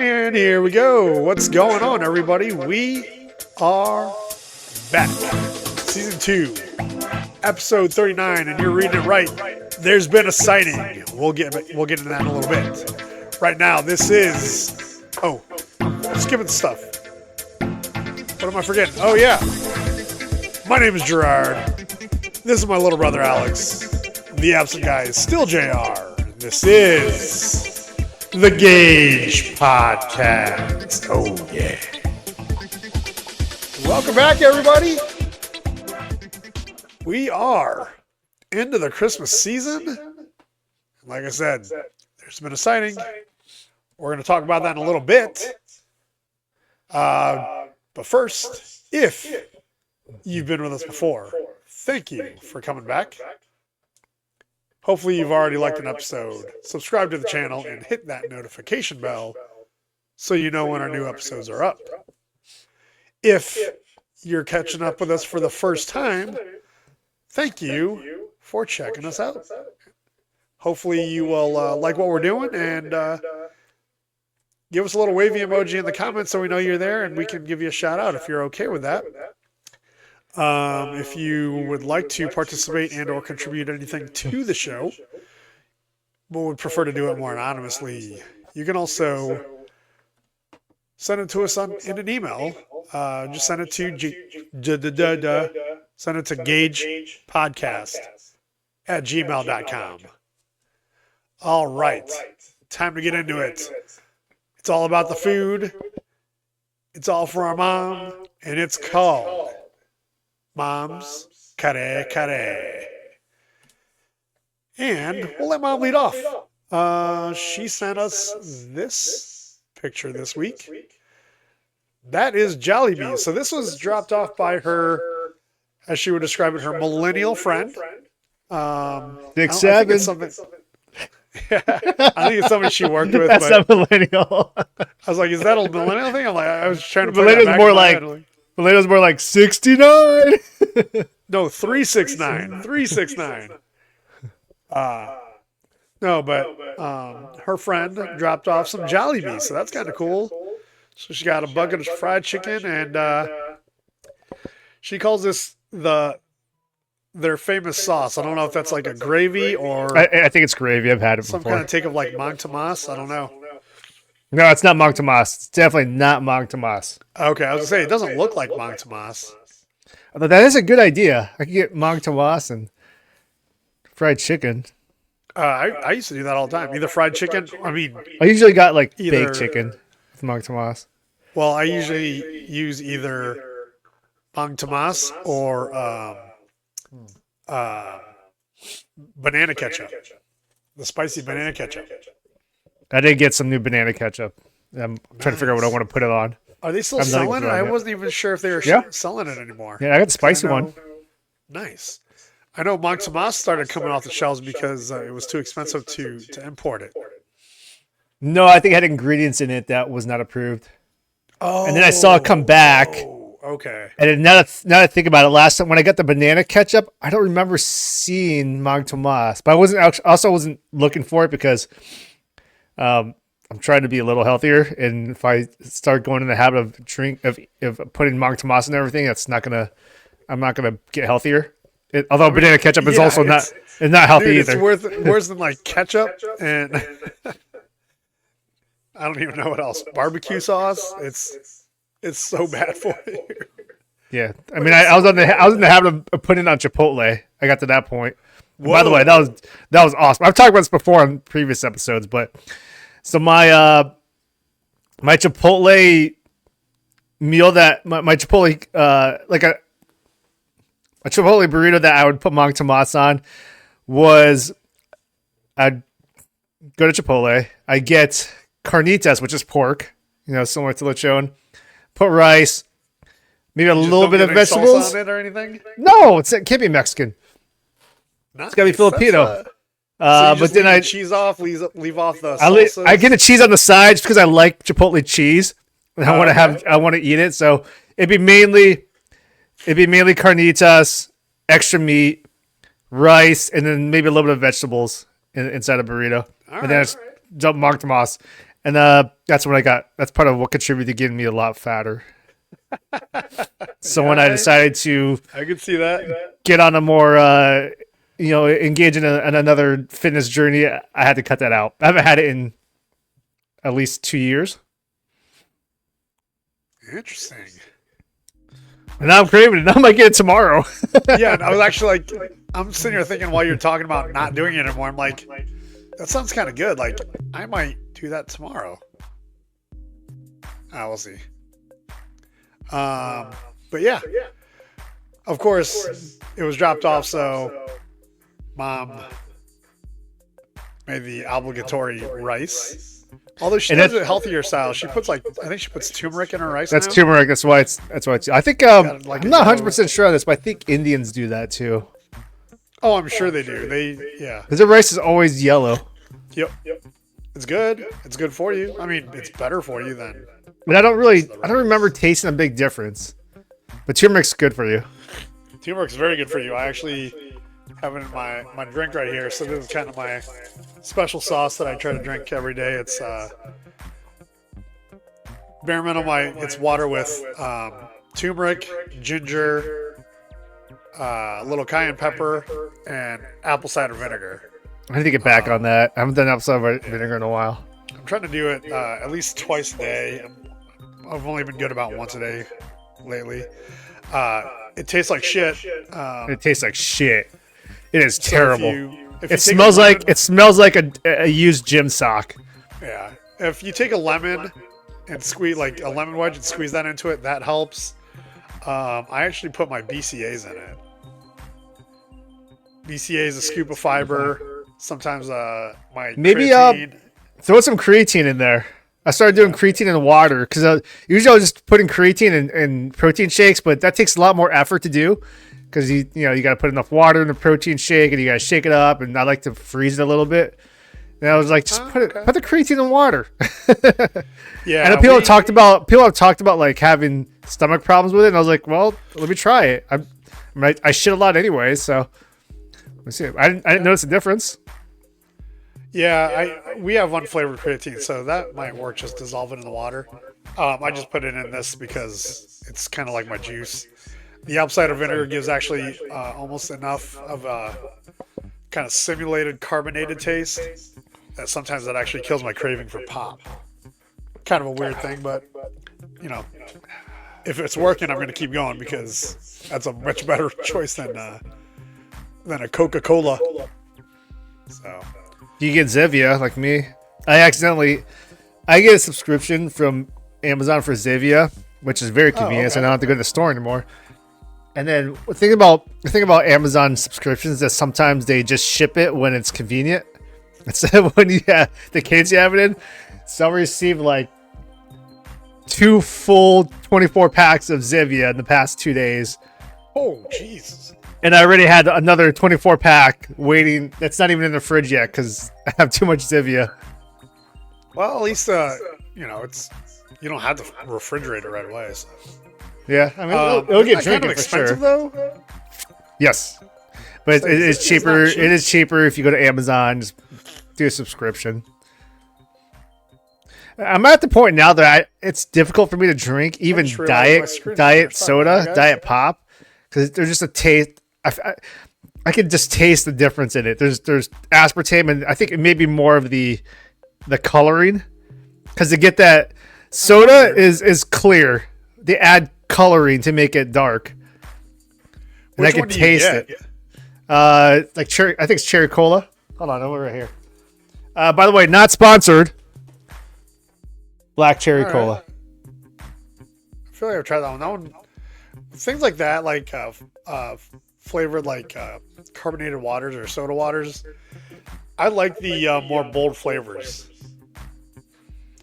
And here we go. What's going on, everybody? We are back. Season 2, episode 39, and you're reading it right. There's been a sighting. We'll get into that in a little bit. Right now, this is... Oh, skipping stuff. What am I forgetting? Oh, yeah. My name is Gerard. This is my little brother, Alex. The absent guy is still JR. This is... the GAJ Podcast. Oh, yeah. Welcome back, everybody. We are into the Christmas season. Like I said, there's been a sighting. We're going to talk about that in a little bit. But first, if you've been with us before, thank you for coming back. Hopefully you've already liked an episode, subscribe to the channel, and hit that notification bell so you know when our new episodes are up. If you're catching up with us for the first time, thank you for checking us out. Hopefully you will like what we're doing and give us a little wavy emoji in the comments so we know you're there and we can give you a shout out if you're okay with that. If you would like to participate and or contribute anything to the show, but would prefer to do it more anonymously, you can also send it to us in an email. Just send it to gajpodcast@gmail.com. All right, time to get into it. It's all about the food. It's all for our mom, and it's called Mom's Kare Kare. And we'll let Mom lead off. She sent us this picture this week. That is Jollibee. So this was dropped off by her, as she would describe it, her millennial friend. 6'7". I think it's somebody she worked with. That's not millennial. I was like, is that a millennial thing? I was trying to put millennial's that back more in my like head. millennial's more like 69. No, 369. 369. No, but her friend dropped off some Jollibee, so that's kind of cool. So she got a bucket of fried chicken, and she calls this their famous sauce. I don't know if that's like a gravy or I think it's gravy. I've had it some before. kind of take of like Mang Tomas. I don't know. No, it's not Mang Tomas. It's definitely not Mang Tomas. Okay, I was gonna say it doesn't look like Mang Tomas. Although that is a good idea. I could get Mang Tomas and fried chicken. I used to do that all the time. Either fried chicken. I usually got like either, baked chicken with Mang Tomas. Well, I usually use either Mang Tomas or banana ketchup. The spicy banana ketchup. I did get some new banana ketchup. I'm trying to figure out what I want to put it on. Are they still selling it? I wasn't even sure if they were selling it anymore. Yeah, I got the spicy one. Nice. I know Mang Tomas started coming off the shelves because it was too expensive to import it. No, I think it had ingredients in it that was not approved. Oh. And then I saw it come back. Okay. And then now that I think about it, last time when I got the banana ketchup, I don't remember seeing Mang Tomas, but I wasn't looking for it because I'm trying to be a little healthier, and if I start going in the habit of putting Mang Tomas and everything, I'm not gonna get healthier. Although banana ketchup is also not healthy either. It's worse than like ketchup and I don't even know what else. Barbecue sauce. It's so bad for you. Yeah, I mean, I was in the habit of putting it on Chipotle. I got to that point. By the way, that was awesome. I've talked about this before on previous episodes, but so my Chipotle meal my Chipotle a Chipotle burrito that I would put Mang Tomas on was I'd go to Chipotle. I get carnitas, which is pork, similar to lechon. Put rice, maybe a little bit of vegetables. Salsa on it or anything? No, it can't be Mexican. Nice. It's got to be Filipino. So but then I cheese off, leave off the salsas. I get the cheese on the side just because I like Chipotle cheese. And I want to eat it. So it'd be mainly carnitas, extra meat, rice, and then maybe a little bit of vegetables inside a burrito. And then I just dump Mang Tomas. And that's when that's part of what contributed to getting me a lot fatter. So when I decided to I could see that. get on a more, engage in another fitness journey, I had to cut that out. I haven't had it in at least 2 years. Interesting. And now I'm craving it. Now I might get it tomorrow. Yeah, and I was actually like, I'm sitting here thinking while you're talking about not doing it anymore, I'm like, that sounds kind of good. Like, I might do that tomorrow. We'll see. But yeah, of course, it was dropped off, so Mom made the obligatory rice. Although she does it healthier style, she puts I think she puts turmeric in her rice. That's now. turmeric. That's why it's. I think I'm not 100% sure on this, but I think Indians do that too. Oh, I'm sure they do. Yeah. Because their rice is always yellow. Yep. It's good. It's good for you. I mean, it's better for you than. But I don't remember tasting a big difference. But turmeric's good for you. Turmeric's very good for you. I actually have it in my drink right here. So this is kind of my special sauce that I try to drink every day. It's bare minimum. It's water with turmeric, ginger, a little cayenne pepper, and apple cider vinegar. I need to get back on that. I haven't done apple cider vinegar in a while. I'm trying to do it at least twice a day. I've only been good about once a day lately. It tastes like shit. It tastes like shit. It is terrible. It smells like a used gym sock. Yeah. If you take a lemon and squeeze like a lemon wedge and squeeze that into it, that helps. I actually put my BCAAs in it. BCAA is a scoop of fiber. Sometimes my creatine. Throw some creatine in there. I started doing creatine in water because usually I was just putting creatine in protein shakes, but that takes a lot more effort to do because you got to put enough water in the protein shake and you got to shake it up, and I like to freeze it a little bit. And I was like, just put the creatine in water. Yeah. And people have talked about like having stomach problems with it, and I was like, well, let me try it. I shit a lot anyway, so let's see. I didn't notice a difference. Yeah, we have unflavored creatine, so that might work. Just dissolve it in the water. I just put it in this because it's kind of like my juice. The apple cider vinegar gives actually almost enough of a kind of simulated carbonated taste that sometimes that actually kills my craving for pop. Kind of a weird thing, but if it's working, I'm going to keep going because that's a much better choice than a Coca-Cola. So. You get Zevia like me. I get a subscription from Amazon for Zevia, which is very convenient. So I don't have to go to the store anymore. And then the thing about Amazon subscriptions is that sometimes they just ship it when it's convenient. Instead of when the kids you have it in. So I'll receive like 2 full 24 packs of Zevia in the past 2 days. Oh, Jesus. And I already had another 24 pack waiting. That's not even in the fridge yet because I have too much Zevia. Well, at least it's you don't have to refrigerate it right away. So. Yeah, I mean it'll get drinking for sure. Though? Yes, but it's cheaper. It is cheaper if you go to Amazon. Just do a subscription. I'm at the point now that it's difficult for me to drink even diet soda, diet pop, because there's just a taste. I can just taste the difference in it. There's aspartame, and I think it may be more of the coloring, because to get that soda is clear. They add coloring to make it dark, and I can taste it. Like cherry. I think it's cherry cola. Hold on, over right here. By the way, not sponsored. Black cherry cola. I feel like I've tried that one. That one, things like that, like flavored like carbonated waters or soda waters. I like the more bold flavors.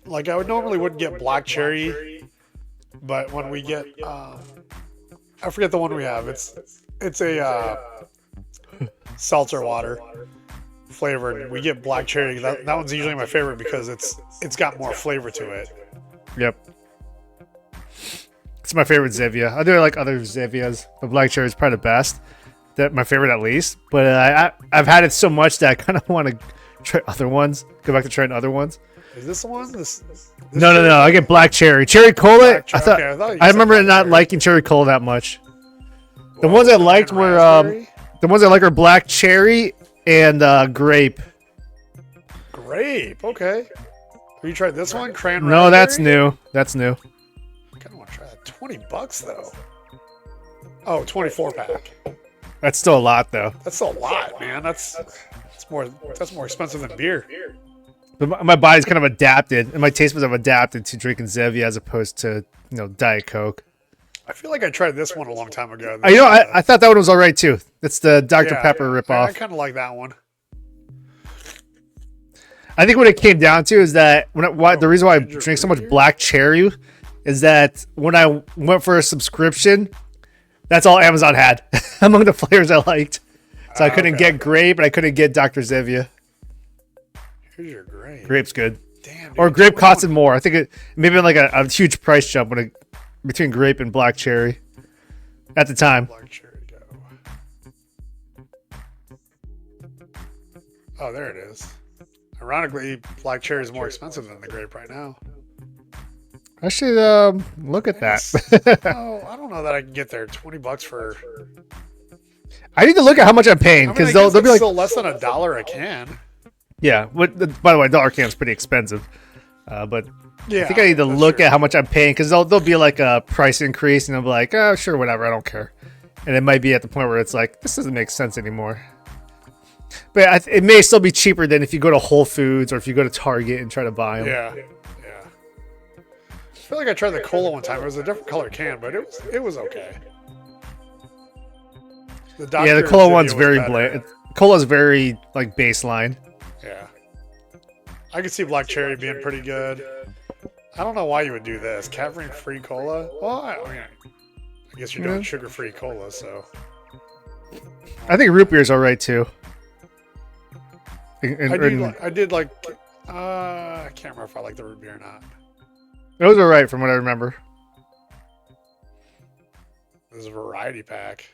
Like I wouldn't get black cherry, but when we get I forget the one we have. It's a seltzer water flavored. We get black cherry. That one's usually my favorite because it's got more flavor to it. Yep. It's my favorite Zevia. I do like other Zevias, but black cherry is probably the best. That my favorite at least. But I've had it so much that I kind of want to try other ones. Go back to trying other ones. Is this the one? This No. I get black cherry. Cherry cola. I thought you I said remember black not cherry. liking cherry cola that much. The ones I liked were black cherry and grape. Grape. Okay. Have you tried this one? Cran No, that's raspberry? new. That's new. I kind of want to try that. $20 though. Oh, 24 pack. That's still a lot though. That's a lot, man. That's more expensive than beer. But my body's kind of adapted, and my taste buds have adapted to drinking Zevia as opposed to Diet Coke. I feel like I tried this one a long time ago. I thought that one was all right too. It's the Dr. Pepper I ripoff. kind of like that one. I think what it came down to is that the reason why I drink so much black cherry is that when I went for a subscription, that's all Amazon had among the flavors I liked. So I couldn't get grape and I couldn't get Dr. Zevia. Here's your grape. Grape's good. Damn, dude, Or grape costed more. I think it maybe like a huge price jump between grape and black cherry at the time. Black cherry go. Oh, there it is. Ironically, black cherry is more expensive than the grape right now. I should look at that. Oh, I don't know that I can get there. $20 for. I need to look at how much I'm paying I because mean, they'll be like, still less than $1 a can. yeah. By the way, $1 can's pretty expensive. But Yeah, I think I need to that's look true. at how much I'm paying because there'll be like a price increase and I'll be like, oh, sure, whatever, I don't care. And it might be at the point where it's like, this doesn't make sense anymore. But it may still be cheaper than if you go to Whole Foods or if you go to Target and try to buy them. Yeah. I feel like I tried the cola one time. It was a different color can, but it was okay. The Dr. cola Zevia one's was very better. bland. Cola's very like baseline. Yeah. I could see black cherry being pretty good. I don't know why you would do this. Caffeine-free cola? Well, I guess you're doing sugar-free cola, so. I think root beer is all right too. I can't remember if I like the root beer or not. It was all right from what I remember. This is a variety pack.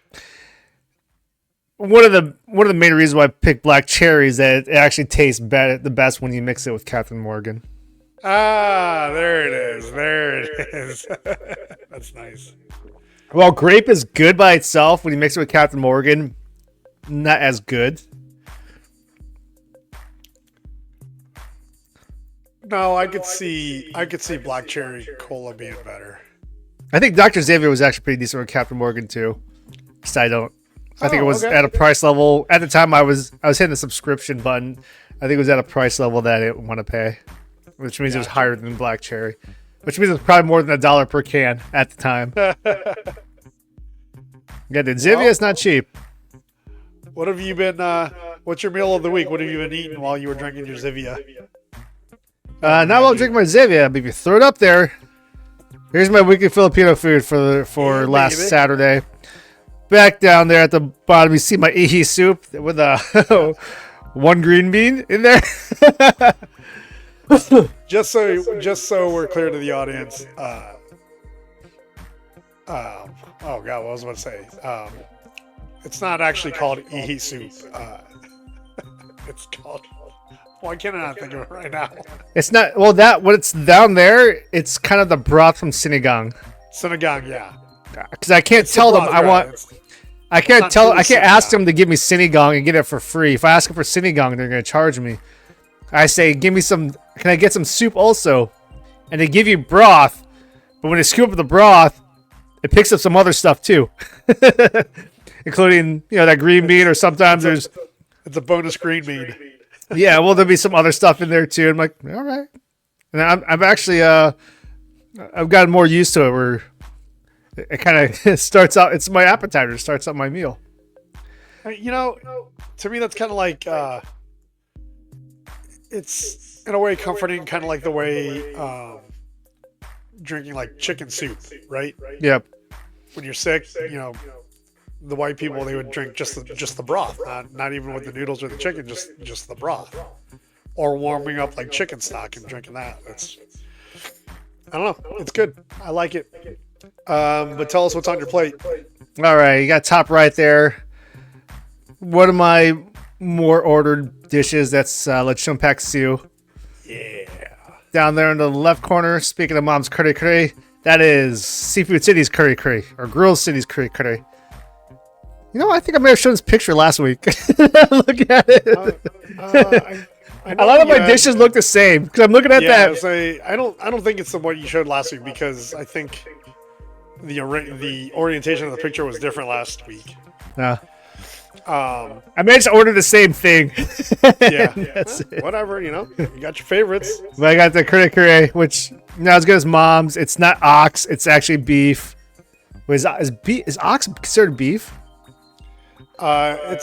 One of the main reasons why I picked black cherry is that it actually tastes the best when you mix it with Captain Morgan. Ah, there it is. There it is. That's nice. Well, grape is good by itself. When you mix it with Captain Morgan, not as good. No, I could see black cherry cola being better. I think Dr. Xavier was actually pretty decent with Captain Morgan too. I think it was okay. at a price level at the time. I was hitting the subscription button. I think it was at a price level that I didn't want to pay, which means it was higher than black cherry, which means it's probably more than $1 per can at the time. Yeah, the Zevia is not cheap. What have you been? What's your meal of the week? What have you been eating while you were drinking your Zevia? Not while I'm drinking my Zevia, but if you throw it up there, here's my weekly Filipino food for last baby. Saturday. Back down there at the bottom, you see my ihi soup with one green bean in there. Just so we're clear to the audience. Oh God, what was I about to say? It's not actually called ihi soup. It's called. Why can't I not think of it right now? It's not what it's down there. It's kind of the broth from sinigang. Sinigang, yeah. Because I can't tell them broth, I right. want. I not can't truly ask sinigang. them to give me sinigang and get it for free. If I ask them for sinigang, they're going to charge me. I say, give me some. Can I get some soup also? And they give you broth, but when they scoop up the broth, it picks up some other stuff too, including that green bean, or sometimes there's It's a bonus green bean. yeah. Well, there'll be some other stuff in there too. I'm like, all right, and I'm actually I've gotten more used to it where it kind of starts out. It's my appetizer. It starts out my meal. To me, that's kind of like it's in a way comforting, kind of like the way drinking like chicken soup, right? Yep. When you're sick, the white people, they would drink just the broth, not even with the noodles or the chicken, just the broth, or warming up like chicken stock and drinking that. I don't know, it's good. I like it. But tell us what's on your plate. All right, you got top right there. One of my more ordered dishes. That's lechon pak siu. Yeah. Down there in the left corner, speaking of mom's curry curry, that is Seafood City's curry curry, or Grill City's curry curry. You know, I think I may have shown this picture last week. Look at it. A lot of my dishes look the same because I'm looking at that. I don't think it's the one you showed last week because I think the orientation of the picture was different last week. No. I managed to order the same thing. Yeah. Whatever, you got your favorites. But I got the curry curry, which not as good as mom's. It's not ox. It's actually beef. Is ox considered beef? I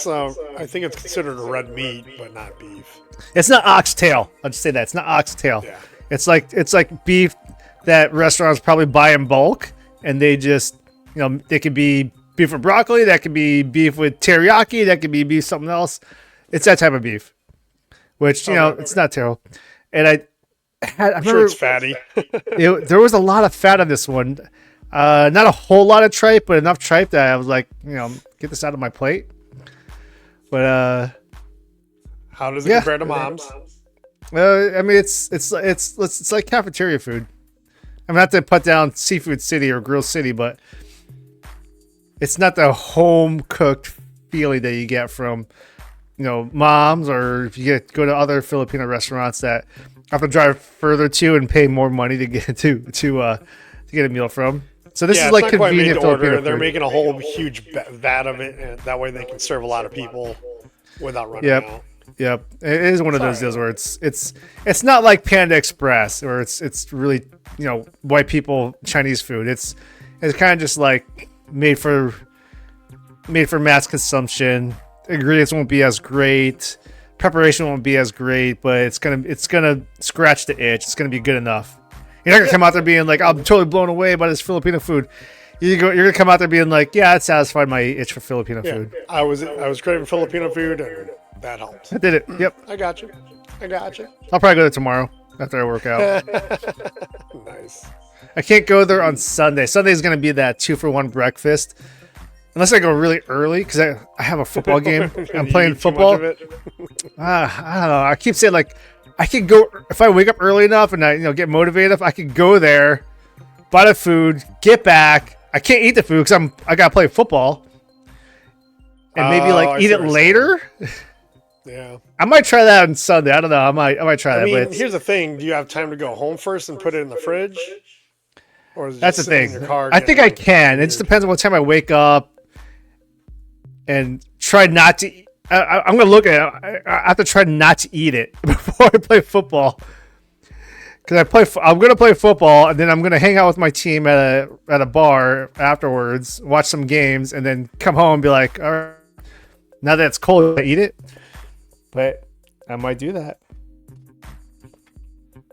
think it's considered a red meat, but not beef. It's not oxtail. I'll just say that it's not oxtail. Yeah. It's like beef that restaurants probably buy in bulk, and they just they could be beef with broccoli, that could be beef with teriyaki, that could be beef something else. It's that type of beef, which it's not terrible. And I remember it's fatty. There was a lot of fat on this one. Not a whole lot of tripe, but enough tripe that I was like, get this out of my plate. But how does it compare to mom's? I mean, it's like cafeteria food. I'm not to put down Seafood City or Grill City, but it's not the home cooked feeling that you get from mom's, or if you go to other Filipino restaurants that have to drive further to and pay more money to get to get a meal from. So this is like convenient Filipino food. They're making a whole huge vat of it, and that way they can serve a lot of people without running out. Yep, it is one of those deals where it's not like Panda Express, or it's really white people Chinese food. It's kind of just like made for mass consumption. Ingredients won't be as great, preparation won't be as great, but it's gonna scratch the itch. It's gonna be good enough. You're not gonna come out there being like, I'm totally blown away by this Filipino food. You're gonna come out there being like, yeah, it satisfied my itch for Filipino food. I was craving Filipino food, and that helped. I did it. Yep. I got you. I'll probably go there tomorrow after I work out. Nice. I can't go there on Sunday. Sunday's gonna be that 2-for-1 breakfast. Unless I go really early because I have a football game. I'm playing football. I don't know. I keep saying like I could go if I wake up early enough and I get motivated. I could go there, buy the food, get back. I can't eat the food because I gotta play football, and maybe eat it later. Yeah, I might try that on Sunday. I don't know. I might try that. But here's the thing: do you have time to go home first and put it in the fridge? Or is it that's the thing. In your car, I think I can. It just depends on what time I wake up, and try not to. I'm gonna look at it. I have to try not to eat it before I play football. Because I'm gonna play football, and then I'm gonna hang out with my team at a bar afterwards, watch some games, and then come home and be like, all right, now that it's cold, I eat it. But I might do that.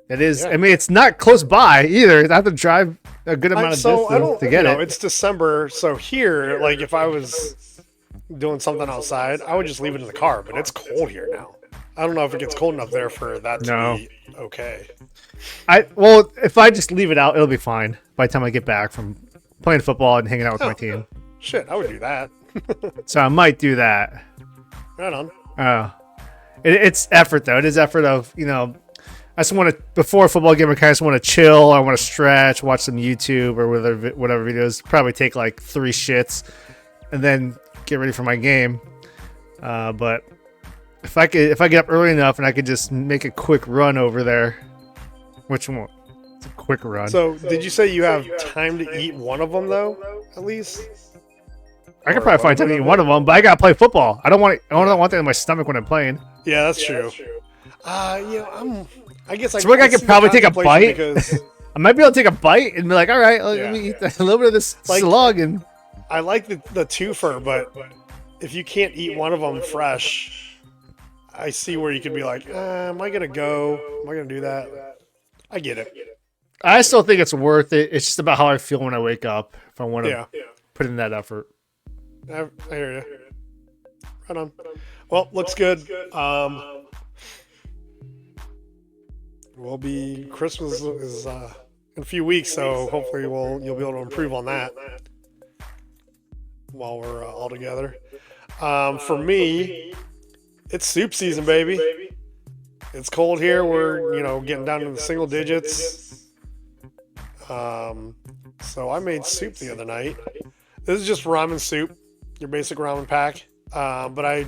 It is. Yeah. I mean, it's not close by either. I have to drive a good amount of distance to get it. It's December, so here, like if I was doing something outside, I would just leave it in the car. But it's cold here now. I don't know if it gets cold enough there for that to be okay. Well, if I just leave it out, it'll be fine by the time I get back from playing football and hanging out with my team. Shit, I would do that. So I might do that. Right on. It's effort though. It is effort of I just want to before a football game. I kind of just want to chill. I want to stretch, watch some YouTube or whatever videos. Probably take like 3 shits, and then get ready for my game. But if I get up early enough and I could just make a quick run over there, which one? It's a quick run. So did you say you have time to eat one of them though? At least. I could probably find time to eat one of them, but I gotta play football. I don't want that in my stomach when I'm playing. Yeah, that's true. I guess I could probably take a bite. Because I might be able to take a bite and be like, all right, let me eat a little bit of this slug. And I like the twofer, but if you can't eat one of them fresh, I see where you could be like, am I gonna go? Am I gonna do that? I get it. I still think it's worth it. It's just about how I feel when I wake up. If I want to put in that effort. I hear you. Right on. Well, looks good. Christmas is in a few weeks, so hopefully you'll be able to improve on that while we're all together. For me, It's soup season, baby. It's cold here. We're, getting down to the single digits. So I made soup the other night. This is just ramen soup, your basic ramen pack. But I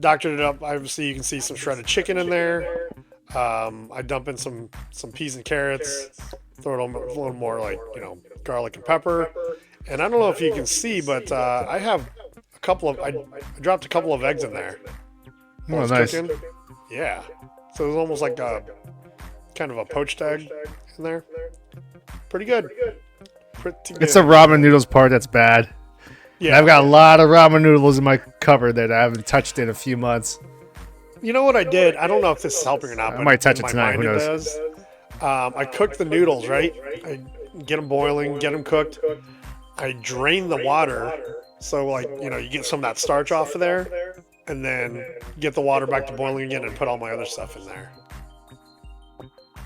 doctored it up. Obviously, you can see some shredded chicken in there. I dump in some peas and carrots. Throw it a little more like, garlic and pepper. And I don't know if you can see, but I have I dropped a couple of eggs in there. Oh, nice. Cooking. Yeah. So it was almost like a kind of a poached egg in there. Pretty good. Pretty good. It's the ramen noodles part that's bad. Yeah. And I've got a lot of ramen noodles in my cupboard that I haven't touched in a few months. You know what I did? I don't know if this is helping or not. I but might touch it tonight. Who knows? I cooked the noodles, right? I get them boiling, get them cooked. I drain the water. So, you get some of that starch off of there. And then get the water back to boiling again and put all my other stuff in there.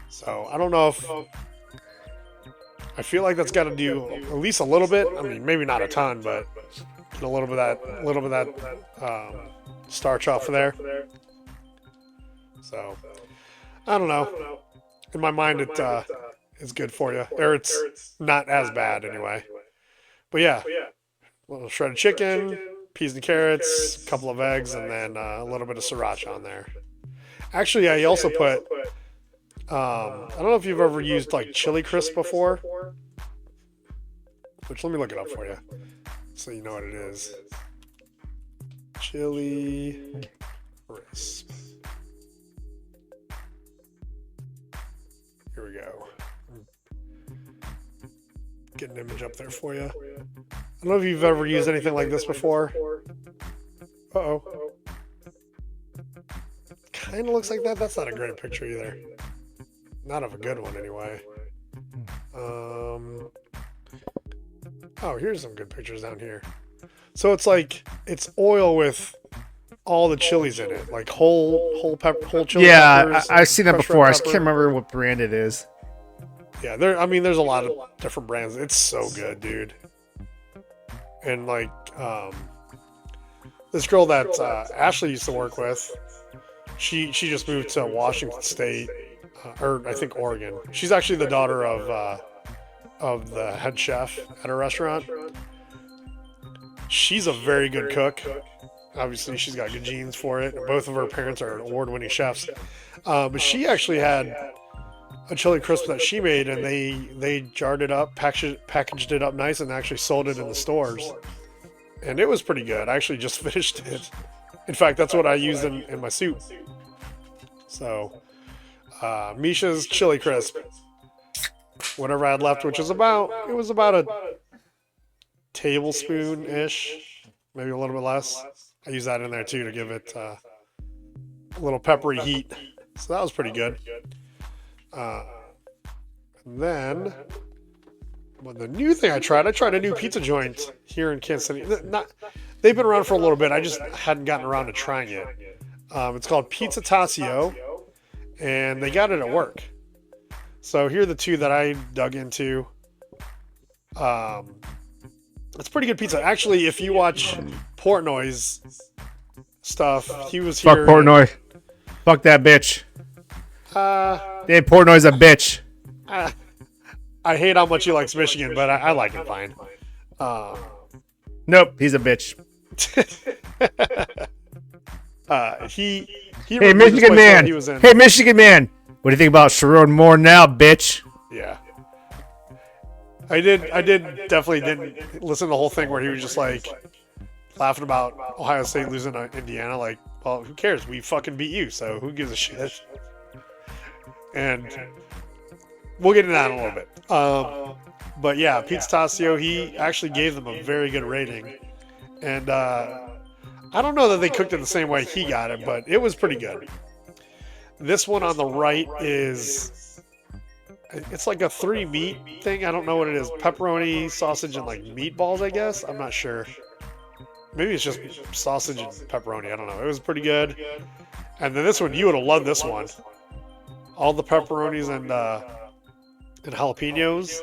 So, I don't know if... I feel like that's got to do at least a little bit. I mean, maybe not a ton, but get a little bit of that starch off of there. So, I don't know. In my mind, it's good for you. Or it's not as bad anyway. But yeah, a little shredded chicken, peas and carrots, a couple of eggs, and then a little bit of sriracha on there. Actually, I also put, I don't know if you've ever used like chili crisp before, which let me look it up for you so you know what it is. Chili crisp. Here we go. Get an image up there for you. I don't know if you've ever used anything like this before. Uh-oh. Kind of looks like that. That's not a great picture either. Not of a good one anyway. Oh, here's some good pictures down here. So it's like, it's oil with all the chilies in it. Like whole chili peppers. Yeah, I've seen that before. I just can't remember what brand it is. Yeah, there's a lot of different brands. It's so good, dude. And like, this girl that Ashley used to work with, she just moved to Washington State, or I think Oregon. She's actually the daughter of the head chef at a restaurant. She's a very good cook. Obviously, she's got good genes for it. Both of her parents are award-winning chefs. But she actually had a chili crisp that she made, and they jarred it up, packaged it up nice, and actually sold it in the stores. And it was pretty good. I actually just finished it. In fact, that's what I used in my soup. So, Misha's chili crisp. Whatever I had left, which was about a tablespoon-ish, maybe a little bit less. I used that in there too to give it a little peppery heat. So that was pretty good. And then, the new thing I tried a new pizza joint here in Kansas City. They've been around for a little bit. I just hadn't gotten around to trying it. It's called Pizza Tassio, and they got it at work. So here are the two that I dug into. It's pretty good pizza. Actually, if you watch Portnoy's stuff, he was here. Fuck Portnoy. Fuck that bitch. Dave Portnoy's a bitch. I hate how much he likes Michigan, but I like him fine. Nope, he's a bitch. Hey, Michigan man. Hey, Michigan man. What do you think about Sharon Moore now, bitch? Yeah. I definitely didn't listen to the whole thing where he was just like laughing about Ohio State losing to Indiana. Like, well, who cares? We fucking beat you, so who gives a shit? And we'll get into that in a little bit. But yeah, Pizza Tassio, he actually gave them a very good rating. And I don't know that they cooked it the same way he got it, but it was pretty good. This one on the right it's like a 3 meat thing. I don't know what it is. Pepperoni, sausage, and like meatballs, I guess. I'm not sure. Maybe it's just sausage and pepperoni. I don't know. It was pretty good. And then this one, you would have loved this one. All the pepperonis and jalapenos.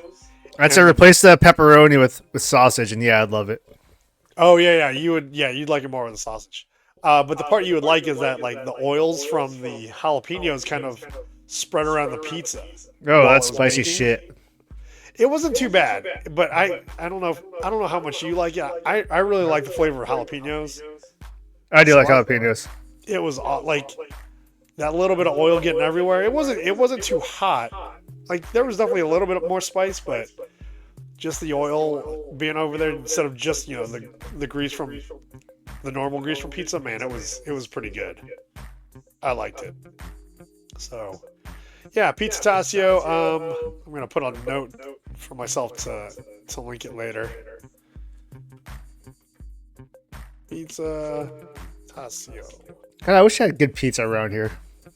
I'd say replace the pepperoni with sausage, and yeah, I'd love it. Oh yeah, you would. Yeah, you'd like it more with the sausage. But the part you would like is that like the oils from the jalapenos kind of spread around the pizza. Oh, while that's it was spicy baking. shit. It wasn't too bad, but I don't know I don't know how much you like it. I really like the flavor of jalapenos. I do So like jalapenos. It was like that little bit of oil getting everywhere. It wasn't too hot. Like there was definitely a little bit more spice, but just the oil being over there instead of just the grease from the normal grease from pizza. Man, it was pretty good. I liked it. So yeah, Pizza Tasio. I'm gonna put on a note for myself to link it later. Pizza Tasio. God, I wish I had good pizza around here.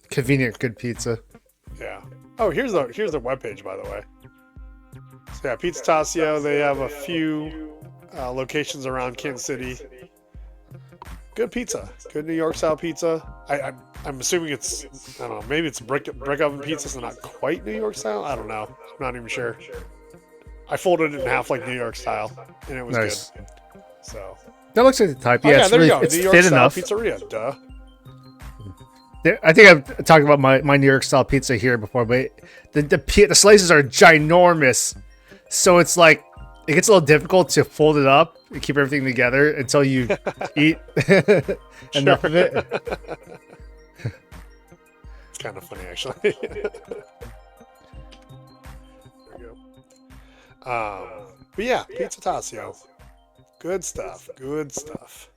Convenient, good pizza. Yeah. Oh, here's the webpage, by the way. So yeah, Pizza Tasio. They have a few locations around Kansas City. Good pizza. Good New York style pizza. I'm assuming it's, I don't know, maybe it's brick oven pizza, so not quite New York style. I don't know. I'm not even sure. I folded it in half like New York style, and it was Nice. good. So. That looks like the type. Oh, Yeah, yeah, it's there really you go. it's New York thin style enough. pizzeria. Duh. I think I've talked about my New York style pizza here before, but the slices are ginormous, so it's like it gets a little difficult to fold it up and keep everything together until you eat enough of it. It's kind of funny, actually. There you go. But yeah, Pizza Tasio. Good stuff. Good stuff.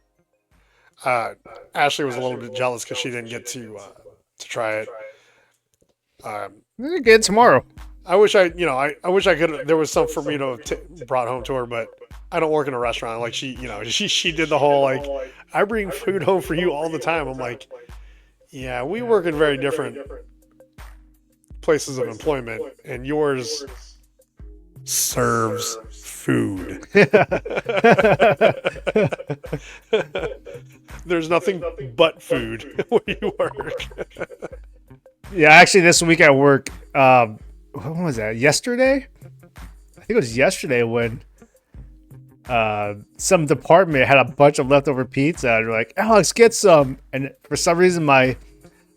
Ashley was a little bit jealous because she didn't get to try it. Good tomorrow. I wish I wish I could. There was some for me to brought home to her, but I don't work in a restaurant. Like she did the whole like, I bring food home for you all the time. I'm like, yeah, we work in very different places of employment, and yours serves food. There's nothing but food where you work. Yeah, actually, this week at work, when was that? Yesterday? I think it was yesterday when some department had a bunch of leftover pizza. And they're like, Alex, get some. And for some reason, my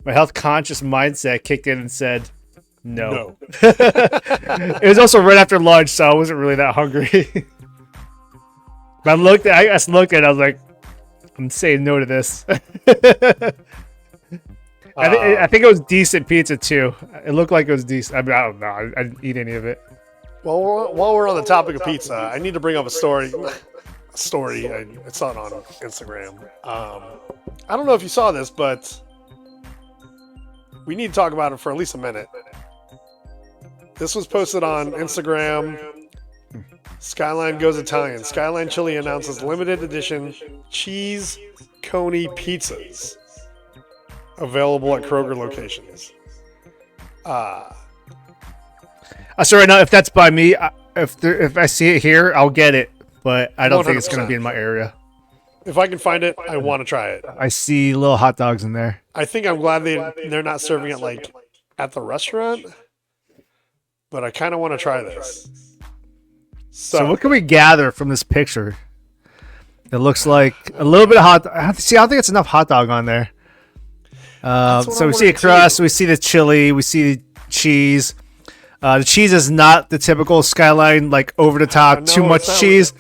health conscious mindset kicked in and said, no. It was also right after lunch, so I wasn't really that hungry. But I just looked at it, I was like, I'm saying no to this. I think it was decent pizza too. It looked like it was decent. I mean, I don't know. I didn't eat any of it. Well, while we're on the topic of pizza, I need to bring up a story. I saw it on Instagram. I don't know if you saw this, but we need to talk about it for at least a minute. This was posted on Instagram. Skyline goes Italian. Skyline Chili announces limited edition cheese coney pizzas available at Kroger locations. So right now, if that's by me, if I see it here, I'll get it. But I don't think it's going to 100%. be in my area. If I can find it, I want to try it. I see little hot dogs in there. I think I'm glad they're not serving it like at the restaurant, but I kind of want to try this. So what can we gather from this picture? It looks like a little bit of hot. See, I don't think it's enough hot dog on there. So we see a crust, we see the chili, we see the cheese. The cheese is not the typical Skyline, like over the top, No, too much cheese.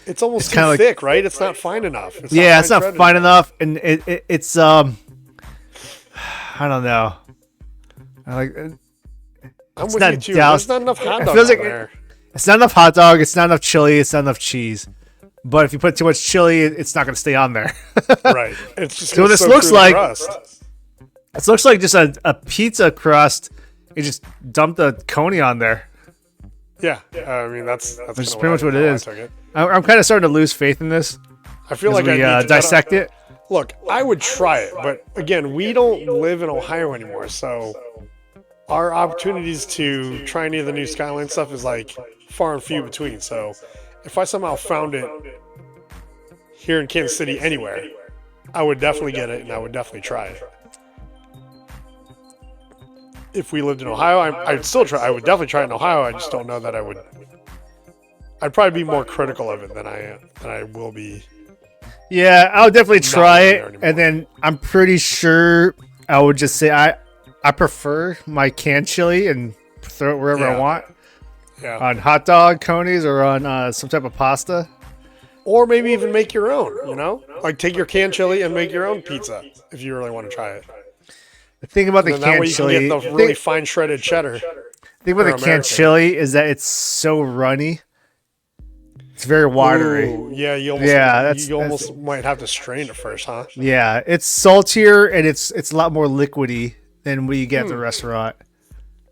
It's almost too kinda like- thick, right? It's not fine enough. It's not fine enough, and it's I don't know. I'm with not you too. doused- There's not enough hot it dog feels on like there. It's not enough hot dog. It's not enough chili. It's not enough cheese. But if you put too much chili, it's not going to stay on there. Right. It's just So gonna this soak looks through the like- crust. It looks like just a pizza crust. You just dump the coney on there. Yeah. I mean, that's That's kinda pretty much what it how I is. took it. I'm kind of starting to lose faith in this. I feel As like we I need to dissect it. Look, I would try it, but again, we don't live in Ohio anymore, so our opportunities to try any of the new Skyline stuff is like far and few between. So if I somehow found it here in Kansas City anywhere, I would definitely get it and I would definitely try it. If we lived in Ohio, I'd still try. I would definitely try it in Ohio. I just don't know that I would. I'd probably be more critical of it than I will be Yeah, I would definitely Not try really it, there anymore. and then I'm pretty sure I would just say I prefer my canned chili and throw it wherever I Yeah. want Yeah. on hot dog conies or on some type of pasta. Or maybe even make your own, you know? Like take your canned chili and make your own pizza if you really want to try it. The thing about And the then that way canned you can get chili, the really fine shredded cheddar. thing about the for canned American. chili is that it's so runny. It's very watery. Ooh, yeah, you almost, Yeah, you almost might have to strain it first, huh? Yeah, it's saltier and it's a lot more liquidy than what you get at the restaurant.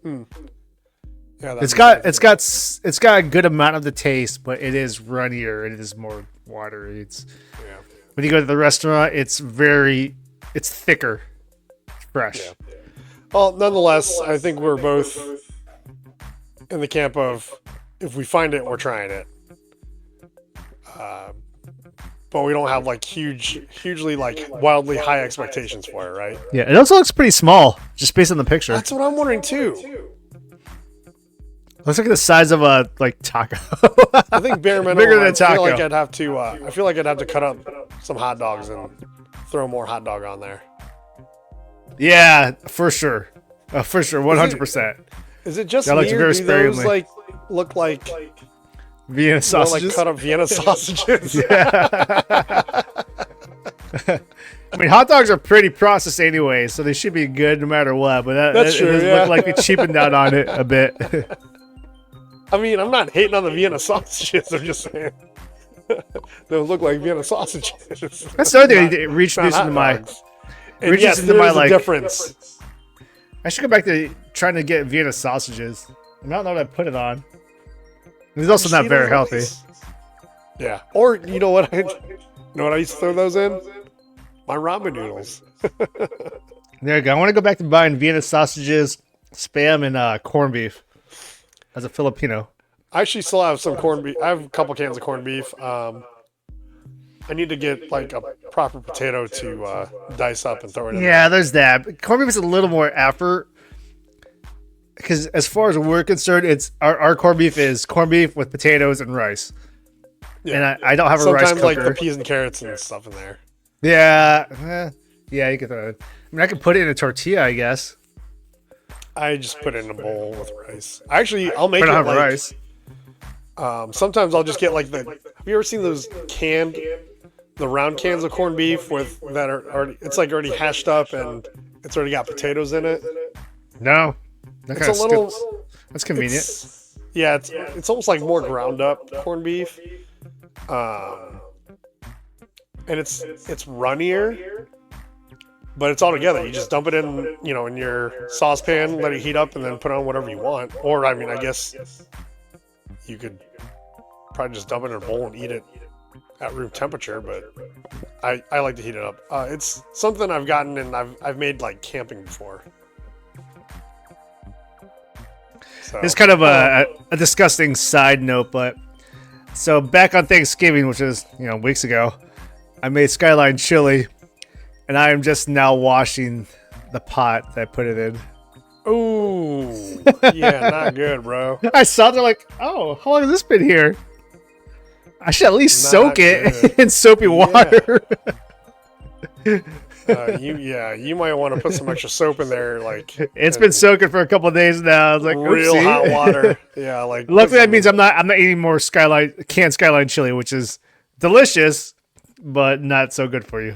Yeah, It's got a good amount of the taste, but it is runnier and it is more watery. It's Yeah. when you go to the restaurant, it's thicker, it's fresh. Yeah. Well, nonetheless, I think we're both in the camp of if we find it, we're trying it. But we don't have like hugely like wildly high expectations for it, right? Yeah, it also looks pretty small, just based on the picture. That's what I'm wondering too. Looks like the size of a taco. I think bare minimum. Bigger than I a taco. feel like I'd have to. I feel like I'd have to cut up some hot dogs and throw more hot dog on there. Yeah, for sure, 100%. Is it just That me, looks or very do those sparingly. like look like Vienna more sausages. like cut up Vienna sausages? I mean, hot dogs are pretty processed anyway, so they should be good no matter what. But That's true, It does yeah. look like they cheapened out on it a bit. I mean, I'm not hating on the Vienna sausages. I'm just saying they look like Vienna sausages. That's the other thing that Not reached into hot my. dogs. And reaches yes, into there my, is a like- difference. I should go back to trying to get Vienna sausages. I don't know what I put it on. It's also not very healthy. Yeah. Or you know what? You know what I used to throw those in? My ramen noodles. There you go. I want to go back to buying Vienna sausages, spam, and corned beef as a Filipino. I actually still have some corned beef. I have a couple cans of corned beef. I need to get like a proper potato to dice up and throw it in. Yeah, there's that. But corned beef is a little more effort. Because as far as we're concerned, it's our corned beef is corned beef with potatoes and rice. Yeah. And I don't have a rice Sometimes cooker. like the peas and carrots and stuff in there. Yeah, you can throw it. I mean, I could put it in a tortilla, I guess. I just put it in a bowl with rice. I'll make But I it don't have like. rice. Sometimes I'll just get like the. Have you ever seen those the round cans of corned beef that are already? It's like already hashed up and it's already got potatoes in it. No, that It's a little. That's convenient. It's almost like more ground up corned beef, and it's runnier, but it's all together. You just dump it in, in your saucepan, let it heat up, and then put on whatever you want. Or I mean, I guess you could probably just dump it in a bowl and eat it at room temperature. But I like to heat it up. It's something I've gotten and I've made like camping before. So, It's kind of a disgusting side note, but so back on Thanksgiving, which is weeks ago, I made Skyline chili, and I am just now washing the pot that I put it in. Ooh, yeah, not good, bro. I saw it, they're like, oh, how long has this been here? I should at least Not soak it good. in soapy water. You might want to put some extra soap in there, like It's been soaking for a couple of days now. I was like, real oopsie. hot water. Yeah, like Luckily, that means I'm not eating more canned Skyline chili, which is delicious, but not so good for you.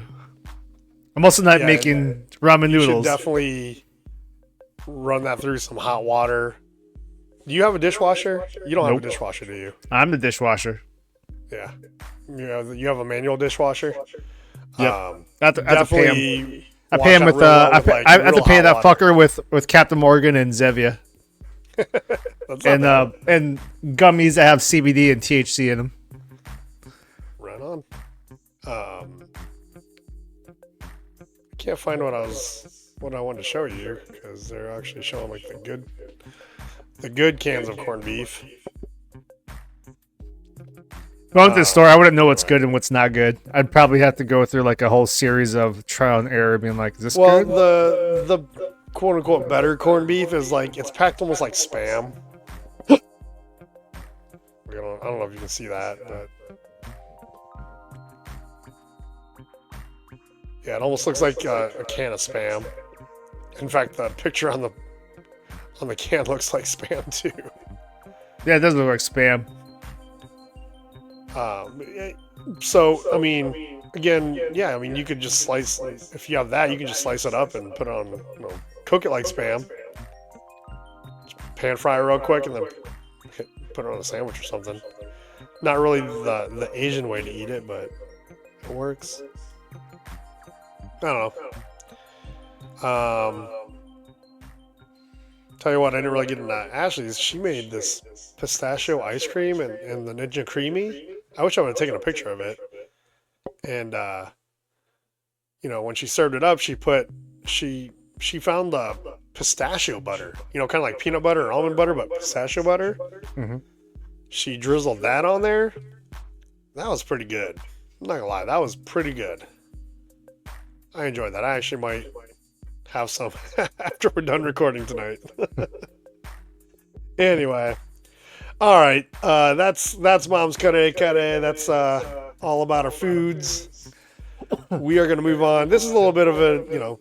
I'm also not making ramen you should noodles. definitely run that through some hot water. Do you have a dishwasher? You don't have Nope. a dishwasher, do you? I'm the dishwasher. Yeah, you have a manual dishwasher. Yep. I have to pay him. Definitely. I pay him with I have to pay that fucker with Captain Morgan and Zevia and gummies that have CBD and THC in them. Right on. Can't find what I wanted to show you because they're actually showing like the good cans of corned beef. Going to the store, I wouldn't know what's good and what's not good. I'd probably have to go through like a whole series of trial and error, being like, "Is this Well, good?" the quote unquote better corned beef is like it's packed almost like Spam. I don't know if you can see that, but Yeah, it almost looks like a can of Spam. In fact, the picture on the can looks like Spam too. Yeah, it does look like Spam. So, I mean, again, yeah, I mean, you could just slice, if you have that, you can just slice it up and put it on, cook it like Spam. Pan fry it real quick and then put it on a sandwich or something. Not really the Asian way to eat it, but it works. I don't know. Tell you what, I didn't really get into Ashley's. She made this pistachio ice cream and the Ninja Creamy. I wish I would have taken a picture of it. And when she served it up, she found the pistachio butter. Kind of like peanut butter or almond butter, but pistachio butter. Mm-hmm. She drizzled that on there. That was pretty good. I'm not gonna lie, that was pretty good. I enjoyed that. I actually might have some after we're done recording tonight. Anyway, all right. That's Mom's Kare Kare. That's all about our foods. We are gonna move on. This is a little bit of a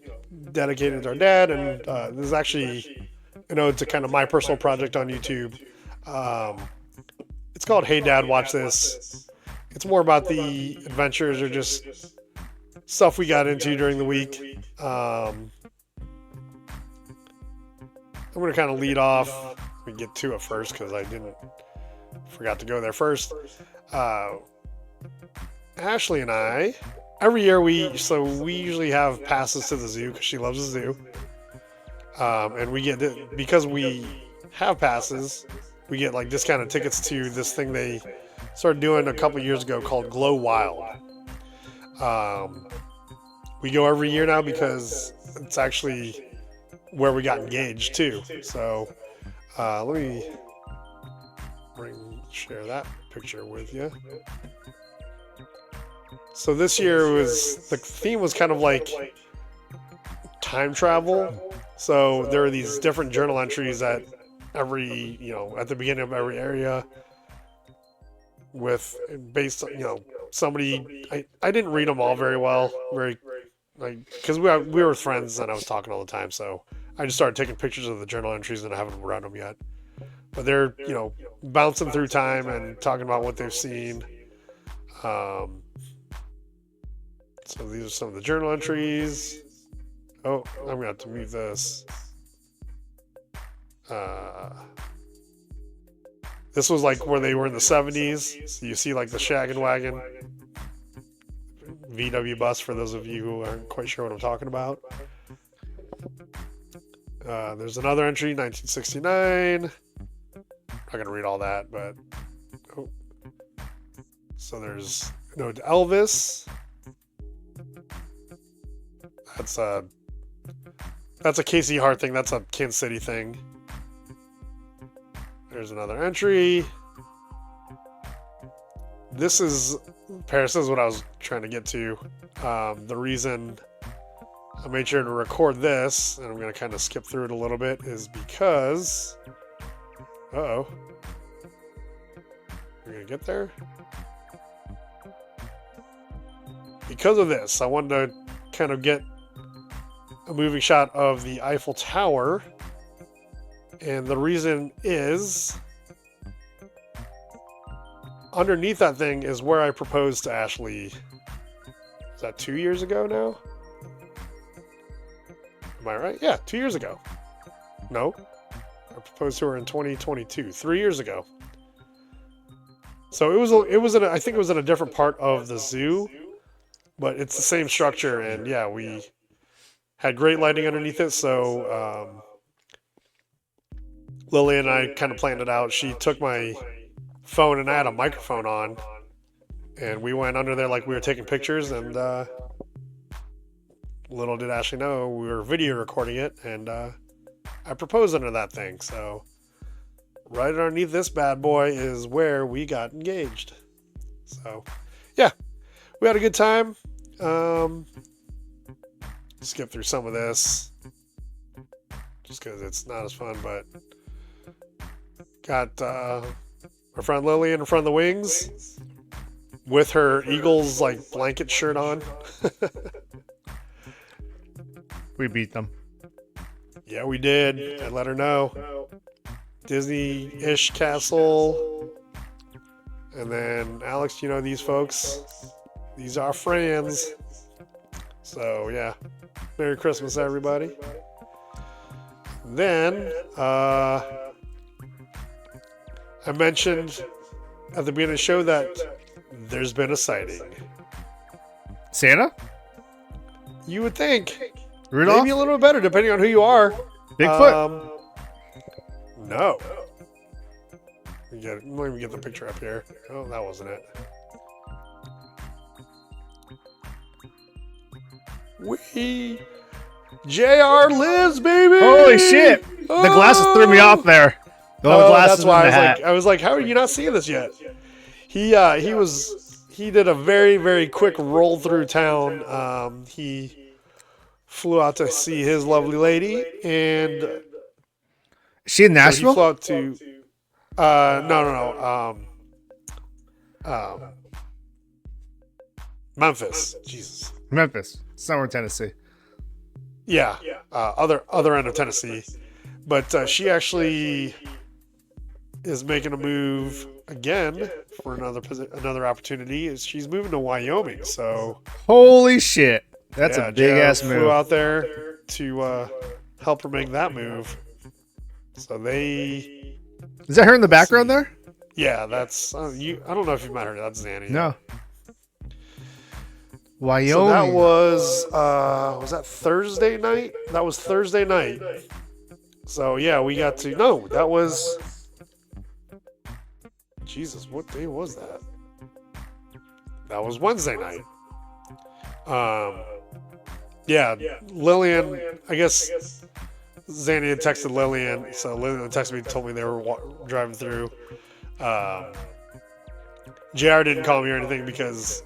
dedicated to our dad, and this is actually it's a kind of my personal project on YouTube. It's called Hey Dad, Watch This. It's more about the adventures or just stuff we got into during the week. I'm going to kind of lead off. We get to it first because I forgot to go there first. Ashley and I, every year we usually have passes to the zoo because she loves the zoo. And we get, because we have passes, we get like discounted tickets to this thing they started doing a couple years ago called Glow Wild. We go every year now because it's actually where we got engaged too. So let me share that picture with you. So this year the theme was kind of like time travel. So there are these different journal entries at every, at the beginning of every area based on, somebody, I didn't read them all very well, because we were friends and I was talking all the time. So I just started taking pictures of the journal entries and I haven't read them yet. But they're, bouncing through time and talking about what they've seen. So these are some of the journal entries. Oh, I'm going to have to move this. This was like where they were in the 70s. So you see like the Shaggin' Wagon VW bus for those of you who aren't quite sure what I'm talking about. There's another entry, 1969. I'm not going to read all that, but... Oh. So there's Elvis. That's a Casey Hart thing. That's a Kansas City thing. There's another entry. This is Paris. This is what I was trying to get to. The reason I made sure to record this, and I'm going to kind of skip through it a little bit, is because... Uh-oh. We're going to get there? Because of this, I wanted to kind of get a moving shot of the Eiffel Tower. And the reason is... underneath that thing is where I proposed to Ashley. Is that 2 years ago now? Am I right? Yeah, 2 years ago. No. I proposed to her in 2022, 3 years ago. So I think it was in a different part of the zoo, but it's the same structure, and yeah, we had great lighting underneath it, so Lily and I kind of planned it out. She took my phone and I had a microphone on, and we went under there like we were taking pictures, and little did Ashley know we were video recording it, and I proposed under that thing. So right underneath this bad boy is where we got engaged. So yeah, we had a good time. Skip through some of this just because it's not as fun, but got our friend Lily in front of the wings with her Eagles like blanket shirt on. We beat them. Yeah, we did. I let her know. Disney-ish castle. And then, Alex, you know these folks. These are friends. So, yeah. Merry Christmas, everybody. Then, I mentioned at the beginning of the show that there's been a sighting. Santa? You would think. Rudolph? Maybe a little bit better, depending on who you are. Bigfoot? No. Let me get the picture up here. Oh, that wasn't it. JR lives, baby! Holy shit! The glasses threw me off there. The glasses that's why in the hat. I was like, how are you not seeing this yet? He did a very, very quick roll through town. He flew out to see his lovely lady, and Is she in Nashville? he flew out to no. Memphis. Jesus. Memphis. Somewhere in Tennessee. Yeah. Other end of Tennessee. But she actually is making a move again for another opportunity. She's moving to Wyoming. So holy shit. That's a big ass move. Flew out there to help her make that move. So they... Is that her in the background there? Yeah, that's... I don't know if you met her. That's Zanny. No. Wyoming. So that was that Thursday night? That was Thursday night. So yeah, we got to... No, that was... Jesus, what day was that? That was Wednesday night. Yeah, Lillian, I guess Zanny had texted Lillian, so Lillian texted me and told me they were driving through. JR didn't call me or anything because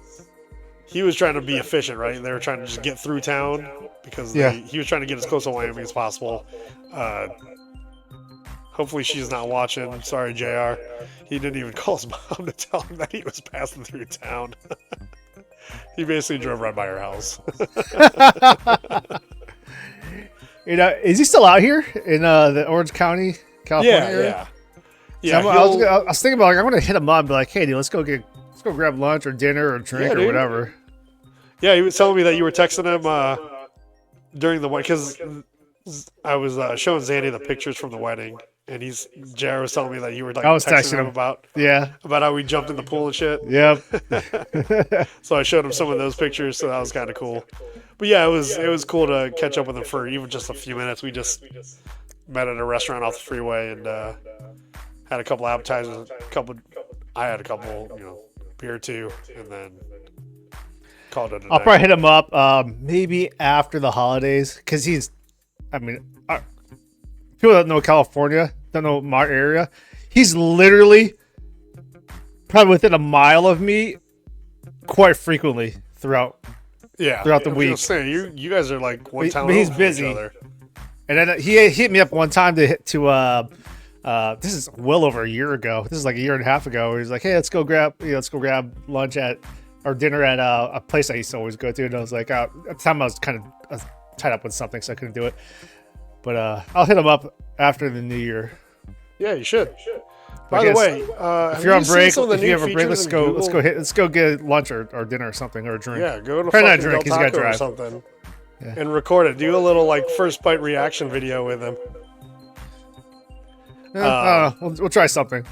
he was trying to be efficient, right? They were trying to just get through town because he was trying to get as close to Wyoming as possible. Hopefully she's not watching. Sorry, JR. He didn't even call his mom to tell him that he was passing through town. He basically drove right by her house. You know, is he still out here in the Orange County, California area? Yeah. So I was thinking about, like, I'm gonna hit him up and be like, hey, dude, let's go grab lunch or dinner or drink or whatever. Yeah, he was telling me that you were texting him during the wedding because I was showing Zanny the pictures from the wedding, and JR was telling me that you were like texting him about how we jumped in the pool and shit. Yep. So I showed him some of those pictures, so that was kind of cool. But yeah, it was cool to catch up with him for even just a few minutes. We just met at a restaurant off the freeway and had a couple appetizers. I had a couple, beer too, and then called it a I'll night. probably hit him up maybe after the holidays because people that know California, don't know my area, he's literally probably within a mile of me quite frequently throughout the week. Saying, you guys are like one town. But he's busy. Each other. And then he hit me up one time to this is well over a year ago. This is like a year and a half ago. Where he's like, hey, let's go grab lunch or dinner at a place I used to always go to. And I was like, at the time I was kind of tied up with something, so I couldn't do it. But I'll hit him up after the new year. Yeah, you should. By the way, if you're on break, if you have a break, let's go get lunch or dinner or something or a drink. Yeah, go to Probably fucking not drink. Del He's got to Taco or drive something, and record it. Do a little like first bite reaction video with him. We'll try something.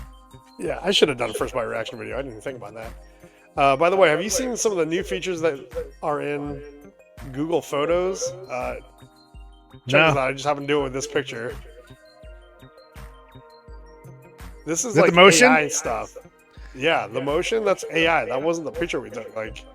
Yeah, I should have done a first bite reaction video. I didn't even think about that. By the way, have you seen some of the new features that are in Google Photos? Check this out. I just happened to do it with this picture. This is like the motion? AI stuff. Yeah, the motion, that's AI. That wasn't the picture we took. Like,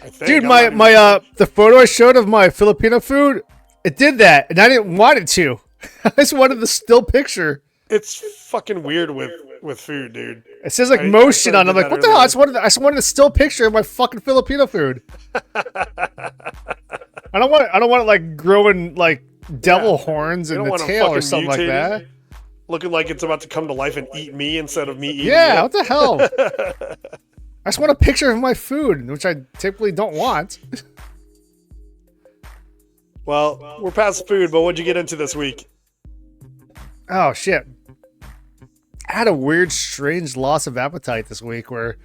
I think. Dude, the photo I showed of my Filipino food, it did that, and I didn't want it to. I just wanted the still picture. It's fucking weird with food, dude. It says like motion on it. I'm like, what the hell? I just wanted a still picture of my fucking Filipino food. I don't want it like growing like devil horns in the tail or something like that. Looking like it's about to come to life and eat me instead of me eating it. Yeah, what the hell? I just want a picture of my food, which I typically don't want. Well, we're past food, but what'd you get into this week? Oh shit! I had a weird, strange loss of appetite this week. Where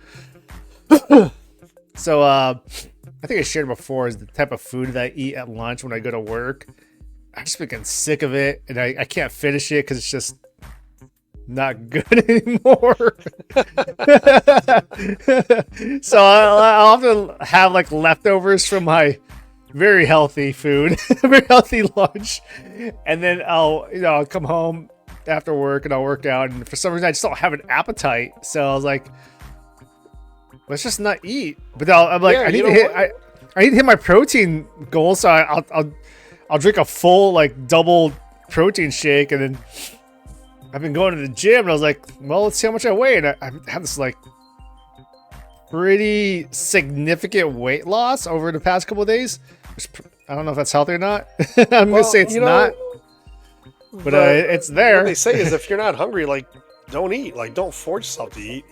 so I think I shared before is the type of food that I eat at lunch when I go to work. I'm just getting sick of it, and I can't finish it because it's just not good anymore. So I'll often have like leftovers from my very healthy food, very healthy lunch, and then I'll come home after work and I'll work out, and for some reason I just don't have an appetite. So I was like, let's just not eat. But I'm like, I need to hit my protein goal, so I'll drink a full like double protein shake, and then I've been going to the gym, and I was like, well, let's see how much I weigh, and I have this like pretty significant weight loss over the past couple of days. I don't know if that's healthy or not. I'm gonna say it's not, but it's there. What they say is if you're not hungry, like don't eat, like don't force yourself to eat.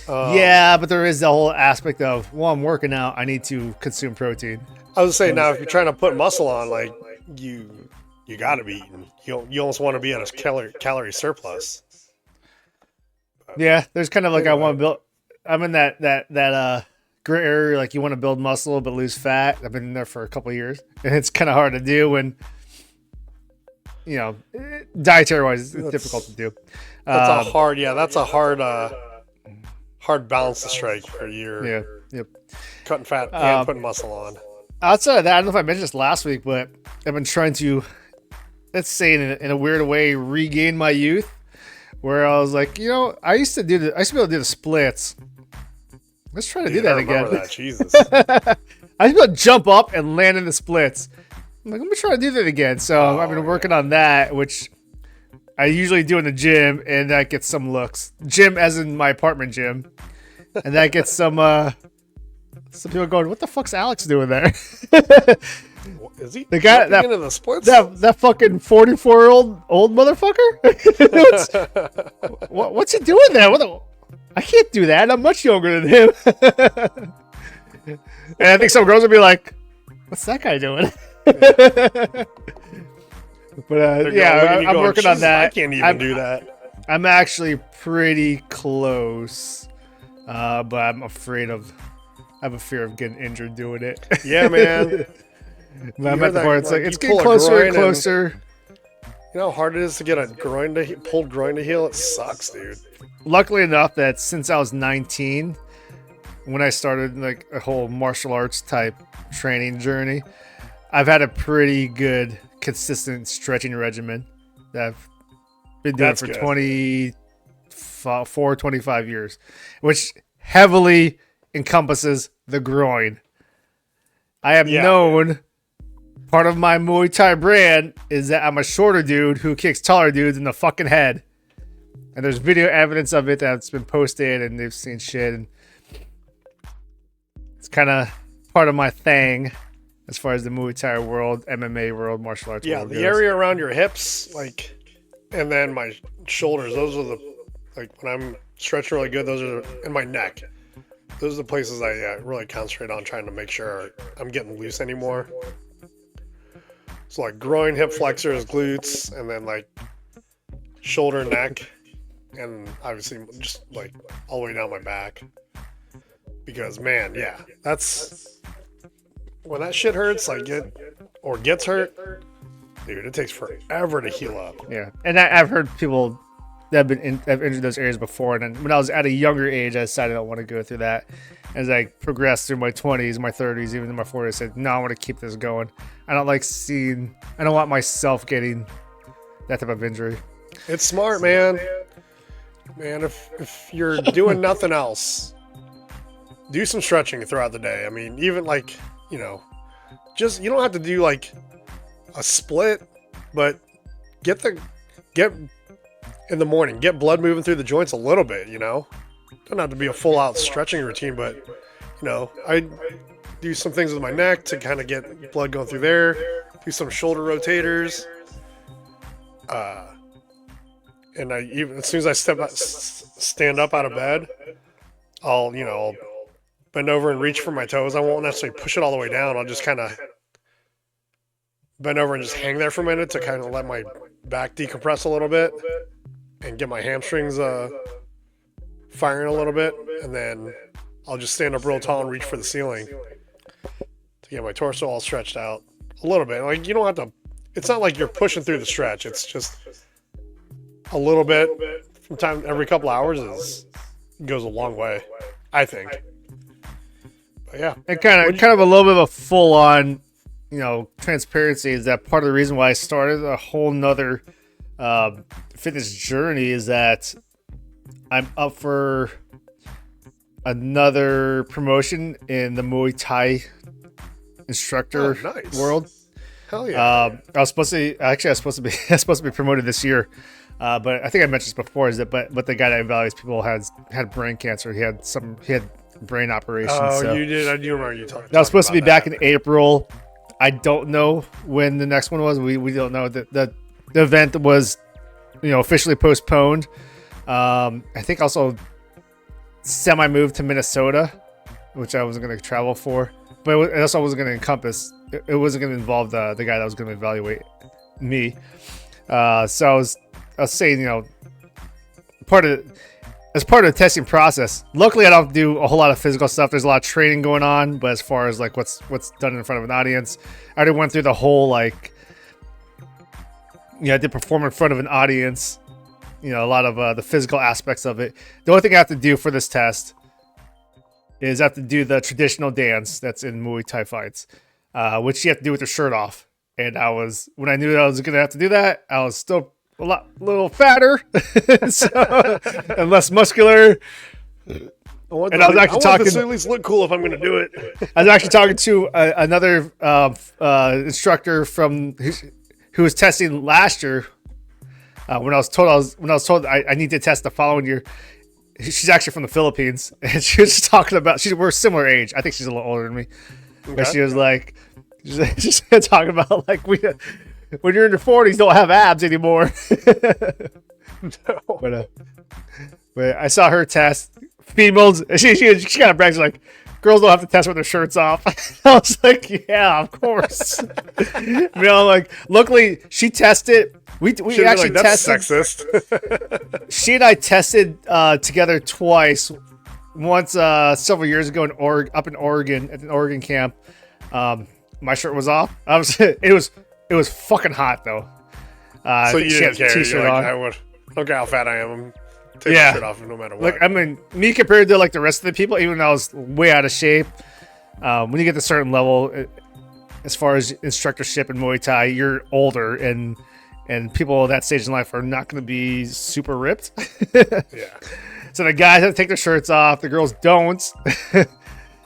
Yeah, but there is the whole aspect of, well, I'm working out, I need to consume protein. I was saying now, if you're trying to put muscle on, like you got to be eating. You almost want to be at a calorie surplus. Yeah, there's kind of like, I want to build. I'm in that gray area, like you want to build muscle but lose fat. I've been in there for a couple of years, and it's kind of hard to do when, dietary wise, it's difficult to do. That's a hard balance to strike for you. Yeah, yep. Cutting fat and putting muscle on. Outside of that, I don't know if I mentioned this last week, but I've been trying to, let's say in a weird way, regain my youth. Where I was like, I used to be able to do the splits. Let's try to do that again. That. Jesus. I used to be able to jump up and land in the splits. I'm like, I'm gonna try to do that again. So I've been working on that, which I usually do in the gym, and that gets some looks. Gym, as in my apartment gym, and that gets some people going, "What the fuck's Alex doing there?" Is he the guy that into the splits? That fucking 44-year-old old motherfucker? What's he doing there? I can't do that. I'm much younger than him. And I think some girls would be like, "What's that guy doing?" But I'm working on that. I can't even do that. I'm actually pretty close, but I have a fear of getting injured doing it. Yeah, man. I'm at the point. It's like it's getting closer and closer. You know how hard it is to get a pulled groin to heal? It sucks, dude. Luckily enough that since I was 19, when I started like a whole martial arts type training journey, I've had a pretty good, consistent stretching regimen that I've been doing for 25 years, which heavily encompasses the groin. I have known part of my Muay Thai brand is that I'm a shorter dude who kicks taller dudes in the fucking head. And there's video evidence of it that's been posted, and they've seen shit. And it's kind of part of my thing as far as the Muay Thai world, MMA world, martial arts world goes. The area around your hips, like, and then my shoulders, those are the, like, when I'm stretching really good, those are, and my neck. Those are the places I really concentrate on, trying to make sure I'm getting loose anymore. So like groin, hip flexors, glutes, and then like shoulder, neck, and obviously just like all the way down my back. Because man, that's when that shit hurts, like gets hurt, dude. It takes forever to heal up. Yeah, and I've heard people that have injured those areas before, and then when I was at a younger age, I decided I don't want to go through that. As I progressed through my 20s, my 30s, even in my 40s, I said, no, I want to keep this going. I don't want myself getting that type of injury. It's smart, man. Man, if you're doing nothing else, do some stretching throughout the day. I mean, even like, you don't have to do like a split, but get in the morning, get blood moving through the joints a little bit, Don't have to be a full out stretching routine, but I do some things with my neck to kind of get blood going through there, do some shoulder rotators. And as soon as I stand up out of bed, I'll bend over and reach for my toes. I won't necessarily push it all the way down. I'll just kind of bend over and just hang there for a minute to kind of let my back decompress a little bit and get my hamstrings firing a little bit, and then I'll just stand up real tall and reach for the ceiling to get my torso all stretched out a little bit. Like, you don't have to. It's not like you're pushing through the stretch. It's just a little bit from time every couple hours goes a long way, I think. But yeah, And kind of a little bit of a full on, transparency is that part of the reason why I started a whole nother fitness journey is that I'm up for another promotion in the Muay Thai instructor world. Hell yeah! I was supposed to be promoted this year, but I think I mentioned this before. But the guy that evaluates people had brain cancer. He had brain operations. Oh, so you did. I do remember you talking. That was supposed to be back in April. I don't know when the next one was. We don't know. The event was, officially postponed. I think also semi-moved to Minnesota, which I wasn't going to travel for. But it also wasn't going to encompass. It wasn't going to involve the guy that was going to evaluate me. So I was saying, as part of the testing process. Luckily, I don't do a whole lot of physical stuff. There's a lot of training going on, but as far as like what's done in front of an audience, I already went through the whole I did perform in front of an audience. A lot of the physical aspects of it. The only thing I have to do for this test is I have to do the traditional dance that's in Muay Thai fights, which you have to do with your shirt off. And when I knew that I was going to have to do that, I was still a little fatter and less muscular. And I was actually talking. To at least look cool if I'm going to do it. I was actually talking to another instructor who was testing last year. When I was told I need to test the following year. She's actually from the Philippines, and she was just talking about. We're similar age. I think she's a little older than me. Okay. But she was like, she's talking about like when you're in your 40s, don't have abs anymore. No. But I saw her test females. She kind of brags like, girls don't have to test with their shirts off. I was like, yeah, of course. Luckily she tested. We actually that's tested. Sexist. She and I tested together twice. Once several years ago up in Oregon at an Oregon camp. My shirt was off. It was fucking hot though. So you didn't care. T-shirt on. I would look how fat I am. I'm taking my shirt off no matter what. Like, I mean, me compared to like the rest of the people, even though I was way out of shape. When you get to a certain level, as far as instructorship in Muay Thai, you're older and people at that stage in life are not going to be super ripped. Yeah. So the guys have to take their shirts off. The girls don't.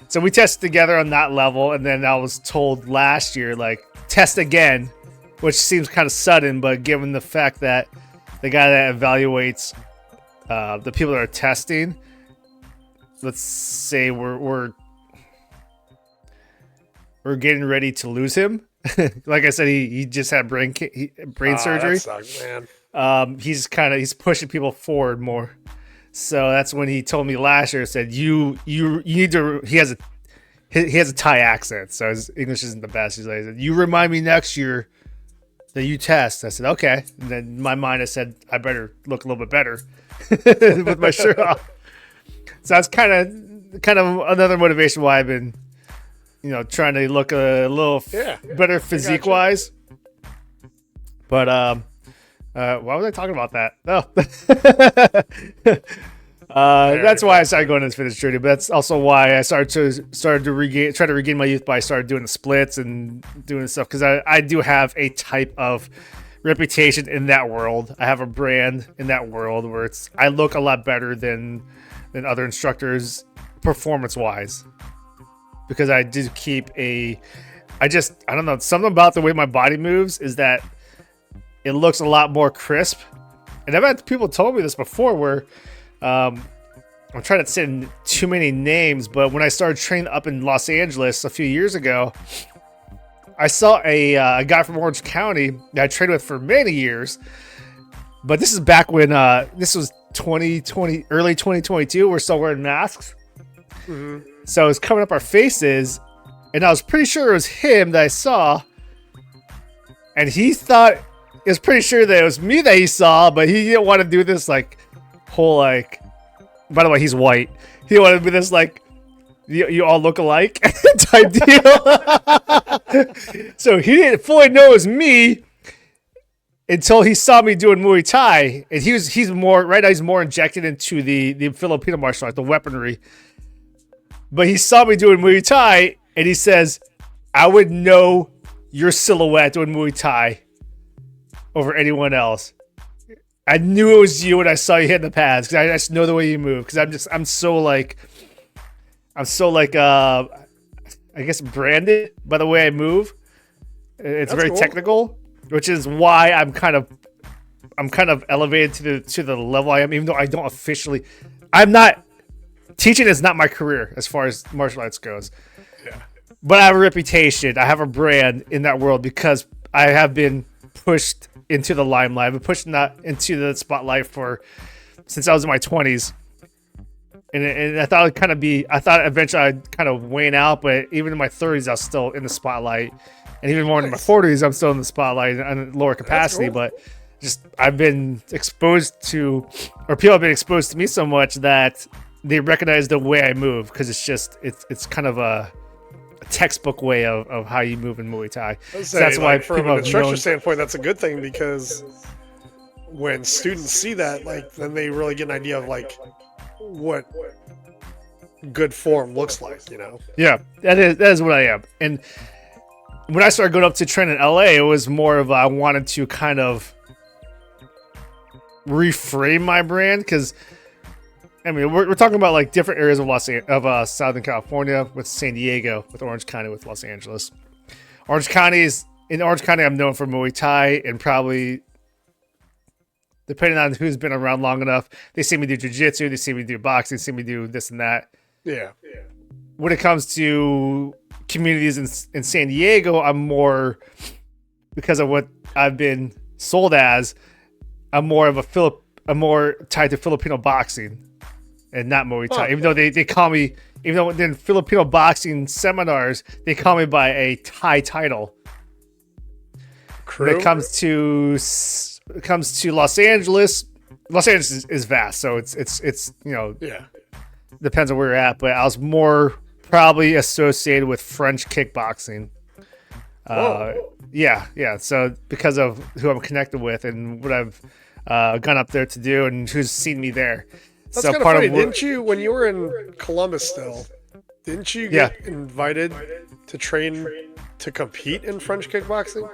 So we tested together on that level, and then I was told last year, like, test again, which seems kind of sudden, but given the fact that the guy that evaluates the people that are testing, let's say we're getting ready to lose him. Like I said, he just had brain surgery. That sucks, man. He's pushing people forward more. So that's when he told me last year. Said you need to. He has a Thai accent, so his English isn't the best. He's like, you remind me next year that you test. I said okay. And then in my mind I said I better look a little bit better with my shirt off. So that's kind of another motivation why I've been, trying to look a little better physique wise. But why was I talking about that? No. That's why I started going into fitness journey, but that's also why I started to try to regain my youth by started doing the splits and doing stuff, because I do have a type of reputation in that world. I have a brand in that world where I look a lot better than other instructors performance wise, because I do keep I don't know, something about the way my body moves is that it looks a lot more crisp. And I've had people told me this before where I'm trying to say too many names, but when I started training up in Los Angeles a few years ago, I saw a guy from Orange County that I trained with for many years. But this is back when this was 2020, early 2022. We're still wearing masks. Mm-hmm. So it was coming up our faces, and I was pretty sure it was him that I saw. and he thought he was pretty sure that it was me that he saw, but he didn't want to do this like whole like. By the way, he's white. He didn't want to do this like you all look alike type deal. So he didn't fully know it was me until he saw me doing Muay Thai, and he's more right now. He's more injected into the Filipino martial art, the weaponry. But he saw me doing Muay Thai, and he says, "I would know your silhouette doing Muay Thai over anyone else. I knew it was you when I saw you hit the pads because I just know the way you move. Because I'm so like, I guess branded by the way I move. It's very technical, which is why I'm kind of elevated to the level I am, even though I don't officially. I'm not teaching is not my career as far as martial arts goes. Yeah. But I have a reputation. I have a brand in that world because I have been pushed into the limelight. I've been pushed into the spotlight since I was in my 20s. And I thought it'd kind of I thought eventually I'd kind of wane out, but even in my 30s, I was still in the spotlight. And even more in my 40s, I'm still in the spotlight in lower capacity. Cool. But just I've been exposed to, or people have been exposed to me so much that they recognize the way I move because it's kind of a textbook way of how you move in Muay Thai. So that's why from an instructor standpoint, that's a good thing because when students see that, like, then they really get an idea of like what good form looks like, you know? Yeah, that is what I am. And when I started going up to train in LA, it was more of I wanted to kind of reframe my brand because I mean we're talking about like different areas of Southern California with San Diego, with Orange County, with Los Angeles. Orange County, I'm known for Muay Thai, and probably depending on who's been around long enough, they see me do jiu-jitsu, they see me do boxing, they see me do this and that. Yeah. When it comes to communities in San Diego, I'm more, because of what I've been sold as, I'm more tied to Filipino boxing and not Muay Thai. Even though they call me, even though in Filipino boxing seminars, they call me by a Thai title. When it comes to Los Angeles is vast, so it's you know, yeah, depends on where you're at. But I was more probably associated with French kickboxing. Yeah. So because of who I'm connected with and what I've gone up there to do and who's seen me there. That's kind of funny. Didn't you, when you were in Columbus still, didn't you get invited to train to compete in French kickboxing?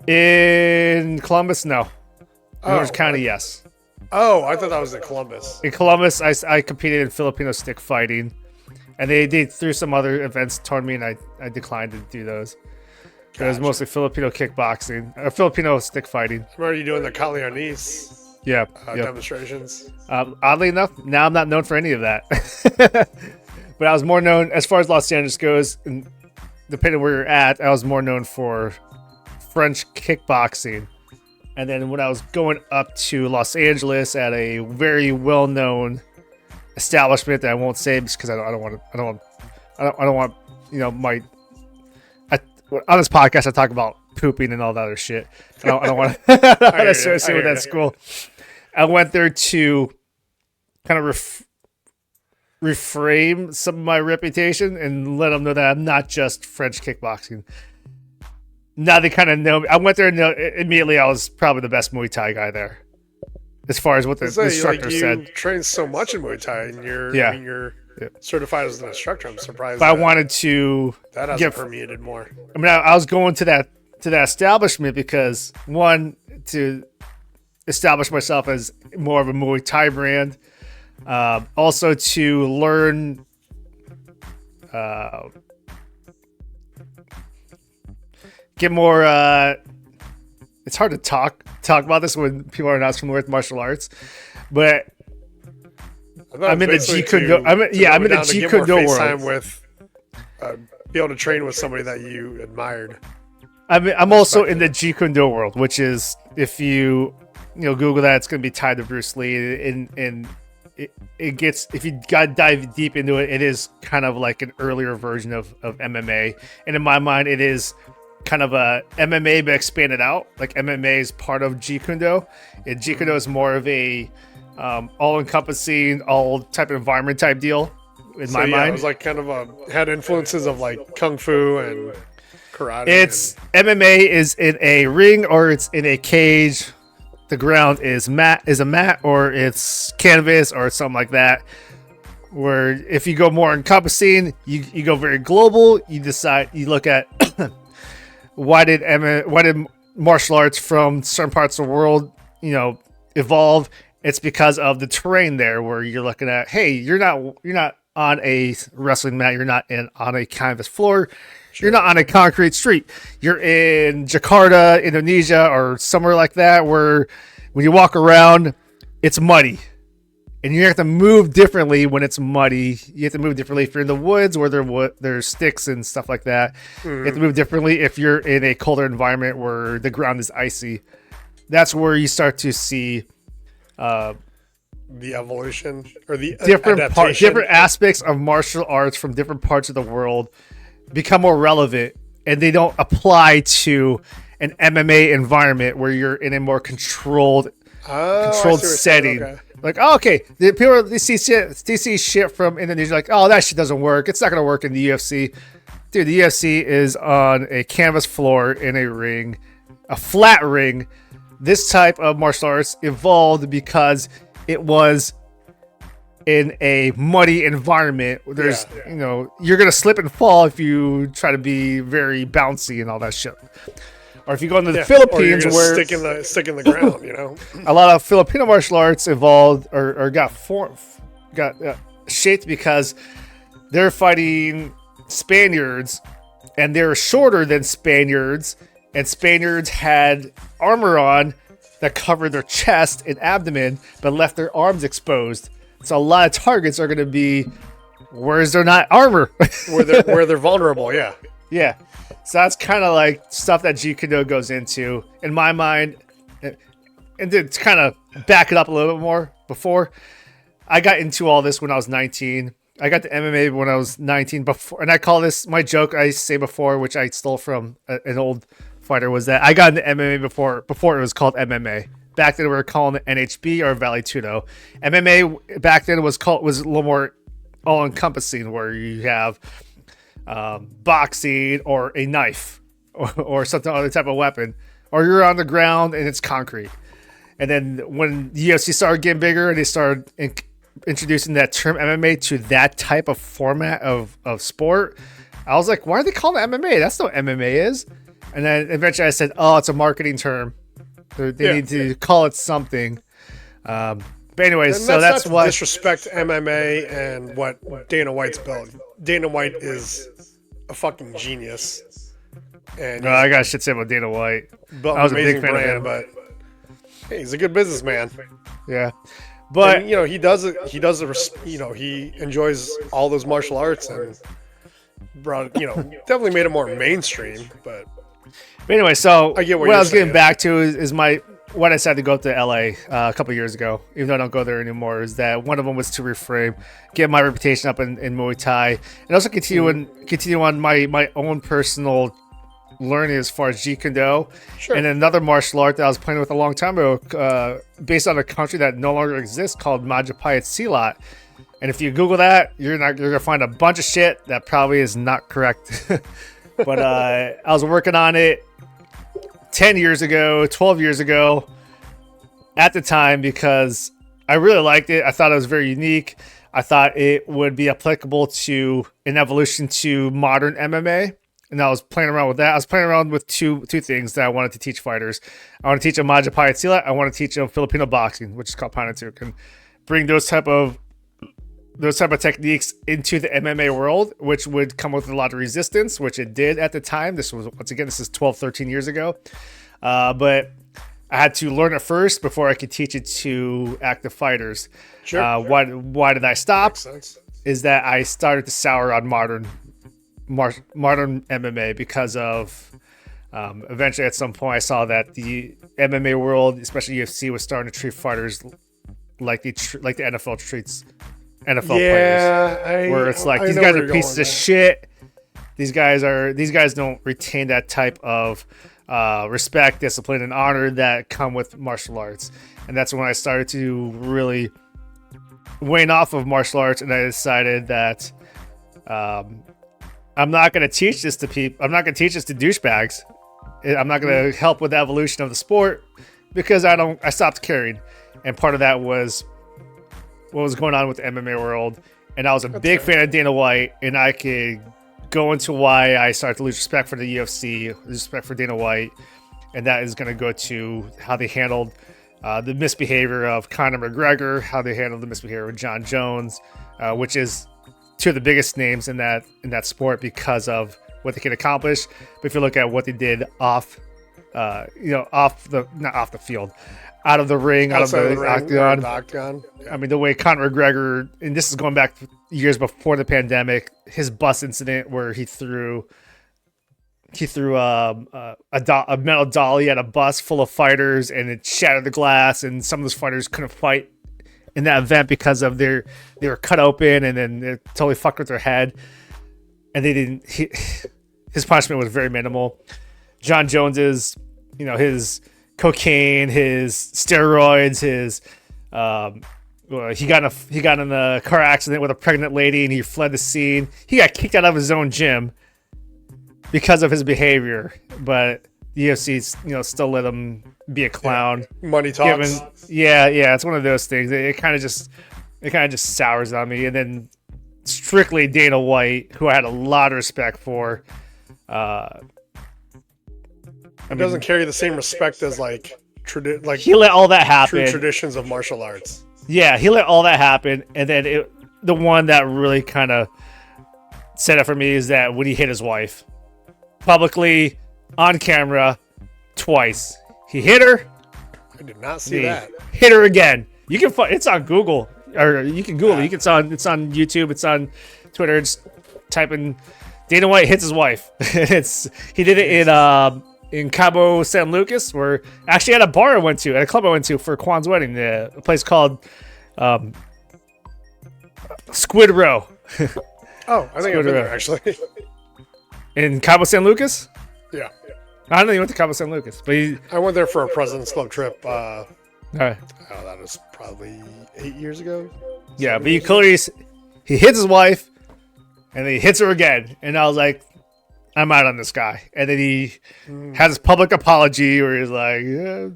In Columbus, no. In Orange County, yes. Oh, I thought that was in Columbus. In Columbus, I competed in Filipino stick fighting. And they threw some other events toward me, and I declined to do those. Gotcha. It was mostly Filipino kickboxing, or Filipino stick fighting. I remember you doing the Caliarnese demonstrations. Oddly enough, now I'm not known for any of that. But I was more known, as far as Los Angeles goes, and depending on where you're at, I was more known for French kickboxing. And then when I was going up to Los Angeles at a very well-known establishment that I won't say just because I don't want you know on this podcast I talk about pooping and all that other shit. I don't want to associate with that school. I went there to kind of reframe some of my reputation and let them know that I'm not just French kickboxing. Now they kind of know me. I went there and immediately I was probably the best Muay Thai guy there. As far as what the instructor said. You train so much in Muay Thai and you're certified as an instructor. I'm surprised. But I wanted to that hasn't permeated more. I mean, I was going to that establishment because, one, to establish myself as more of a Muay Thai brand. Also to learn get more it's hard to talk about this when people are not familiar with martial arts, but I'm in the Jeet Kune Do. I'm in the Jeet Kune Do world. With be able to train with somebody that you admired. I'm also in the Jeet Kune Do world, which is, if you Google that, it's going to be tied to Bruce Lee, and it gets, if you got to dive deep into it, it is kind of like an earlier version of MMA, and in my mind, it is kind of a MMA but expanded out. Like MMA is part of Jeet Kune Do, and Jeet Kune Do is more of a all-encompassing, all type of environment type deal. In my mind, it was like kind of had influences of like kung fu and karate. It's MMA is in a ring or it's in a cage. The ground is a mat or it's canvas or something like that. Where if you go more encompassing, you go very global. You look at why did martial arts from certain parts of the world, evolve? It's because of the terrain there, where you're looking at, hey, you're not on a wrestling mat, you're not on a canvas floor, you're not on a concrete street. You're in Jakarta, Indonesia, or somewhere like that, where when you walk around, it's muddy. And you have to move differently when it's muddy. You have to move differently if you're in the woods where there's sticks and stuff like that. You have to move differently if you're in a colder environment where the ground is icy. That's where you start to see the evolution or the different adaptation. aspects of martial arts from different parts of the world become more relevant, and they don't apply to an MMA environment where you're in a more controlled setting. Okay. Like, okay, the people they see shit from Indonesia, like, oh, that shit doesn't work. It's not gonna work in the UFC. Dude, the UFC is on a canvas floor in a ring, a flat ring. This type of martial arts evolved because it was in a muddy environment. There's, you're going to slip and fall if you try to be very bouncy and all that shit. Or if you go into the Philippines, where stick in the ground, a lot of Filipino martial arts evolved or got shaped because they're fighting Spaniards, and they're shorter than Spaniards, and Spaniards had armor on that covered their chest and abdomen, but left their arms exposed. So a lot of targets are going to be where they're not armor, where they're vulnerable. Yeah. Yeah. So that's kind of like stuff that Jeet Kune Do goes into, in my mind. And to kind of back it up a little bit more, before I got into all this when I was 19. I got to MMA when I was 19 before, and I call this my joke I say before, which I stole from an old fighter, was that I got into MMA before it was called MMA. Back then we were calling it NHB or Vale Tudo. MMA back then was a little more all encompassing, where you have boxing or a knife or something other type of weapon, or you're on the ground and it's concrete. And then when the UFC started getting bigger and they started introducing that term MMA to that type of format of sport, I was like, why are they calling it MMA? That's not what MMA is. And then eventually I said, oh, it's a marketing term. They need to call it something. But anyways, so that's why disrespect MMA and what Dana White's built. Dana White is a fucking genius. And I got shit to say about Dana White. I was a big fan of him, but hey, he's a good businessman. Yeah, but and, he does it. He enjoys all those martial arts and brought definitely made it more mainstream. But anyway, so I get what I was getting back to is what I decided to go to LA a couple of years ago, even though I don't go there anymore, is that one of them was to reframe, get my reputation up in Muay Thai, and also continue on my own personal learning as far as Jeet Kune Do. Sure. And another martial art that I was playing with a long time ago, based on a country that no longer exists, called Majapahit Silat. And if you Google that, you're gonna find a bunch of shit that probably is not correct. But I was working on it 10 years ago, 12 years ago at the time, because I really liked it. I thought it was very unique. I thought it would be applicable to an evolution to modern MMA. And I was playing around with that. I was playing around with two things that I wanted to teach fighters. I want to teach them Majapahit Silat. I want to teach them Filipino boxing, which is called Panantuk, and bring those type of techniques into the MMA world, which would come with a lot of resistance, which it did at the time. This is 12, 13 years ago. But I had to learn it first before I could teach it to active fighters. Sure. Why did I stop? Is that I started to sour on modern MMA because of eventually at some point I saw that the MMA world, especially UFC, was starting to treat fighters like the NFL treats NFL players, where it's like, these guys are pieces of shit. These guys don't retain that type of respect, discipline, and honor that come with martial arts. And that's when I started to really wane off of martial arts, and I decided that I'm not going to teach this to people. I'm not going to teach this to douchebags. I'm not going to help with the evolution of the sport because I stopped caring. And part of that was what was going on with the MMA world. And I was a big fan of Dana White, and I could go into why I started to lose respect for the UFC, respect for Dana White, and that is going to go to how they handled the misbehavior of Conor McGregor, how they handled the misbehavior of John Jones, which is two of the biggest names in that sport because of what they can accomplish. But if you look at what they did not off the field, out of the ring, Outside out of the the ring, octagon. I mean, the way Conor McGregor, and this is going back years before the pandemic, his bus incident where he threw a metal dolly at a bus full of fighters and it shattered the glass, and some of those fighters couldn't fight in that event because of they were cut open and then they totally fucked with their head, and his punishment was very minimal. John Jones's, his cocaine, his steroids, he got in a car accident with a pregnant lady and he fled the scene. He got kicked out of his own gym because of his behavior, but the UFC, still let him be a clown. Yeah. Money talks. Yeah, it's one of those things. It kind of just sours on me. And then strictly Dana White, who I had a lot of respect for. It doesn't carry the same respect as he let all that happen. True traditions of martial arts. Yeah, he let all that happen, and then the one that really kind of set it for me is that when he hit his wife publicly on camera twice. He hit her. I did not see that. Hit her again. You can find it's on Google, or you can Google it. It's on YouTube. It's on Twitter. Just type in Dana White hits his wife. He did it in Cabo San Lucas, where actually at a bar I went to, at a club I went to for Kwan's wedding, a place called Squid Row. Oh, I think I've been there actually. In Cabo San Lucas? Yeah. I don't know. He went to Cabo San Lucas, but I went there for a President's Club trip. All right. Oh, that was probably 8 years ago. Yeah, but he hits his wife, and then he hits her again, and I was like, I'm out on this guy. And then he had his public apology where he's like, yeah,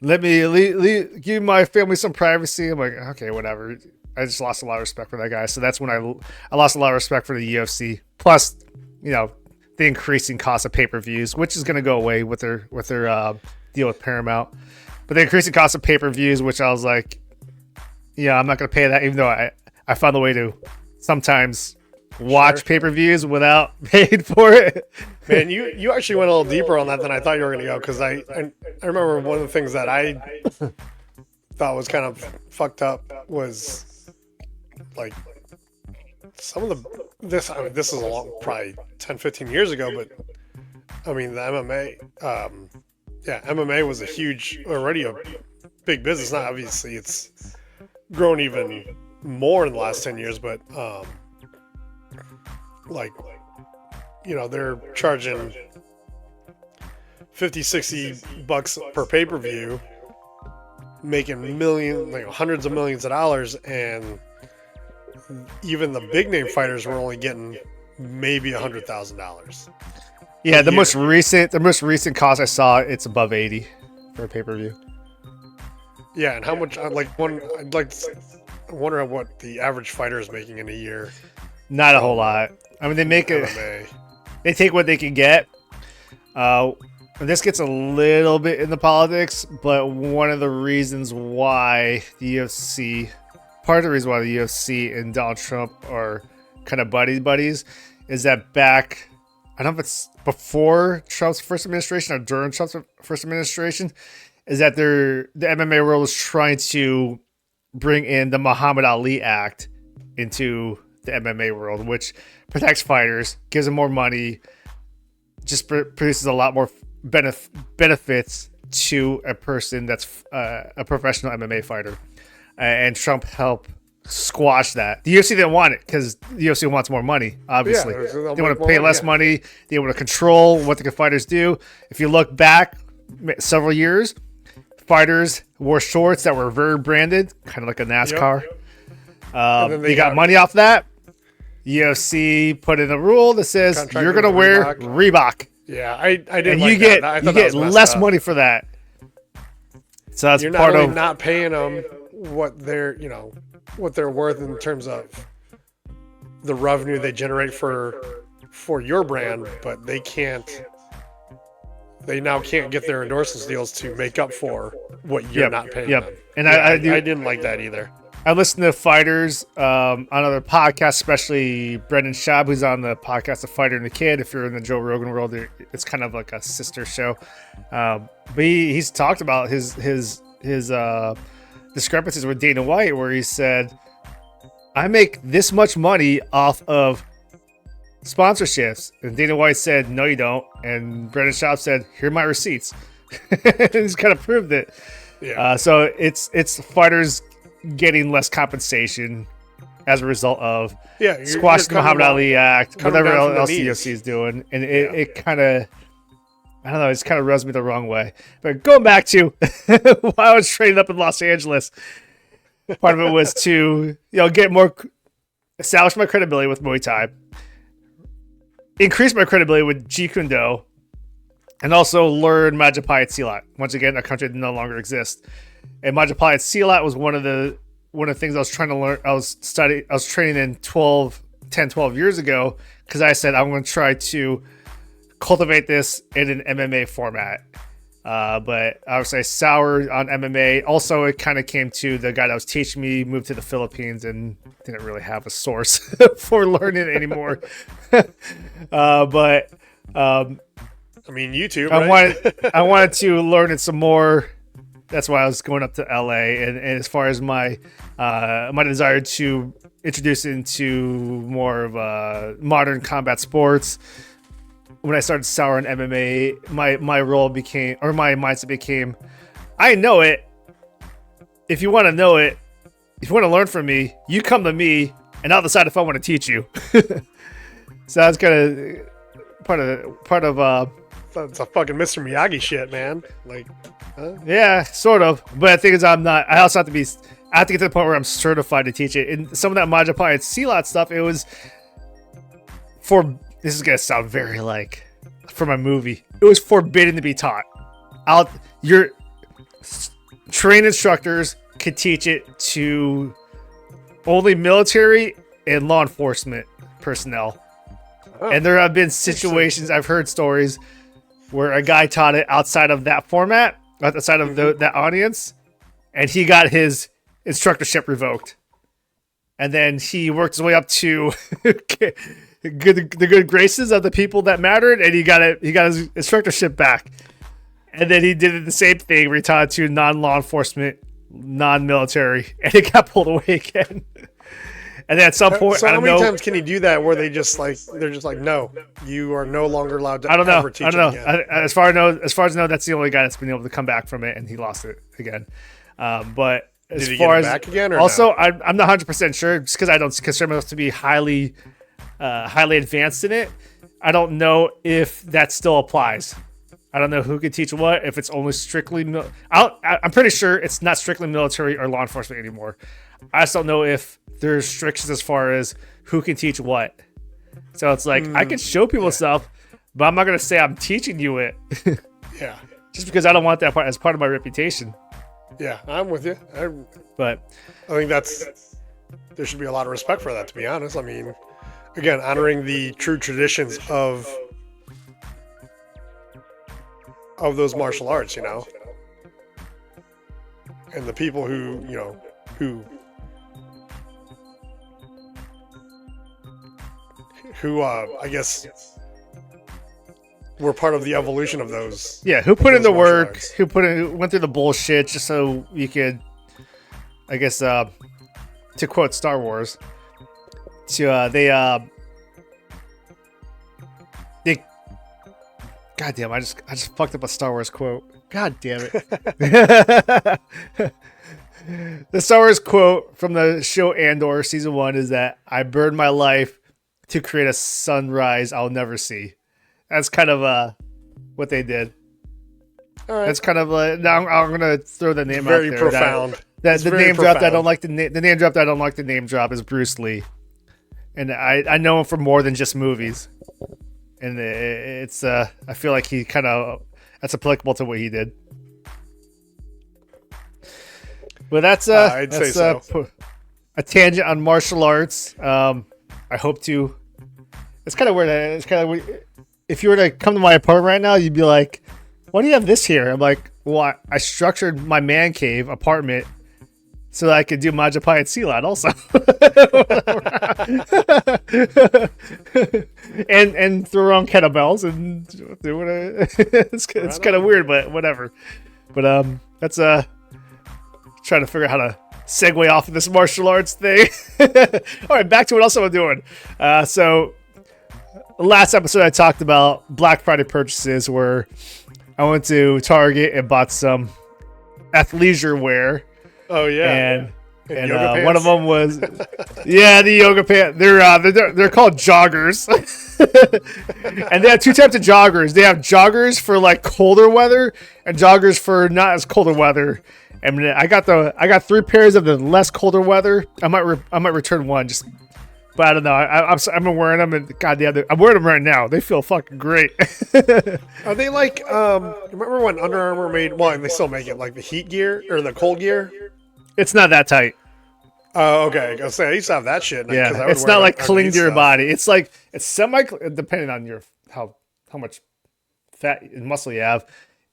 let me give my family some privacy. I'm like, okay, whatever. I just lost a lot of respect for that guy. So that's when I lost a lot of respect for the UFC. Plus, the increasing cost of pay-per-views, which is going to go away with their deal with Paramount. But the increasing cost of pay-per-views, which I was like, yeah, I'm not going to pay that, even though I found a way to sometimes watch payper-views without paying for it. Man, you actually went a little deeper on that than I thought you were going to go, because I remember one of the things that I thought was kind of fucked up was like some of this is a long, probably 10, 15 years ago, but I mean the MMA, MMA was already a big business. Now obviously it's grown even more in the last 10 years, but they're charging $50-$60 per pay-per-view, making hundreds of millions of dollars, and even the big name fighters were only getting maybe $100,000. Yeah, the most recent cost I saw, it's above 80 for a pay-per-view. Yeah, and how much? I wonder what the average fighter is making in a year. Not a whole lot. I mean, they make it. They take what they can get. This gets a little bit into politics, but one of the reasons why part of the reason why the UFC and Donald Trump are kind of buddies, is that back, I don't know if it's before Trump's first administration or during Trump's first administration, is that the MMA world was trying to bring in the Muhammad Ali Act into the MMA world, which protects fighters, gives them more money, just produces a lot more benefits to a person that's a professional MMA fighter. And Trump helped squash that. The UFC didn't want it because the UFC wants more money, obviously. Yeah, they want to pay less money. They want to control what the fighters do. If you look back several years, fighters wore shorts that were very branded, kind of like a NASCAR. Yep. They got money off that. UFC put in a rule that says you're going to wear Reebok. Yeah, I didn't. And like you get that. you get less money for that. So that's you're part of not paying them what they're worth in terms of the revenue they generate for your brand, but they now can't get their endorsement deals to make up for what you're not paying them. And I didn't like that either. I listen to fighters on other podcasts, especially Brendan Schaub, who's on the podcast The Fighter and the Kid. If you're in the Joe Rogan world, it's kind of like a sister show. But he's talked about his discrepancies with Dana White, where he said, I make this much money off of sponsorships. And Dana White said, no, you don't. And Brendan Schaub said, here are my receipts. He's kind of proved it. Yeah. So it's fighters getting less compensation as a result of squashing the Muhammad Ali Act, whatever else the UFC is doing. And it kind of, I don't know, it's kind of rubs me the wrong way. But going back to while I was training up in Los Angeles, part of it was to establish my credibility with Muay Thai, increase my credibility with Jeet Kune Do, and also learn Majapahit Silat. Once again, a country that no longer exists. And Majapahit Silat was one of the things I was trying to learn. I was training in 12 years ago because I said I'm going to try to cultivate this in an MMA format. But obviously I soured on MMA. Also, it kind of came to the guy that was teaching me, moved to the Philippines and didn't really have a source for learning anymore. But I mean, YouTube. I wanted to learn it some more. That's why I was going up to LA. And as far as my desire to introduce into more of modern combat sports, when I started souring MMA, my role became, or my mindset became, I know it. If you want to know it, if you want to learn from me, you come to me, and I'll decide if I want to teach you. So that's kind of part of. It's a fucking Mr. Miyagi shit, man. Like, huh? Yeah, sort of. But the thing is, I also have to be. I have to get to the point where I'm certified to teach it. And some of that Majapahit Silat stuff, it was for. This is gonna sound very like from a movie. It was forbidden to be taught. Your trained instructors could teach it to only military and law enforcement personnel. Oh, and there have been situations, I've heard stories where a guy taught it outside of that format, outside of that audience, and he got his instructorship revoked. And then he worked his way up to the good graces of the people that mattered, and he got his instructorship back. And then he did the same thing, where he taught to non-law enforcement, non-military, and it got pulled away again. And then at some point, so how many times can he do that where they're just like, no, you are no longer allowed to ever teach it again? As far as I know, that's the only guy that's been able to come back from it, and he lost it again. But as did he far get it as back again, or also, no? I'm not 100% sure, just because I don't consider myself to be highly advanced in it. I don't know if that still applies. I don't know who can teach what. If it's only strictly, I'm pretty sure it's not strictly military or law enforcement anymore. I just don't know if there's restrictions as far as who can teach what. So it's like, I can show people stuff, but I'm not going to say I'm teaching you it. Yeah. Just because I don't want that part as part of my reputation. Yeah, I'm with you. But I think there should be a lot of respect for that, to be honest. I mean, again, honoring the true traditions of those martial arts, and the people who I guess were part of the evolution of those. Yeah, who put in the work, arts. who went through the bullshit just so you could, I guess, to quote Star Wars, they God damn, I just fucked up a Star Wars quote. God damn it. The Star Wars quote from the show Andor season 1 is that I burned my life to create a sunrise I'll never see. That's kind of what they did. All right. That's kind of now I'm gonna throw the name Very out there. profound. That the very name drop that I profound. don't like the name drop that I don't like the name drop is Bruce Lee, and I know him for more than just movies, and it's I feel like he kind of that's applicable to what he did. But that's I'd say so. A tangent on martial arts. I hope to. It's kind of weird. It's kind of weird. If you were to come to my apartment right now, you'd be like, "Why do you have this here?" I'm like, "Well, I structured my man cave apartment so that I could do Majapahit and Silat also, and throw around kettlebells and do what it's kind of weird, but whatever. But that's trying to figure out how to segue off of this martial arts thing. All right, back to what else I'm doing. So last episode I talked about Black Friday purchases where I went to Target and bought some athleisure wear. Oh yeah. And yoga one of pants? them was the yoga pants. They're called joggers. And they have two types of joggers. They have joggers for like colder weather and joggers for not as colder weather. And I got 3 pairs of the less colder weather. I might return one just, but I don't know. I've been wearing them and goddamn, I'm wearing them right now. They feel fucking great. Are they like remember when Under Armour made and they still make it like the heat gear or the cold gear? It's not that tight. Oh, okay. I was saying, I used to have that shit. Yeah, 'cause I would it's wear not like underneath cling to your stuff. body. It's like it's semi depending on your how much fat and muscle you have.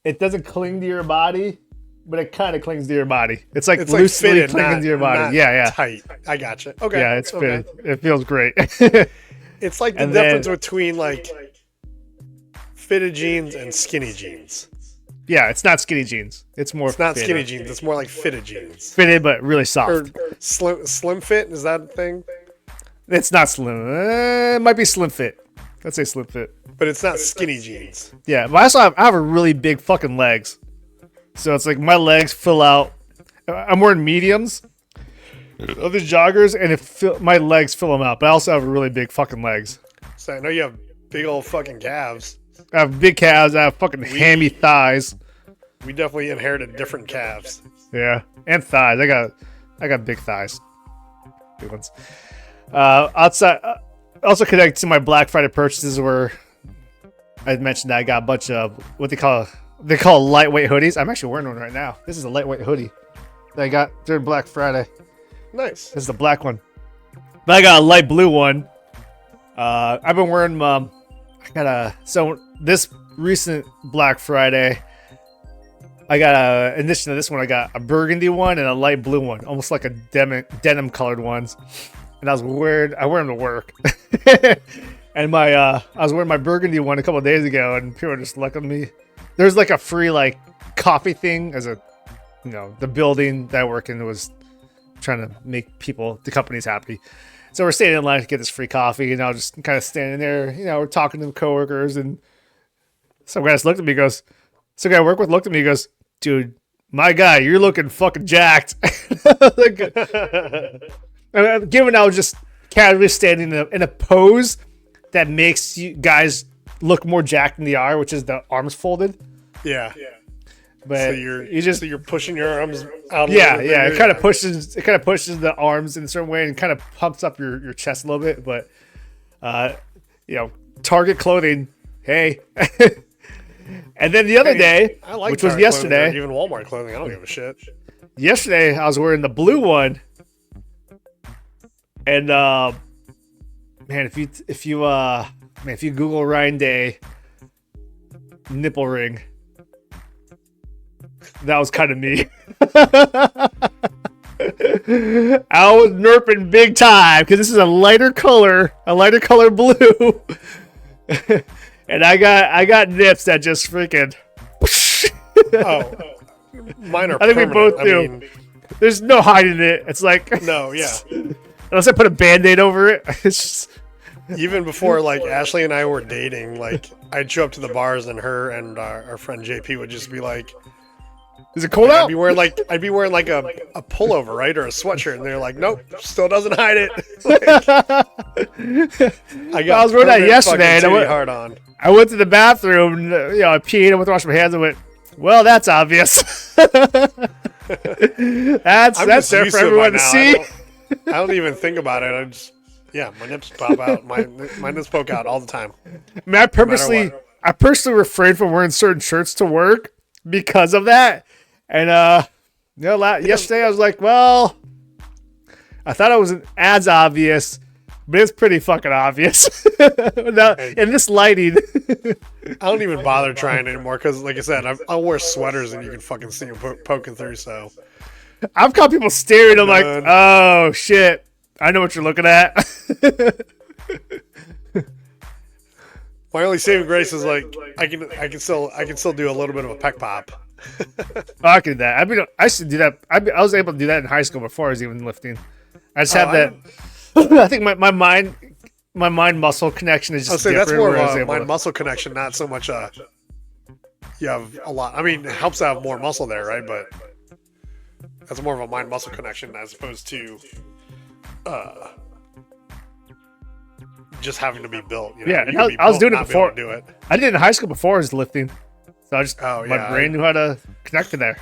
It doesn't cling to your body, but it kind of clings to your body. It's like It's like loosely fitted, clinging not, to your body. not Yeah. tight. I gotcha. Okay. Yeah, it's okay. fitted. It feels great. It's like the And then- difference between like fitted jeans and skinny jeans. Yeah, it's not skinny jeans. It's more It's not fitted. skinny jeans. It's more like fitted jeans. Fitted, but really Or soft. slim fit, is that a thing? It's not slim. It might be slim fit. Let's say slim fit. But it's not skinny jeans. Yeah, but I also have a really big fucking legs. So it's like my legs fill out. I'm wearing mediums of the joggers, and my legs fill them out. But I also have really big fucking legs. So I know you have big old fucking calves. I have big calves. I have fucking hammy thighs. We definitely inherited different calves. Yeah, and thighs. I got big thighs. Big ones. Outside, also connected to my Black Friday purchases where I mentioned that I got a bunch of what they call lightweight hoodies. I'm actually wearing one right now. This is a lightweight hoodie that I got during Black Friday. Nice. This is the black one. But I got a light blue one. I've been wearing so this recent Black Friday, I got in addition to this one, I got a burgundy one and a light blue one, almost like a denim colored ones. And I wear them to work. And I was wearing my burgundy one a couple of days ago, and people were just looking at me. There's like a free like coffee thing as the building that I work in was trying to make the companies happy. So we're standing in line to get this free coffee, and I was just kind of standing there, we're talking to the coworkers, and some guy just looked at me, some guy I work with looked at me, and goes, dude, my guy, you're looking fucking jacked. Given I was just casually standing in a pose that makes you guys look more jacked than they are, which is the arms folded. Yeah. But So you're pushing your arms out. A yeah, little bit yeah. bigger. It kind of pushes the arms in a certain way and kind of pumps up your chest a little bit. But Target clothing, hey. And then the other day, I like which was Target clothing, yesterday, even Walmart clothing. I don't give a shit. yesterday I was wearing the blue one, and man, if you Google Ryan Day nipple ring, that was kind of me. I was nerping big time because this is a lighter color blue, and I got nips that just freaking. Oh, mine are. I think we both permanent. do. I mean, There's no hiding it. It's like no, yeah. unless I put a Band-Aid over it. It's just, Even before like Ashley and I were dating, like I'd show up to the bars and her and our friend JP would just be like, Is it cold I'd out? be wearing like a pullover, right, or a sweatshirt, and they're like, nope, still doesn't hide it. I was wearing that permanent yesterday, and fucking titty hard on. I went to the bathroom, and, I peed, I went to wash my hands, and went, well, that's obvious. that's there for everyone to see. I don't even think about it. My nips pop out. My nips poke out all the time. I mean, I personally refrained from wearing certain shirts to work because of that. And yesterday I was like, well, I thought it wasn't as obvious, but it's pretty fucking obvious. Now, in this lighting. I don't even bother trying anymore because, like I said, I'll wear sweaters and you can fucking see them poking through. So I've caught people staring. I'm like, oh shit, I know what you're looking at. My only saving grace is like I can still do a little bit of a pec pop. I can do that. I mean, I should do that. I was able to do that in high school before I was even lifting. I just have that. I think my mind muscle connection is just different. That's more of a mind muscle connection, not so much you have a lot. I mean, it helps to have more muscle there, right? But that's more of a mind muscle connection as opposed to just having to be built. You know? Yeah, I was doing it before. Do it. I did it in high school before I was lifting. So I just my brain knew how to connect to there.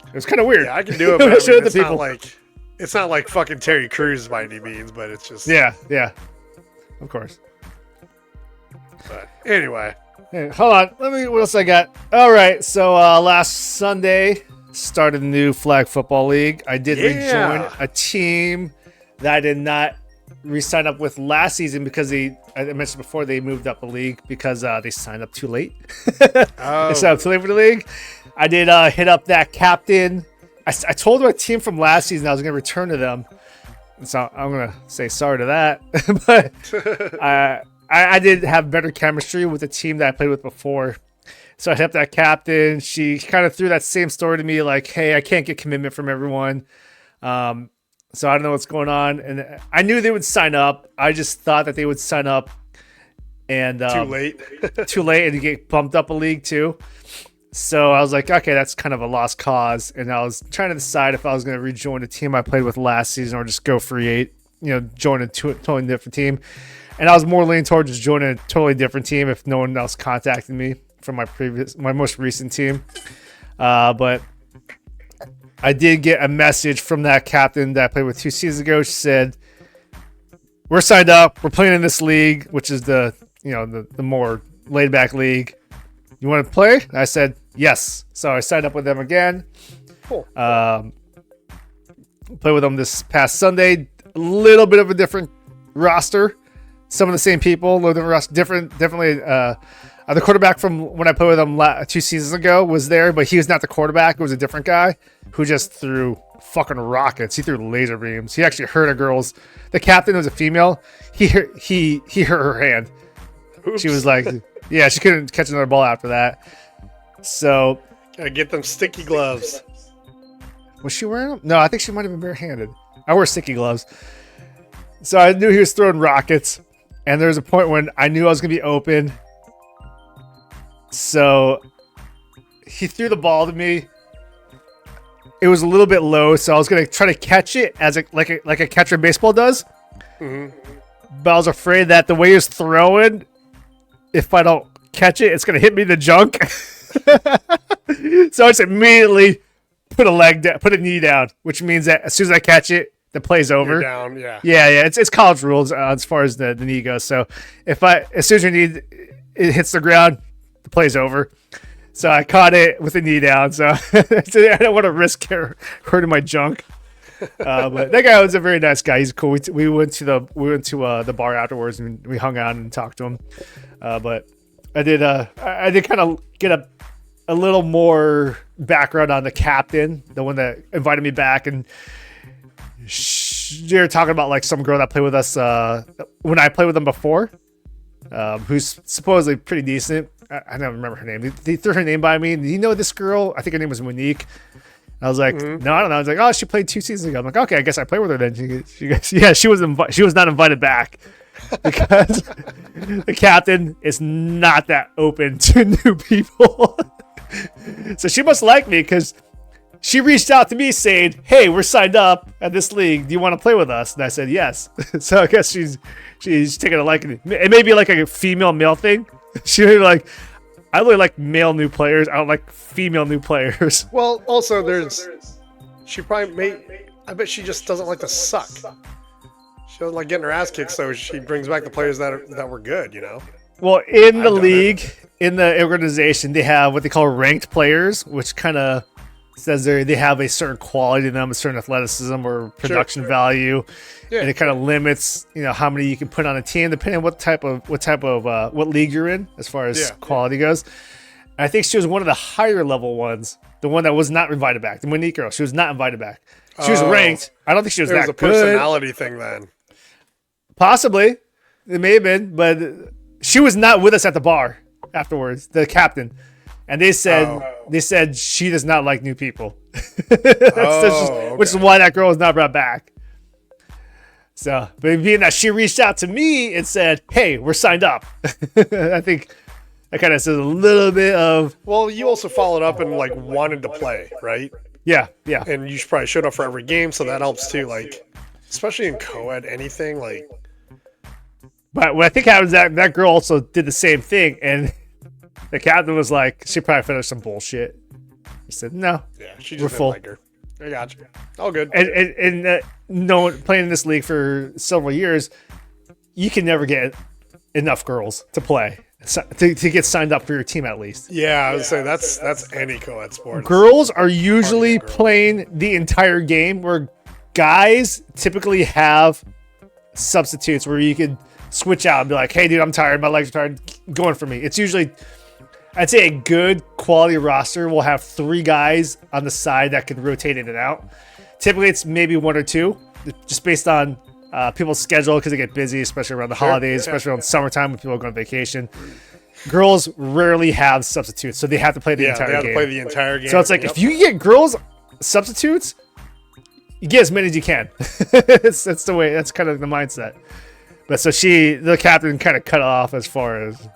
It was kind of weird. Yeah, I can do it, but it's not like fucking Terry Crews by any means, but it's just yeah, of course. But anyway, hey, hold on. What else I got? All right, so last Sunday started a new flag football league. I did rejoin a team that I did not re-sign up with last season because I mentioned before they moved up a league because they signed up too late. They signed up too late for the league. I did hit up that captain. I told my team from last season I was going to return to them. So I'm going to say sorry to that. But I did have better chemistry with the team that I played with before. So I hit up that captain. She kind of threw that same story to me like, hey, I can't get commitment from everyone. So I don't know what's going on. And I knew they would sign up. I just thought that they would sign up and too late. Too late and get bumped up a league too. So I was like, okay, that's kind of a lost cause. And I was trying to decide if I was going to rejoin the team I played with last season or just go free agent, join a totally different team. And I was more leaning towards just joining a totally different team if no one else contacted me from my most recent team. But I did get a message from that captain that I played with 2 seasons ago. She said, we're signed up. We're playing in this league, which is the more laid back league. You want to play? I said, yes. So I signed up with them again. Cool. Played with them this past Sunday. A little bit of a different roster. Some of the same people, a little different roster. Definitely. The quarterback from when I played with him 2 seasons ago was there, but he was not the quarterback. It was a different guy who just threw fucking rockets. He threw laser beams. He actually hurt a girl's. The captain was a female. He hurt her hand. Oops. She was like, yeah, she couldn't catch another ball after that. So gotta get them sticky gloves. Was she wearing them? No, I think she might have been barehanded. I wear sticky gloves. So I knew he was throwing rockets, and there was a point when I knew I was gonna be open. So he threw the ball to me. It was a little bit low, so I was gonna try to catch it as like a catcher in baseball does. Mm-hmm. But I was afraid that the way he was throwing, if I don't catch it, it's gonna hit me in the junk. So I just immediately put a knee down, which means that as soon as I catch it, the play's over. You're down, yeah. Yeah. It's college rules as far as the knee goes. So as soon as your knee it hits the ground, the play's over. So I caught it with the knee down. So I don't want to risk hurting my junk. But that guy was a very nice guy. He's cool. We went to the bar afterwards and we hung out and talked to him. But I did kind of get a little more background on the captain, the one that invited me back, and you're talking about like some girl that played with us when I played with them before, who's supposedly pretty decent. I don't remember her name. They threw her name by me. Do you know this girl? I think her name was Monique. I was like, No, I don't know. I was like, oh, she played 2 seasons ago. I'm like, okay, I guess I played with her then. She goes, yeah, she was not invited back because the captain is not that open to new people. So she must like me because she reached out to me saying, "Hey, we're signed up at this league. Do you want to play with us?" And I said yes. So I guess she's taking a liking. It may be like a female male thing. She may be like, I really like male new players. I don't like female new players. Well, also she probably I bet she just doesn't like to suck. She doesn't like getting her ass kicked, so she brings back the players that were good, you know? Well, in the league, in the organization, they have what they call ranked players, which kind of says they have a certain quality to them, a certain athleticism or production value, and it kind of limits, how many you can put on a team depending on what league you're in as far as quality goes. And I think she was one of the higher level ones, the one that was not invited back, the Monique girl. She was not invited back. She was ranked. I don't think she was that good. It was a personality thing then. Possibly, it may have been, but she was not with us at the bar afterwards. The captain. And they said she does not like new people, which is why that girl was not brought back. So, but being that she reached out to me and said, "Hey, we're signed up," I think that kind of says a little bit of. Well, you also followed up and wanted to play, right? Yeah. And you probably showed up for every game, so that helps too. Especially in co-ed, anything . But what I think happens that girl also did the same thing, and the captain was like, she probably finished some bullshit. He said, "No, she just didn't like her." I got you. All good. And playing in this league for several years, you can never get enough girls to play to get signed up for your team at least. Yeah, I would say that's any co-ed sport. Girls are usually playing the entire game, where guys typically have substitutes where you could switch out and be like, "Hey, dude, I'm tired. My legs are tired. Going for me." It's usually, I'd say, a good quality roster will have 3 guys on the side that can rotate in and out. Typically, it's maybe 1 or 2, just based on people's schedule because they get busy, especially around the holidays, especially around summertime when people go on vacation. Girls rarely have substitutes, so they have to play the entire game. They have to play the entire game. So it's like, if you get girls substitutes, you get as many as you can. That's the way. That's kind of the mindset. But so the captain kind of cut off as far as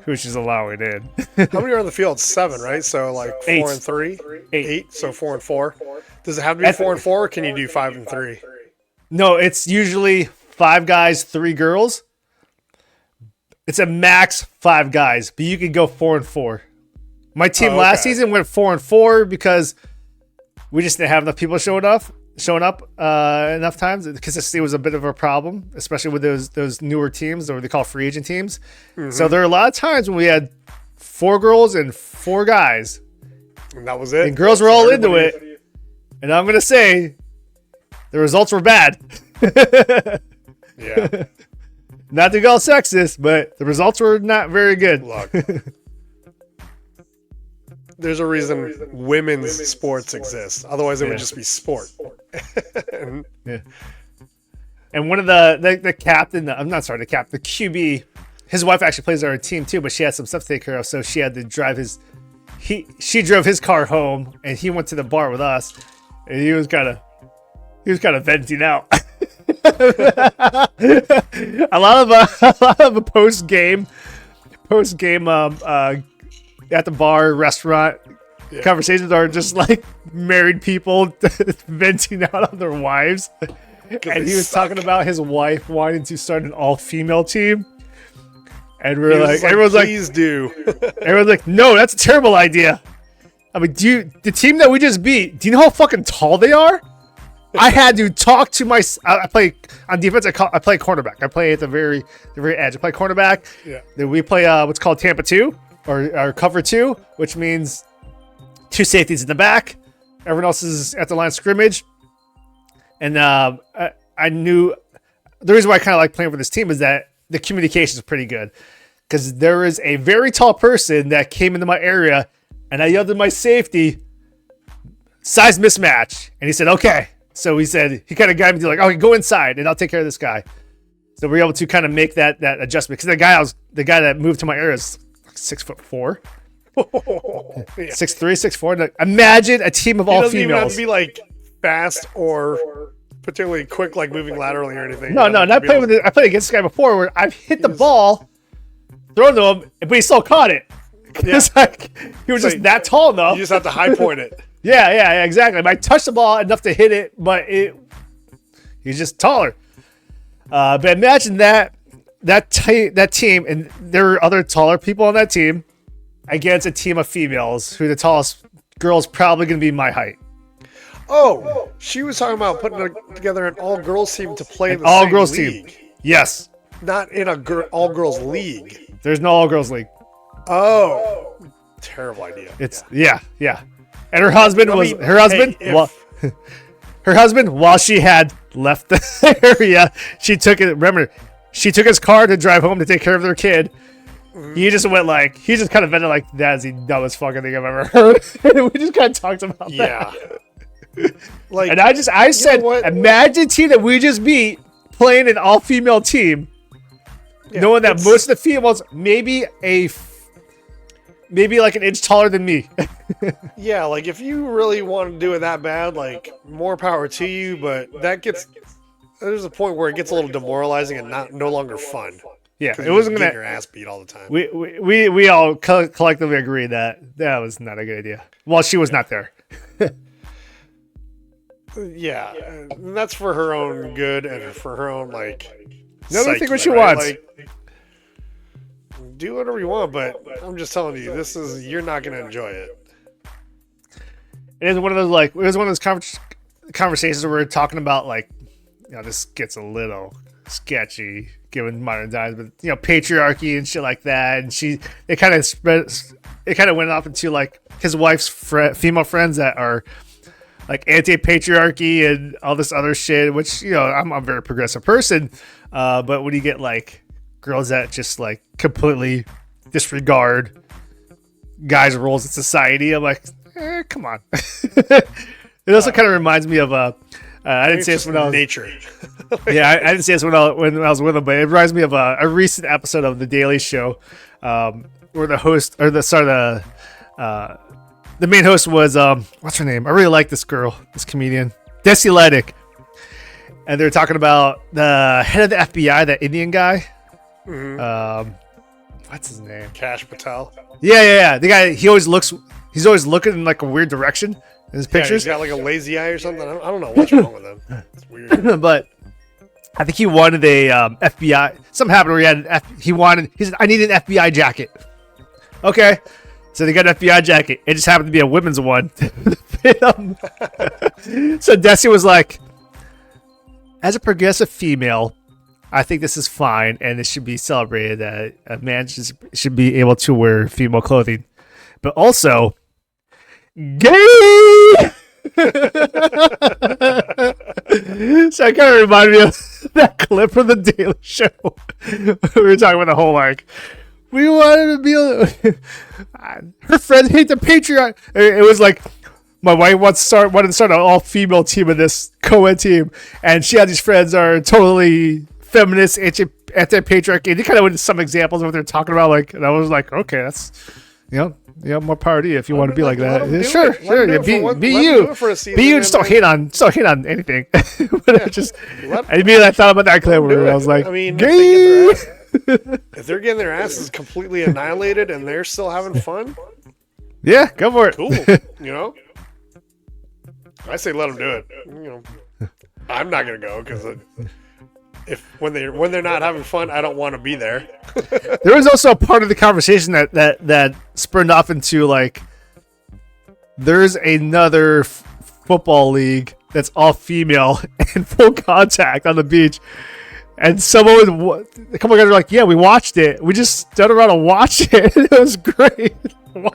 who she's allowing in. How many are on the field? 7, right? So 8. 4 and 3? 8. So 4 and 4. Does it have to be 4 and 4, or can you do 5 and 3? No, it's usually 5 guys, 3 girls. It's a max 5 guys, but you can go 4 and 4. My team last season went 4 and 4 because we just didn't have enough people showing up enough times, because it was a bit of a problem, especially with those newer teams, or they call free agent teams. Mm-hmm. So there are a lot of times when we had 4 girls and 4 guys, and that was it. And girls were all into it. And I'm gonna say the results were bad. Yeah. Not to go sexist, but the results were not very good. Look, there's a reason women's sports exist. Otherwise, it would just be sport. Yeah. And one of the captain, the QB, his wife actually plays on our team too, but she had some stuff to take care of, so she had to drive she drove his car home, and he went to the bar with us, and he was kind of venting out. a lot of a post game at the bar, restaurant conversations are just like married people venting out on their wives. And he was talking about his wife wanting to start an all-female team. And everyone's like, please do. Everyone's like, no, that's a terrible idea. I mean, the team that we just beat, do you know how fucking tall they are? I had to talk to I play on defense. I play cornerback. I play at the very edge. I play cornerback. Yeah. Then we play what's called Tampa 2 or cover 2, which means 2 safeties in the back. Everyone else is at the line of scrimmage. And I knew the reason why I kind of like playing for this team is that the communication is pretty good, because there is a very tall person that came into my area, and I yelled at my safety, size mismatch, and he said, okay. So he kind of guided me to like, okay, go inside and I'll take care of this guy. So we were able to kind of make that adjustment, because the guy that moved to my area is like 6'4". 6'3", 6'4". Imagine a team of all females. He doesn't even have to be like fast or particularly quick, like moving laterally or anything. No. And I played against this guy before where I've hit the ball, thrown to him, but he still caught it. Yeah. It's like he was just that tall enough. You just have to high point it. Yeah, exactly. I touched the ball enough to hit it, but he's just taller. But imagine that team, and there are other taller people on that team against a team of females who the tallest girl is probably going to be my height. Oh, she was talking about putting together an all-girls team to play in the all same girls league. team. Yes. Not in a all-girls league. There's no all-girls league. Oh, terrible idea. Yeah. And her husband her husband, while she had left the area, she took his car to drive home to take care of their kid. He just kind of vented like, that's the dumbest fucking thing I've ever heard. And we just kind of talked about that. Like, and I said, imagine a team that we just beat playing an all-female team, knowing that most of the females maybe like an inch taller than me. Yeah, like if you really want to do it that bad, like more power to you, but there's a point where it gets a little demoralizing and no longer fun. Yeah, it wasn't gonna get your ass beat all the time. We all collectively agreed that was not a good idea. Well, she was not there. Yeah, and that's for her own good and for her own Let me think what she wants. Like, do whatever you want, but I'm just telling you, you're not gonna enjoy it. It was one of those conversations where we're talking about this gets a little sketchy given modern times, but patriarchy and shit like that, and it kind of went off into his wife's female friends that are anti-patriarchy and all this other shit, which I'm a very progressive person, but when you get girls that just completely disregard guys' roles in society, I'm like, come on. It also kind of reminds me of I didn't say this when I was nature. Yeah, I didn't say this when I was with him, but it reminds me of a recent episode of The Daily Show, where the host or the main host was what's her name? I really like this girl, this comedian, Desi Ledick, and they're talking about the head of the FBI, that Indian guy. Mm-hmm. What's his name? Kash Patel. Yeah. The guy, he's always looking in a weird direction in his pictures. He's got a lazy eye or something. I don't know what's wrong with him. It's weird. But I think he wanted a FBI. Something happened where he said, I need an FBI jacket. Okay. So they got an FBI jacket. It just happened to be a women's one. So Desi was like, as a progressive female, I think this is fine, and it should be celebrated that a man should be able to wear female clothing. But also, gay! So it kind of reminded me of that clip from The Daily Show. We were talking about the whole we wanted to be her friends hate the patriarch. It was my wife wanted to start an all-female team in this co-ed team, and she had these friends that are totally feminist, anti-patriarchy. And they kind of went into some examples of what they're talking about, and I was like, okay, that's more power to you if you want to be like that. Yeah, sure. Yeah, be you. Be you. Just don't hate on anything. But I immediately thought about that clip where I was like, gay. If they're getting their asses completely annihilated and they're still having fun, yeah, go for it. Cool. I say let them do it. I'm not gonna go because when they're not having fun, I don't want to be there. There was also a part of the conversation that spurned off into there's another football league that's all female and full contact on the beach. And a couple of guys were like, yeah, we watched it. We just stood around and watched it. And it was great. I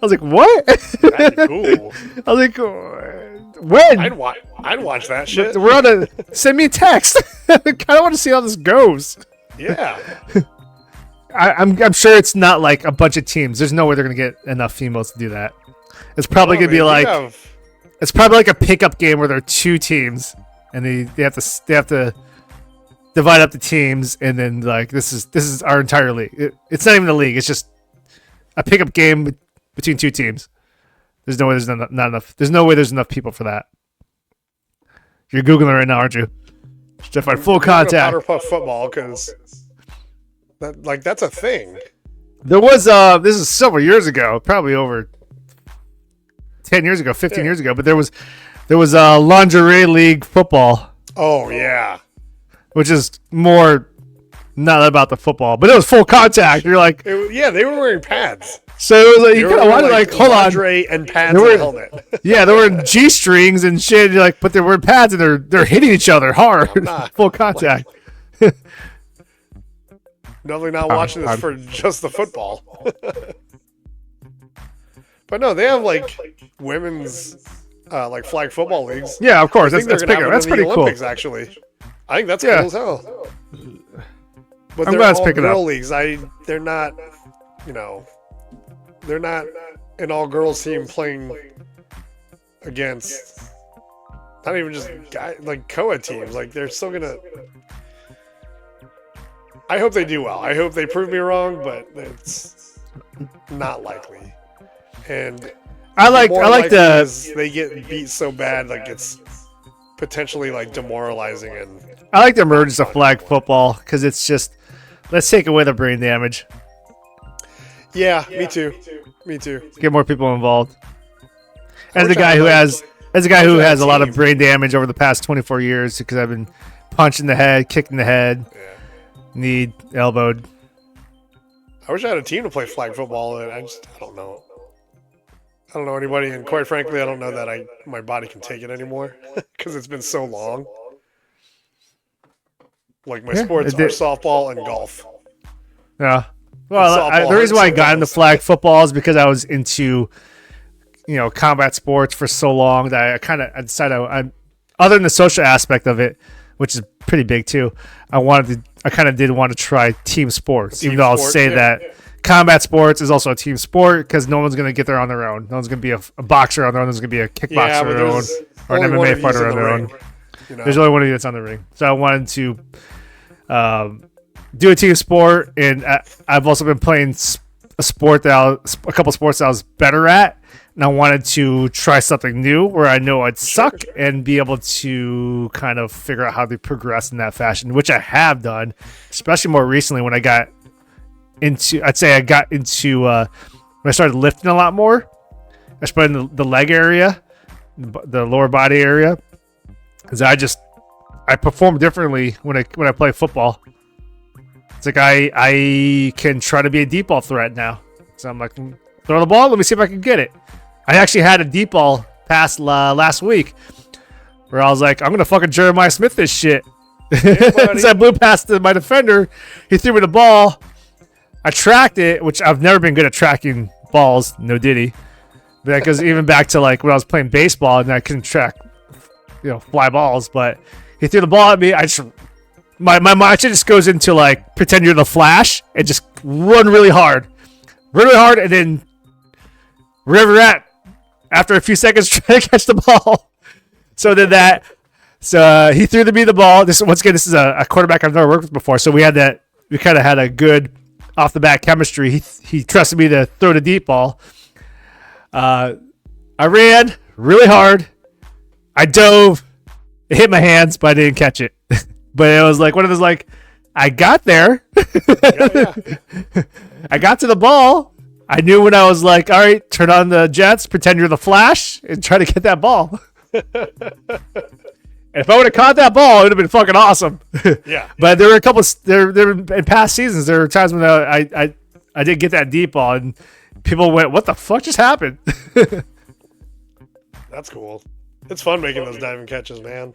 was like, what? That'd be cool. I was like, when? I'd watch that shit. Send me a text. I kind of want to see how this goes. Yeah. I'm sure it's not a bunch of teams. There's no way they're going to get enough females to do that. It's probably going to be it's probably a pickup game where there are two teams and they have to divide up the teams, and then this is our entire league. It's not even a league. It's just a pickup game between two teams. There's no way there's not enough. There's no way there's enough people for that. You're googling it right now, aren't you? Just find full contact. Powder puff football, because that's a thing. There was this is several years ago, probably over 10 years ago, 15 years ago, but there was lingerie league football. Oh yeah, which is more not about the football, but it was full contact. You're like, they were wearing pads. So it was like you kind of wanted like, hold on, and pads and a helmet. Yeah, they were G strings and shit. You're like, but they're wearing pads and they're hitting each other hard, full contact. Definitely not watching this for just the football. But no, they have like women's like flag football leagues. Yeah, of course. That's bigger. That's pretty Olympics, cool. Actually, I think that's cool as hell. But I'm they're glad it's all picking girl up. leagues. They're not, they're not an all girls team playing against not even just like co-ed teams. Like they're still gonna. I hope they do well. I hope they prove me wrong, but it's not likely. And I like the they get beat so bad, like it's potentially like demoralizing. And I like the emergence of flag football because it's just let's take away the brain damage. Yeah, me too. Me too. Get more people involved. As a guy who has a lot of brain damage over the past 24 years because I've been punched in the head, kicked in the head, knee, elbowed. I wish I had a team to play flag football, and I don't know. I don't know anybody, and quite frankly, I don't know that my body can take it anymore because it's been so long. Like my sports are softball and golf. Yeah. Well, the reason why I got into flag football is because I was into, combat sports for so long that I decided other than the social aspect of it, which is pretty big too, I kind of did want to try team sports, even though I'll say that combat sports is also a team sport because no one's going to get there on their own. No one's going to be a boxer on their own. There's going to be a kickboxer on their own or an MMA fighter on their own. There's only one of you that's on the ring. So I wanted to do a team sport, and I've also been playing a couple sports that I was better at, and I wanted to try something new where I know I'd suck and be able to kind of figure out how to progress in that fashion, which I have done, especially more recently when I got into when I started lifting a lot more, especially in the leg area, the lower body area, because I perform differently when I play football. It's like I can try to be a deep ball threat now. So I'm like, throw the ball, let me see if I can get it. I actually had a deep ball pass last week where I was like, I'm going to fucking Jeremiah Smith this shit. So I blew past my defender. He threw me the ball. I tracked it, which I've never been good at tracking balls. No diddy. That goes even back to like when I was playing baseball and I couldn't track, fly balls. But he threw the ball at me. My mind just goes into like pretend you're the Flash and just run really hard, and then wherever you're at, after a few seconds, try to catch the ball. So he threw me the ball. This is a quarterback I've never worked with before. So we kind of had a good off the bat chemistry. He trusted me to throw the deep ball. I ran really hard. I dove. It hit my hands, but I didn't catch it. But it was like one of those like, I got there. Yeah. I got to the ball. I knew when I was like, all right, turn on the jets, pretend you're the Flash, and try to get that ball. If I would have caught that ball, it would have been fucking awesome. Yeah. But there were in past seasons, there were times when I did get that deep ball, and people went, what the fuck just happened? That's cool. It's fun making those diving catches, man.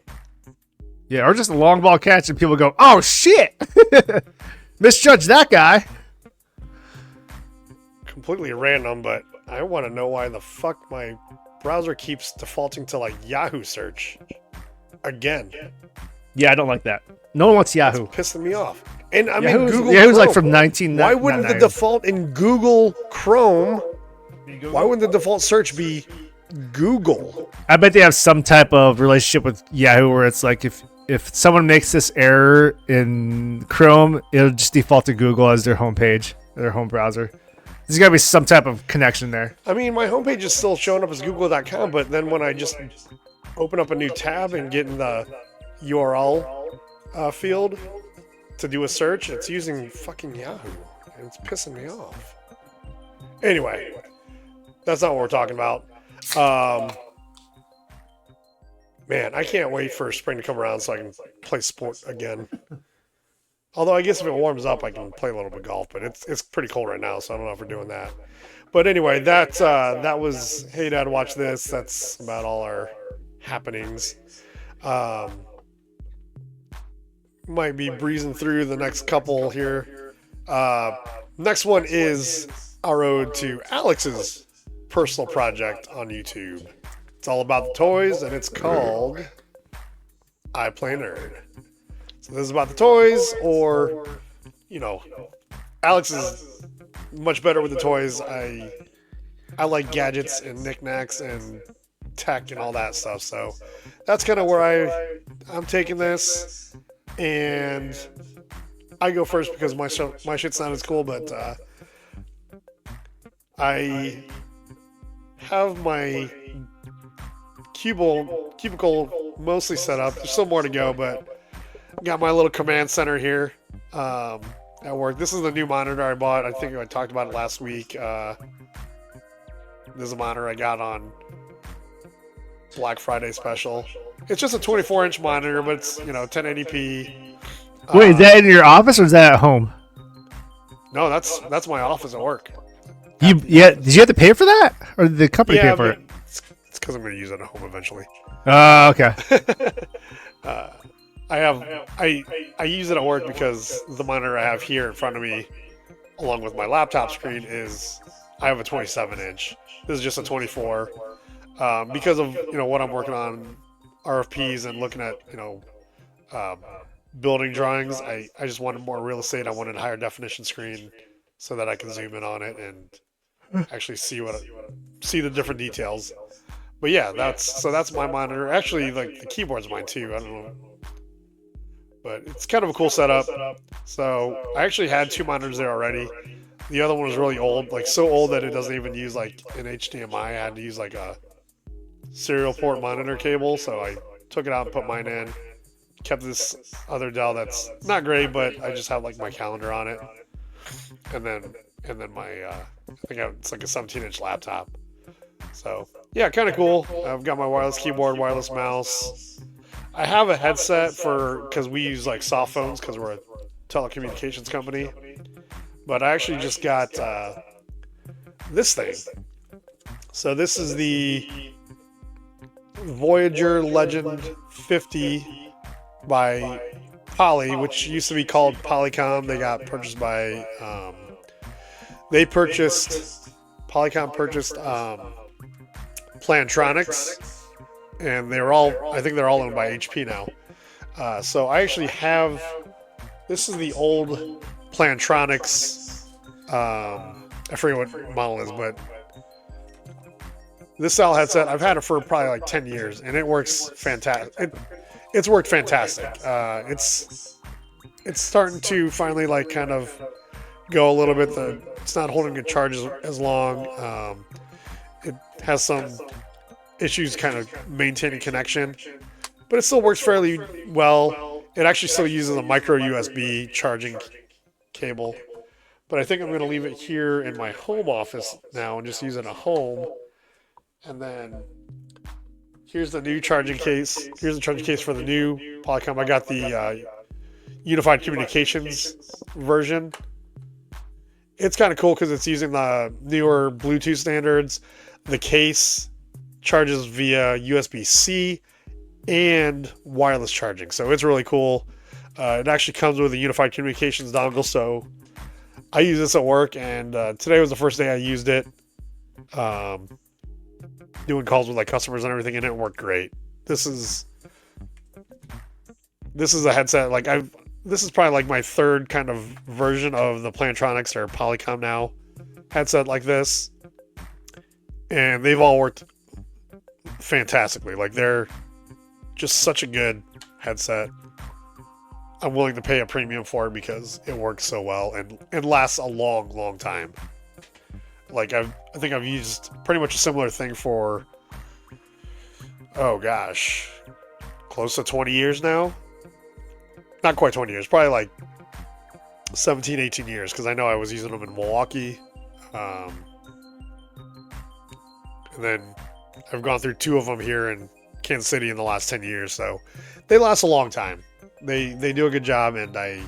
Yeah, or just a long ball catch, and people go, oh, shit. Misjudged that guy. Completely random, but I want to know why the fuck my browser keeps defaulting to like Yahoo search again. Yeah, I don't like that. No one wants Yahoo. It's pissing me off. And I Yahoo's, mean, Google Yahoo's Chrome. like from 1999. Why wouldn't the default in Google Chrome? Why wouldn't the default search be Google? I bet they have some type of relationship with Yahoo where it's like if someone makes this error in Chrome, it'll just default to Google as their homepage, their home browser. There's got to be some type of connection there. I mean, my homepage is still showing up as google.com, but then when I just open up a new tab and get in the URL field to do a search, it's using fucking Yahoo. And it's pissing me off. Anyway, that's not what we're talking about. Um, man, I can't wait for spring to come around so I can play sport again. Although I guess if it warms up, I can play a little bit of golf, but it's pretty cold right now, so I don't know if we're doing that. But anyway, that was hey Dad, watch this. That's about all our happenings. Um, might be breezing through the next couple here. Next one is our ode to Alex's personal project on YouTube. It's all about the toys, and it's called I Play Nerd. So this is about the toys, or Alex is much better with the toys. I like gadgets and knickknacks and tech and all that stuff. So that's kind of where I'm taking this, and I go first because my shit's not as cool, but I have my cubicle mostly set up. There's still more to go, but got my little command center here at work. This is the new monitor I bought. I think I talked about it last week. This is a monitor I got on Black Friday special. It's just a 24-inch monitor, but it's 1080p. Wait, is that in your office or is that at home? No, that's my office at work. Did you have to pay for that, or did the company pay for it? It's because I'm going to use it at home eventually. Oh, okay. I use it at work because the monitor I have here in front of me, along with my laptop screen, I have a 27-inch. This is just a 24. Because of what I'm working on, RFPs and looking at building drawings, I just wanted more real estate. I wanted a higher definition screen so that I can zoom in on it and actually see the different details. But yeah, that's my monitor. Actually, like the keyboard's mine too. I don't know, but it's kind of a cool setup. So I actually had 2 monitors there already. The other one was really old, like so old that it doesn't even use like an HDMI. I had to use like a serial port monitor cable. So I took it out and put mine in. Kept this other Dell that's not great, but I just have like my calendar on it, and then my I think it's like a 17-inch laptop. So yeah, kind of cool. I've got my wireless keyboard, wireless mouse. I have a headset because we use like soft phones because we're a telecommunications company. But I actually just got this thing. So this is the Voyager Legend 50 by Poly, which used to be called Polycom. They got purchased by Polycom purchased Plantronics, and I think they're all owned by HP now. So I actually have, this is the old Plantronics, I forget what model it is, but this style headset, I've had it for probably like 10 years, and it works fantastic. It's worked fantastic. It's starting to finally like kind of go a little bit. It's not holding good charges as long. It has some issues kind of maintaining connection, but it still works fairly well. It actually still uses a micro USB charging cable, but I think I'm going to leave it here in my home office now and just use it at home. And then here's the new charging case. Here's the charging case for the new Polycom. I got the Unified Communications version. It's kind of cool because it's using the newer Bluetooth standards. The case charges via USB-C and wireless charging, so it's really cool. It actually comes with a Unified Communications dongle, so I use this at work, and today was the first day I used it. Doing calls with like customers and everything, and it worked great. This is a headset this is probably like my third kind of version of the Plantronics or Polycom now headset like this, and they've all worked fantastically. Like, they're just such a good headset. I'm willing to pay a premium for it because it works so well and lasts a long time. Like, I think I've used pretty much a similar thing for, oh gosh, close to 20 years now. Not quite 20 years, probably like 17, 18 years, because I know I was using them in Milwaukee. And then I've gone through 2 of them here in Kansas City in the last 10 years, so they last a long time. They do a good job, and I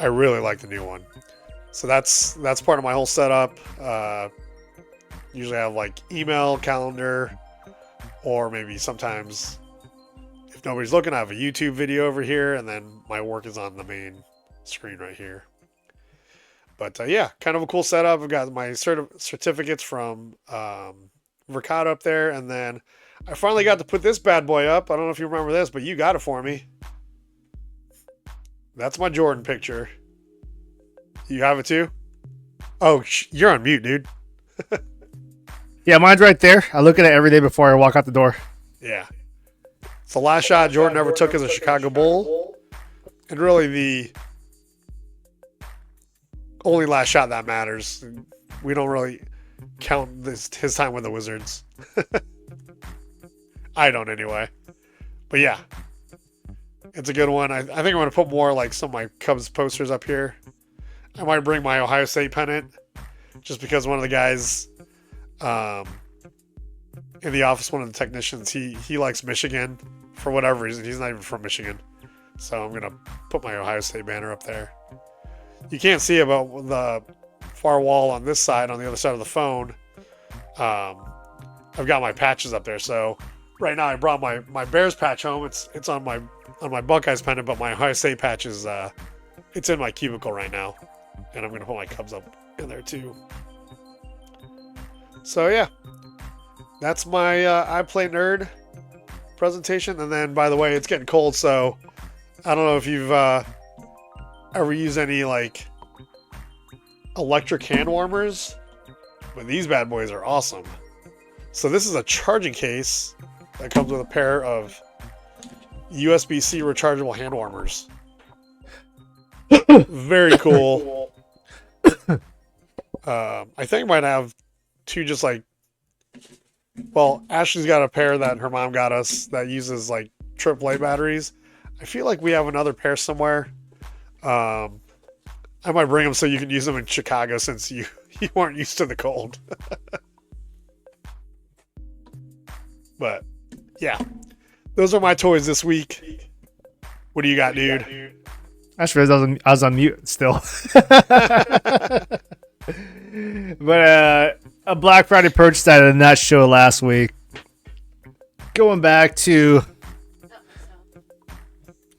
really like the new one. So that's part of my whole setup. Usually I have like email, calendar, or maybe sometimes if nobody's looking, I have a YouTube video over here, and then my work is on the main screen right here. But yeah, kind of a cool setup. I've got my certificates from Verkada up there, and then I finally got to put this bad boy up. I don't know if you remember this, but you got it for me. That's my Jordan picture. You have it too? Oh, you're on mute, dude. Yeah, mine's right there. I look at it every day before I walk out the door. Yeah. It's the last shot Jordan ever took as a Chicago Bull. And really the only last shot that matters. We don't really count his time with the Wizards. I don't anyway. But yeah. It's a good one. I think I'm going to put more like some of my Cubs posters up here. I might bring my Ohio State pennant just because one of the guys in the office, one of the technicians, he likes Michigan for whatever reason. He's not even from Michigan. So I'm going to put my Ohio State banner up there. You can't see about the far wall on this side, on the other side of the phone. I've got my patches up there. So right now I brought my Bears patch home. It's on my Buckeyes pennant, but my Ohio State patch is it's in my cubicle right now. And I'm going to put my Cubs up in there too. So yeah, that's my I Play Nerd presentation. And then, by the way, it's getting cold, so I don't know if you've ever used any like electric hand warmers, but these bad boys are awesome. So this is a charging case that comes with a pair of USB-C rechargeable hand warmers. Very cool. I think I might have 2 just like, well, Ashley's got a pair that her mom got us that uses like AAA batteries. I feel like we have another pair somewhere. I might bring them so you can use them in Chicago since you weren't used to the cold. But yeah, those are my toys this week. What do you got, dude? I just realized I was on mute still. But a Black Friday purchase I did not show last week. Going back to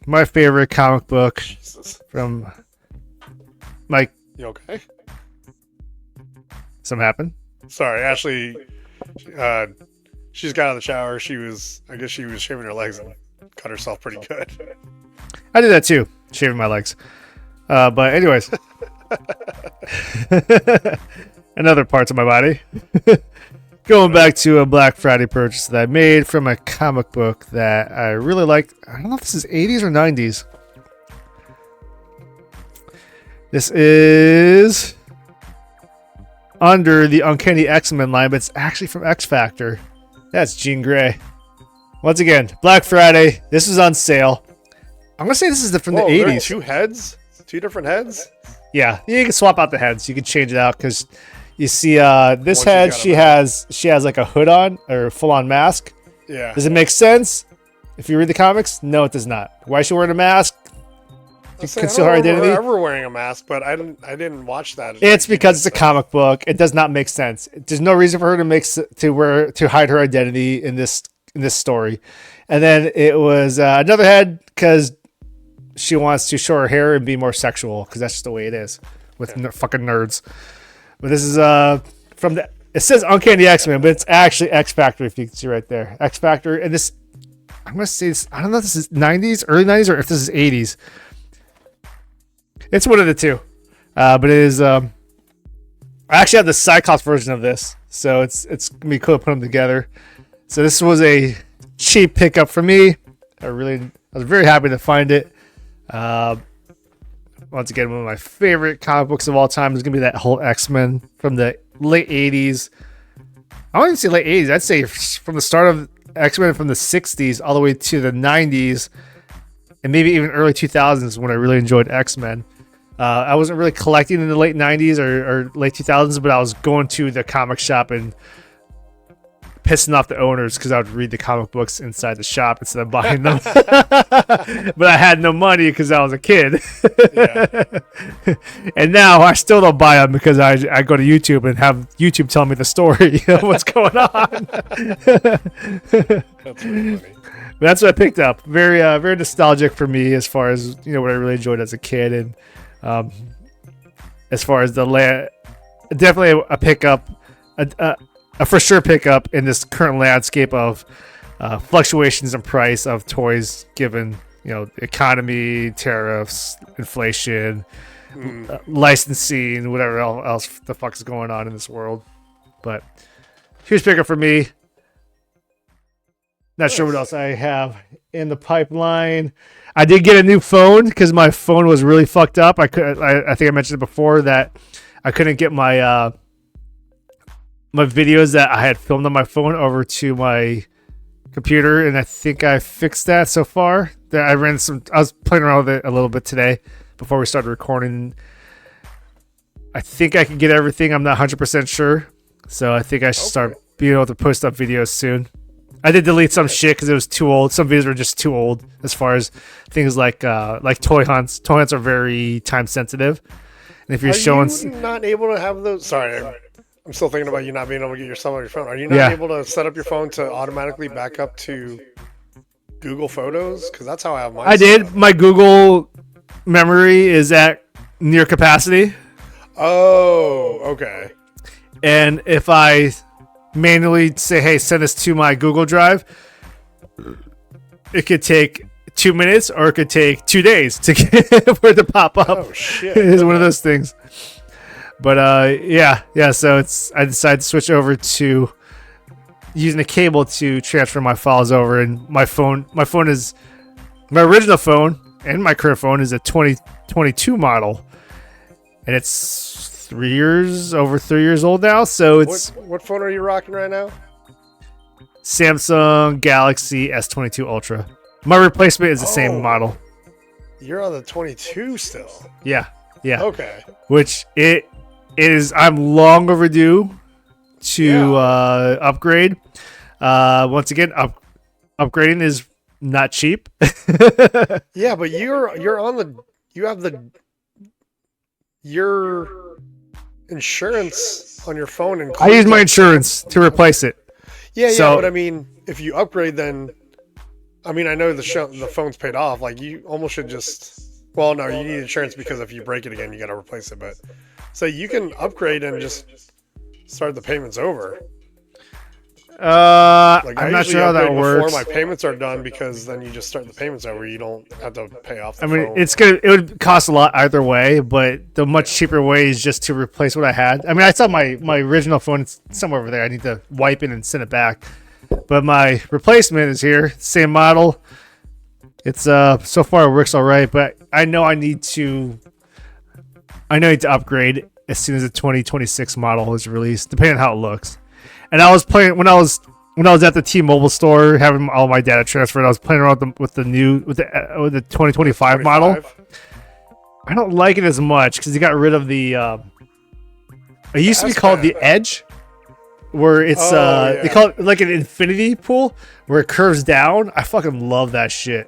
my favorite comic book from Mike. You okay? Something happened? Sorry, Ashley. She's got out of the shower. I guess she was shaving her legs and cut herself pretty good. I did that too, shaving my legs. But anyways, and other parts of my body. Going back to a Black Friday purchase that I made from a comic book that I really liked. I don't know if this is 80s or 90s. This is under the Uncanny X-Men line, but it's actually from X Factor. That's Jean Grey. Once again, Black Friday. This is on sale. I'm gonna say this is from the 80s. 2 heads, 2 different heads. Yeah, you can swap out the heads. You can change it out because you see this head. She has like a hood on or full on mask. Yeah. Does it make sense? If you read the comics, no, it does not. Why is she wearing a mask? To conceal her identity. I don't remember her ever wearing a mask, but I didn't watch that. It's because it's a comic book. It does not make sense. There's no reason for her to hide her identity in this story. And then it was another head because she wants to show her hair and be more sexual because that's just the way it is with fucking nerds. But this is from the. It says Uncanny X-Men, but it's actually X Factor. If you can see right there, X Factor. And this, I'm gonna say this. I don't know if this is 90s, early 90s, or if this is 80s. It's one of the two, but it is. I actually have the Cyclops version of this, so it's gonna be cool to put them together. So this was a cheap pickup for me. I was very happy to find it. Once again, one of my favorite comic books of all time is gonna be that whole X-Men from the late 80s. I wouldn't even say late 80s. I'd say from the start of X-Men from the 60s all the way to the 90s, and maybe even early 2000s when I really enjoyed X-Men. I wasn't really collecting in the late 90s or late 2000s, but I was going to the comic shop and pissing off the owners because I would read the comic books inside the shop instead of buying them. But I had no money because I was a kid. And now I still don't buy them because I go to YouTube and have YouTube tell me the story of what's going on. That's really funny. But that's what I picked up. Very very nostalgic for me as far as what I really enjoyed as a kid, and as far as definitely a pickup, a for sure pickup in this current landscape of fluctuations in price of toys, given the economy, tariffs, inflation, licensing, whatever else the fuck is going on in this world. But huge pickup for me. Not sure what else I have in the pipeline. I did get a new phone because my phone was really fucked up. I think I mentioned it before that I couldn't get my my videos that I had filmed on my phone over to my computer, and I think I fixed that so far. I was playing around with it a little bit today before we started recording. I think I can get everything. I'm not 100% sure, so I think I should start being able to post up videos soon. I did delete some shit because it was too old. Some videos were just too old as far as things like toy hunts. Toy hunts are very time sensitive, and if you're showing, not able to have those. Sorry, I'm still thinking about you not being able to get your stuff on your phone. Are you not able to set up your phone to automatically back up to Google Photos? Because that's how I have mine. I did. My Google memory is at near capacity. Oh, okay. And if I manually say, hey, send this to my Google Drive, it could take 2 minutes or it could take 2 days to get for it to pop up. Oh shit. It's one of those things. But yeah, so I decided to switch over to using a cable to transfer my files over, and my original phone and my current phone is a 2022 model, and it's over 3 years old now. So it's what phone are you rocking right now? Samsung Galaxy S22 Ultra. My replacement is the same model. You're on the 22 still. Yeah. Okay. Which it is. I'm long overdue to upgrade. Once again, upgrading is not cheap. Yeah, but you have your insurance on your phone. I use my insurance to replace it. Yeah, but I mean, if you upgrade, then I know the phone's paid off. Like, you almost should just. Well, no, you need insurance because if you break it again, you got to replace it. But so you can upgrade and just start the payments over. I'm not sure how that works. Before my payments are done, because then you just start the payments over. You don't have to pay off the phone. It would cost a lot either way, but the much cheaper way is just to replace what I had. I saw my original phone. It's somewhere over there. I need to wipe it and send it back. But my replacement is here, same model. It's so far it works all right, but I know I need to upgrade as soon as the 2026 model is released, depending on how it looks. And I was playing when I was at the T-Mobile store having all my data transferred. I was playing around with the 2025 model. I don't like it as much because they got rid of the. It used to be called the Edge, where it's they call it like an infinity pool where it curves down. I fucking love that shit.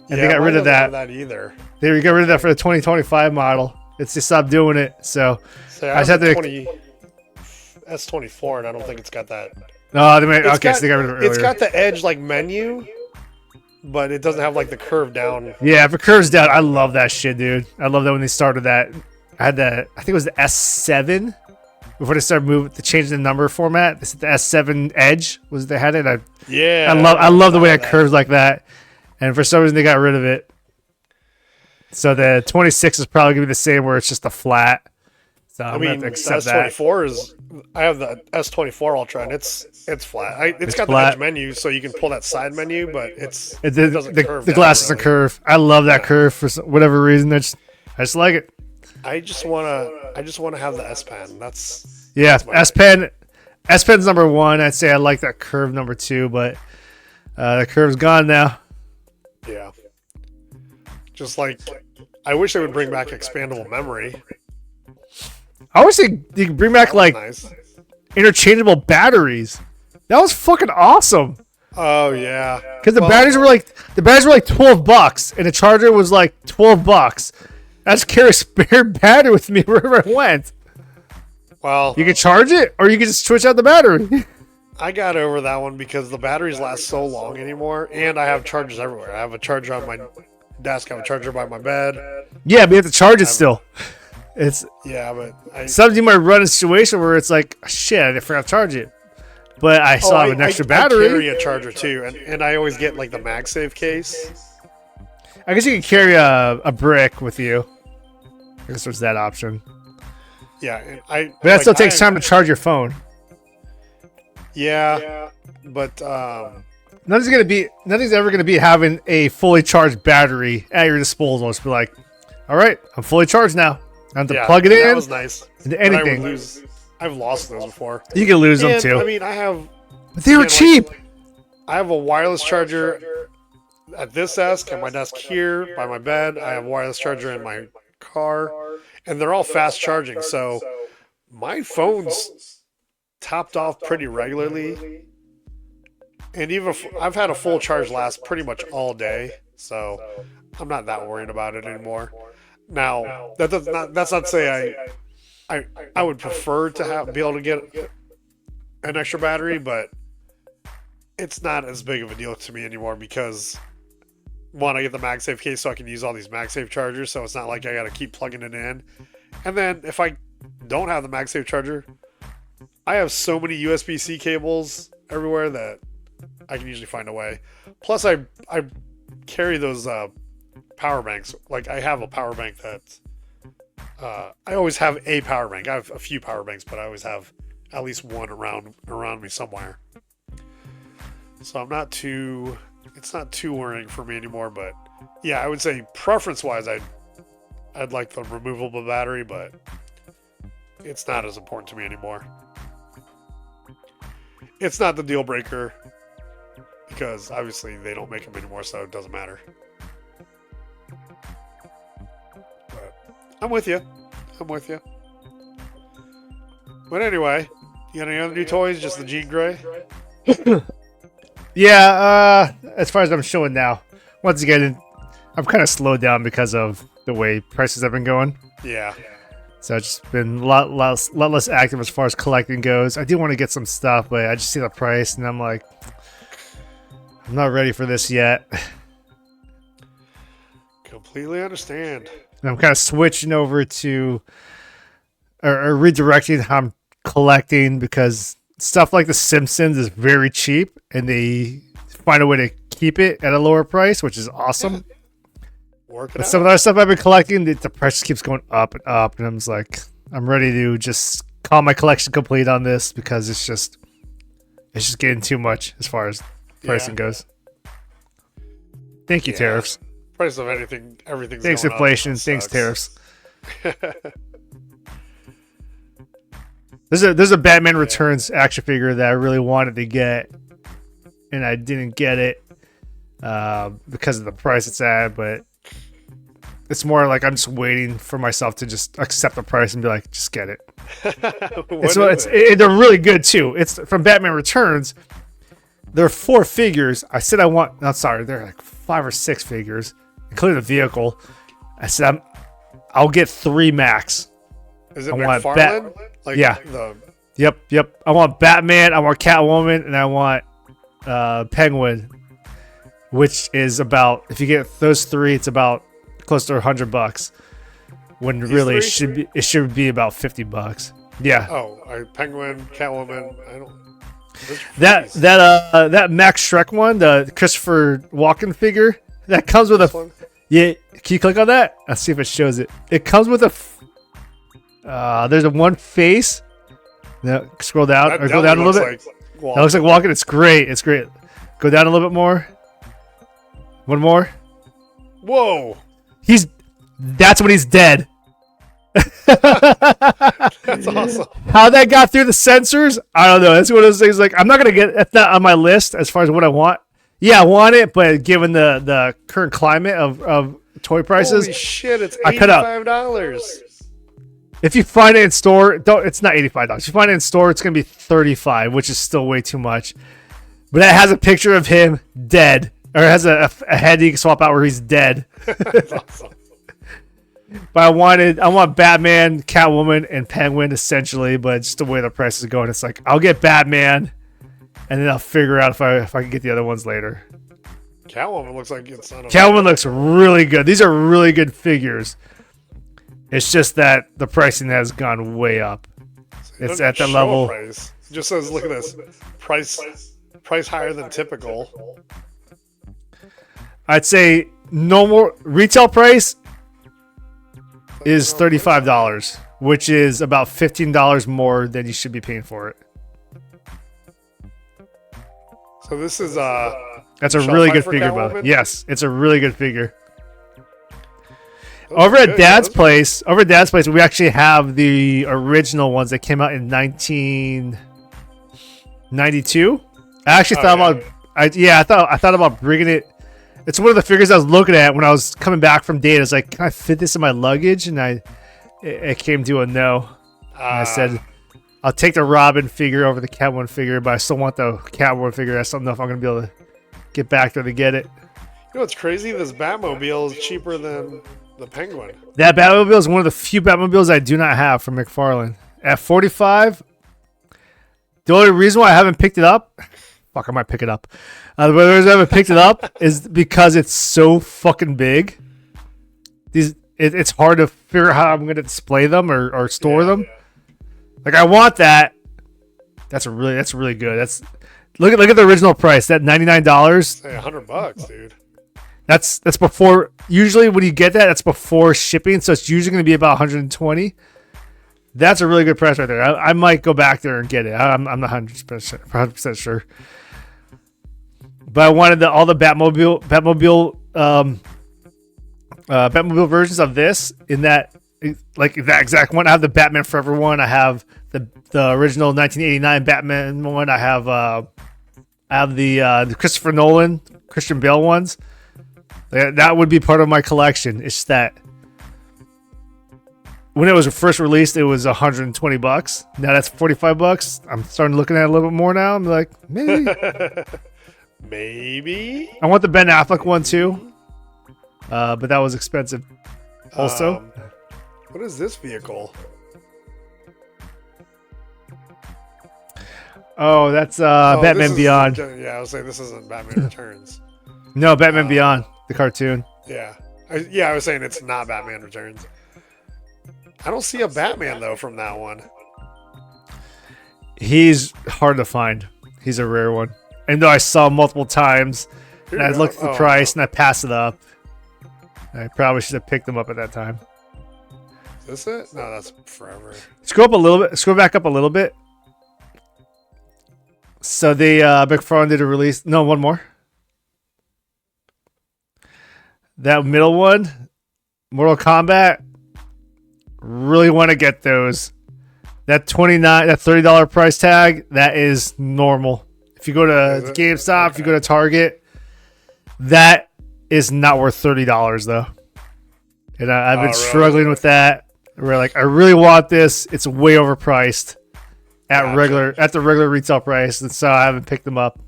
And they got rid of that. That either. They got rid of that for the 2025 model. It's just stopped doing it. So I just have to. S24, and I don't think it's got that. No, they got rid of it earlier. It's got the Edge menu, but it doesn't have the curve down. Yeah, if it curves down, I love that shit, dude. I love that when they started that. I had I think it was the S7 before they started to change the number format. This is the S7 Edge they had it. I love the way it curves like that, and for some reason they got rid of it. So the 26 is probably gonna be the same, where it's just a flat. So I'm gonna have to accept the S24 is. I have the S24 Ultra, and it's flat. It's got flat. The Edge menu, so you can pull that side menu, but it doesn't curve. The glass doesn't curve. I love that curve for whatever reason. I just like it. I just wanna have the S Pen. That's S Pen. S Pen's number one. I'd say I like that curve number two, but the curve's gone now. Yeah. Just like I wish they would bring back expandable memory. I wish they could bring back like Nice. interchangeable batteries. That was fucking awesome. Oh yeah. Because the batteries were like $12, and the charger was like $12. I just carry a spare battery with me wherever I went. Well, You could charge it, or you could just switch out the battery. I got over that one because the batteries last so long anymore, and I have chargers everywhere. I have a charger on my desk. I have a charger by my bed. Yeah, but you have to charge it still. It's Yeah, but sometimes you might run a situation where it's like, shit, I forgot to charge it, but I still have an extra battery. I carry a charger too, and I always get like the MagSafe case. I guess you can carry a brick with you. I guess there's that option. Yeah, and But that still takes time to charge your phone. Yeah, but Nothing's ever gonna be having a fully charged battery at your disposal. Just be like, all right, I'm fully charged now. I have to plug it in. That was nice. Into But I would anything. I've lost those before. You can lose them And, too. I mean, I have. But they were like, cheap. I have a wireless charger at this desk, at my desk here, by my bed. I have a wireless charger in my car, and they're all fast charging. So my phone's topped off pretty regularly. And even if I've had a full charge last pretty much all day, so I'm not that worried about it anymore. Now, that's not to say I would prefer to be able to get an extra battery, but it's not as big of a deal to me anymore because one, I get the MagSafe case so I can use all these MagSafe chargers, so it's not like I got to keep plugging it in. And then if I don't have the MagSafe charger, I have so many USB-C cables everywhere that I can usually find a way. Plus, I carry those power banks. Like, I have a power bank that I always have a power bank. I have a few power banks, but I always have at least one around me somewhere. So it's not too worrying for me anymore. But yeah, I would say preference-wise, I'd like the removable battery, but it's not as important to me anymore. It's not the deal breaker because obviously they don't make them anymore, so it doesn't matter. But I'm with you. But anyway, you got any other new toys? Just the Jean Grey? Yeah, as far as I'm showing now. Once again, I'm kind of slowed down because of the way prices have been going. Yeah. So I've just been a lot less active as far as collecting goes. I do want to get some stuff, but I just see the price and I'm like, I'm not ready for this yet. Completely understand. And I'm kind of switching over to or redirecting how I'm collecting because stuff like The Simpsons is very cheap and they find a way to keep it at a lower price, which is awesome. But some of the other stuff I've been collecting, the price keeps going up and up, and I'm just like, I'm ready to just call my collection complete on this because it's just getting too much as far as pricing goes. Thank you, tariffs. Price of everything's Thanks going inflation. up. Thanks tariffs. There's a Batman Returns action figure that I really wanted to get, and I didn't get it because of the price it's at, but it's more like I'm just waiting for myself to just accept the price and be like, just get it. They're really good too. It's from Batman Returns. There are 4 figures. I said I want. No, sorry, there are like 5 or 6 figures, including the vehicle. I said I'll get 3 max. Is it McFarlane? Yep. I want Batman. I want Catwoman, and I want Penguin, which is about, if you get those 3, it's about close to $100. When really it should be about $50. Yeah. Oh, Penguin, Catwoman. I don't. That Max Shrek one, the Christopher Walken figure, that comes with one? Yeah. Can you click on that? Let's see if it shows it. It comes with there's a one face. No, scroll down or go down a little bit. That looks like Walken. It's great. Go down a little bit more. One more. Whoa. That's when he's dead. That's awesome. How that got through the sensors, I don't know. That's one of those things. Like, I'm not gonna get. That's not on my list as far as what I want. Yeah, I want it, but given the current climate of toy prices. Holy shit! It's I cut out. $85. If you find it in store, it's not $85. If you find it in store, it's gonna be $35, which is still way too much. But it has a picture of him dead, or it has a head you can swap out where he's dead. That's awesome. But I want Batman, Catwoman, and Penguin essentially. But just the way the price is going, it's like I'll get Batman, and then I'll figure out if I can get the other ones later. Catwoman looks like it's not. Catwoman looks really good. These are really good figures. It's just that the pricing has gone way up. It's at the level. Price. It just says, look at this. Price higher than typical. I'd say no more. Retail price is $35, which is about $15 more than you should be paying for it. So this is that's a really good figure, bud. Yes, it's a really good figure. Over at Dad's place, we actually have the original ones that came out in 1992. I actually thought about, I thought about bringing it. It's one of the figures I was looking at when I was coming back from date. I was like, can I fit this in my luggage? And it came to a no. And I said, I'll take the Robin figure over the Catwoman figure, but I still want the Catwoman figure. I still don't know if I'm gonna be able to get back there to get it. You know what's crazy? This Batmobile is cheaper than the Penguin. That Batmobile is one of the few Batmobiles I do not have from McFarlane. At $45, the only reason why I haven't picked it up, fuck, I might pick it up. The reason I haven't picked it up is because it's so fucking big. It's hard to figure out how I'm going to display them or store them. Yeah. Like I want that. That's really good. That's look at the original price. That $99. Hey, $100, dude. That's before. Usually when you get that, that's before shipping, so it's usually going to be about $120. That's a really good price right there. I might go back there and get it. I'm not 100% sure. But I wanted all the Batmobile versions of this in that, like that exact one. I have the Batman Forever one. I have the original 1989 Batman one. I have the Christopher Nolan, Christian Bale ones. That would be part of my collection. It's that when it was first released, it was $120. Now that's $45. I'm starting looking at it a little bit more now. I'm like, maybe. Maybe. I want the Ben Affleck one too, but that was expensive. Also, what is this vehicle? Oh, that's Batman Beyond. Yeah, I was saying this isn't Batman Returns. No, Batman Beyond, the cartoon. Yeah. I was saying it's not Batman Returns. I don't see a Batman, though, from that one. He's hard to find. He's a rare one. And though I saw him multiple times, and I looked at the price, and I passed it up. I probably should have picked them up at that time. Is this it? No, that's forever. Scroll back up a little bit. So they McFarlane did a release. No, one more. That middle one, Mortal Kombat. Really want to get those. That $30 price tag, that is normal. If you go to GameStop, if you go to Target, that is not worth $30 though. And I've been struggling with that. We're like, I really want this. It's way overpriced at the regular retail price, and so I haven't picked them up.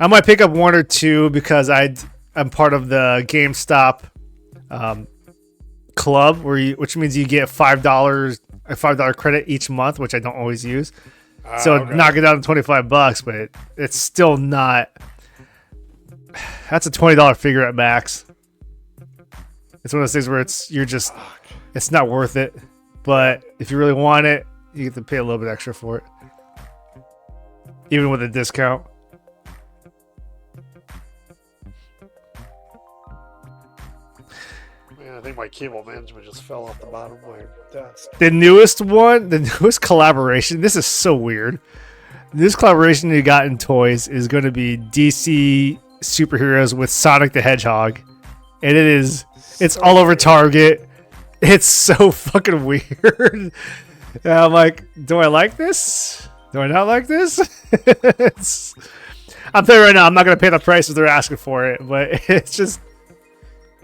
I might pick up one or two because I'm part of the GameStop club, which means you get a $5 credit each month, which I don't always use. So knock it down to $25, but it's still not. That's a $20 figure at max. It's one of those things where it's not worth it. But if you really want it, you get to pay a little bit extra for it, even with a discount. I think my cable management just fell off the bottom of my desk. The newest collaboration. This is so weird. This collaboration you got in toys is going to be DC superheroes with Sonic the Hedgehog, and it's all over Target. It's so fucking weird. And I'm like, do I like this? Do I not like this? I'm telling you right now, I'm not going to pay the prices they're asking for it, but it's just.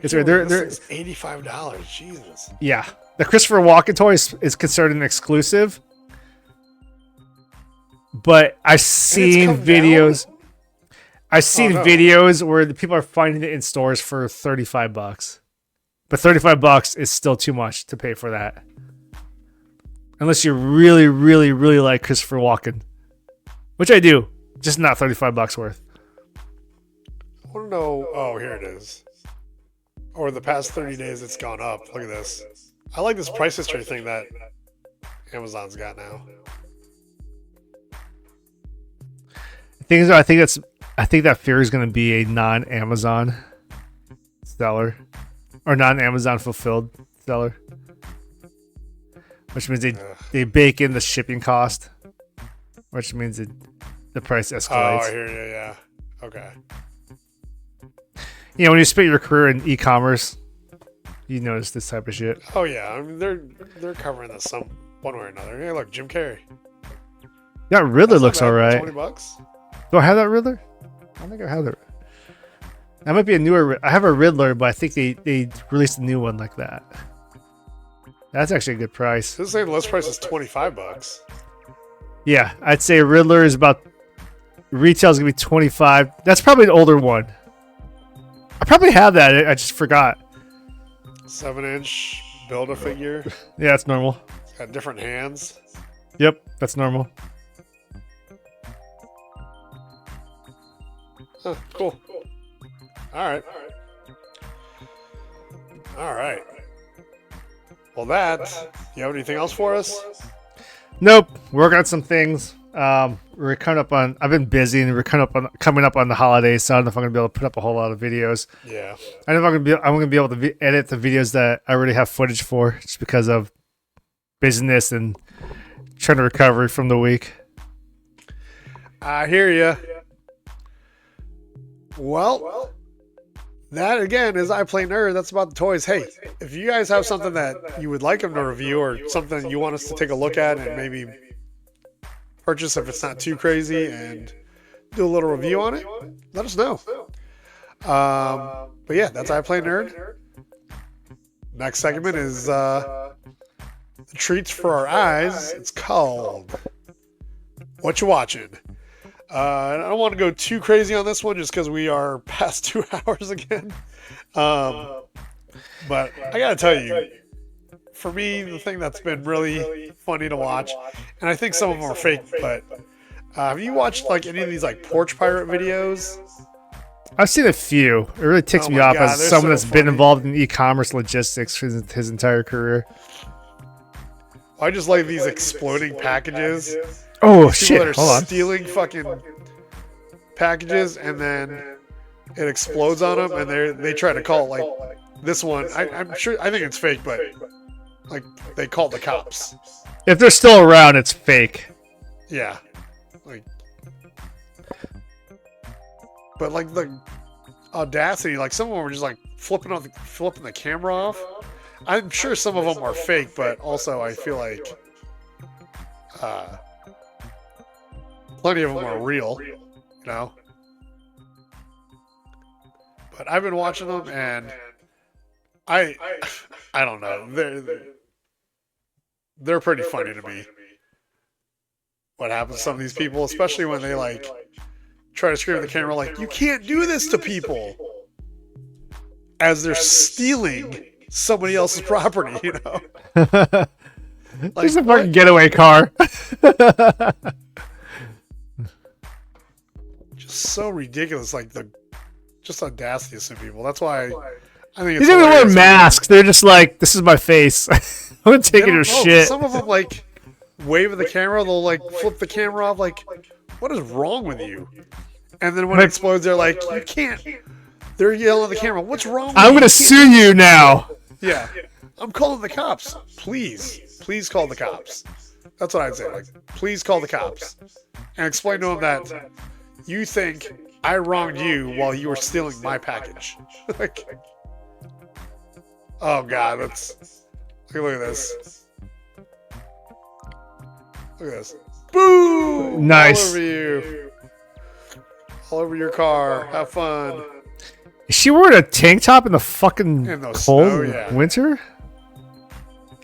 It's they're This is $85. Jesus. yeah. The Christopher Walken toy is considered an exclusive, but I've seen videos. Down? I've seen videos where the people are finding it in stores for $35, but $35 is still too much to pay for that, unless you really, really, really like Christopher Walken, which I do, just not $35 worth. I want to know. Oh, here it is. Over the past 30 days, it's gone up. Look at this. I like this price history thing that Amazon's got now. I think that fear is going to be a non-Amazon seller or non-Amazon fulfilled seller, which means they bake in the shipping cost, which means the price escalates. Oh, I hear you. Yeah. Okay. You know, when you spend your career in e-commerce, you notice this type of shit. Oh yeah, I mean they're covering this some one way or another. Hey, look, Jim Carrey. Yeah, Riddler looks all right. $20. Do I have that Riddler? I don't think I have it. That might be a newer. I have a Riddler, but I think they released a new one like that. That's actually a good price. This is saying the list price is $25. Yeah, I'd say Riddler is about retail's gonna be $25. That's probably an older one. I probably have that. I just forgot. 7-inch Build-A-Figure. Yeah, that's normal. It's got different hands. Yep, that's normal. Huh, cool. All right. Well, you have anything else for us? Nope. Working on some things. We're coming up on. I've been busy, and we're coming up on the holidays. So I don't know if I'm gonna be able to put up a whole lot of videos. Yeah. I don't know if I'm gonna be able to edit the videos that I already have footage for, just because of business and trying to recover from the week. I hear you. Well, that again is I Play Nerd. That's about the toys. Hey, if you guys have something that you would like them to review or something you want us to take a look at and maybe purchase if it's not too crazy and do a little review on it, let us know. But yeah, that's I Play Nerd. Next segment is the treats for our eyes. It's called What You Watching? I don't want to go too crazy on this one just because we are past 2 hours again. But I got to tell you, for me, the thing that's been really funny to watch, and I think some of them are fake, but have you watched like any of these like porch pirate videos? I've seen a few. It really ticks me off as someone that's been involved in e-commerce logistics for his entire career. I just like these exploding packages. Oh shit! Hold on. Stealing fucking packages and then it explodes on them, and they try to call it like this one. I'm sure. I think it's fake, but like they call the cops. If they're still around, it's fake. Yeah, like, but like the audacity, like some of them were just like flipping the camera off. I'm sure some of them are fake, but also I feel like plenty of them are real, you know. But I've been watching them, and I don't know. They're pretty funny to me. What happens to some of these people, especially when they like try to scream at the camera, like, "You can't do this to people," as they're stealing somebody else's property, you know. Like, there's a fucking getaway car. Just so ridiculous, like just audacity of some people. That's why I think it's these people wear masks. They're just like, "This is my face. I'm gonna take your shit." Some of them like wave at the camera. They'll like flip the camera off. Like, what is wrong with you? And then when it explodes, they're like, "You can't." They're yelling at the camera. What's wrong with you? I'm gonna sue you now. Yeah, I'm calling the cops. Please call the cops. That's what I'd say. Like, please call the cops and explain to them that you think I wronged you while you were stealing my package. Like, oh god, look at this. Look at this. Boo! Nice. All over you. All over your car. Have fun. Is she wearing a tank top in the fucking In the cold snow, yeah. winter?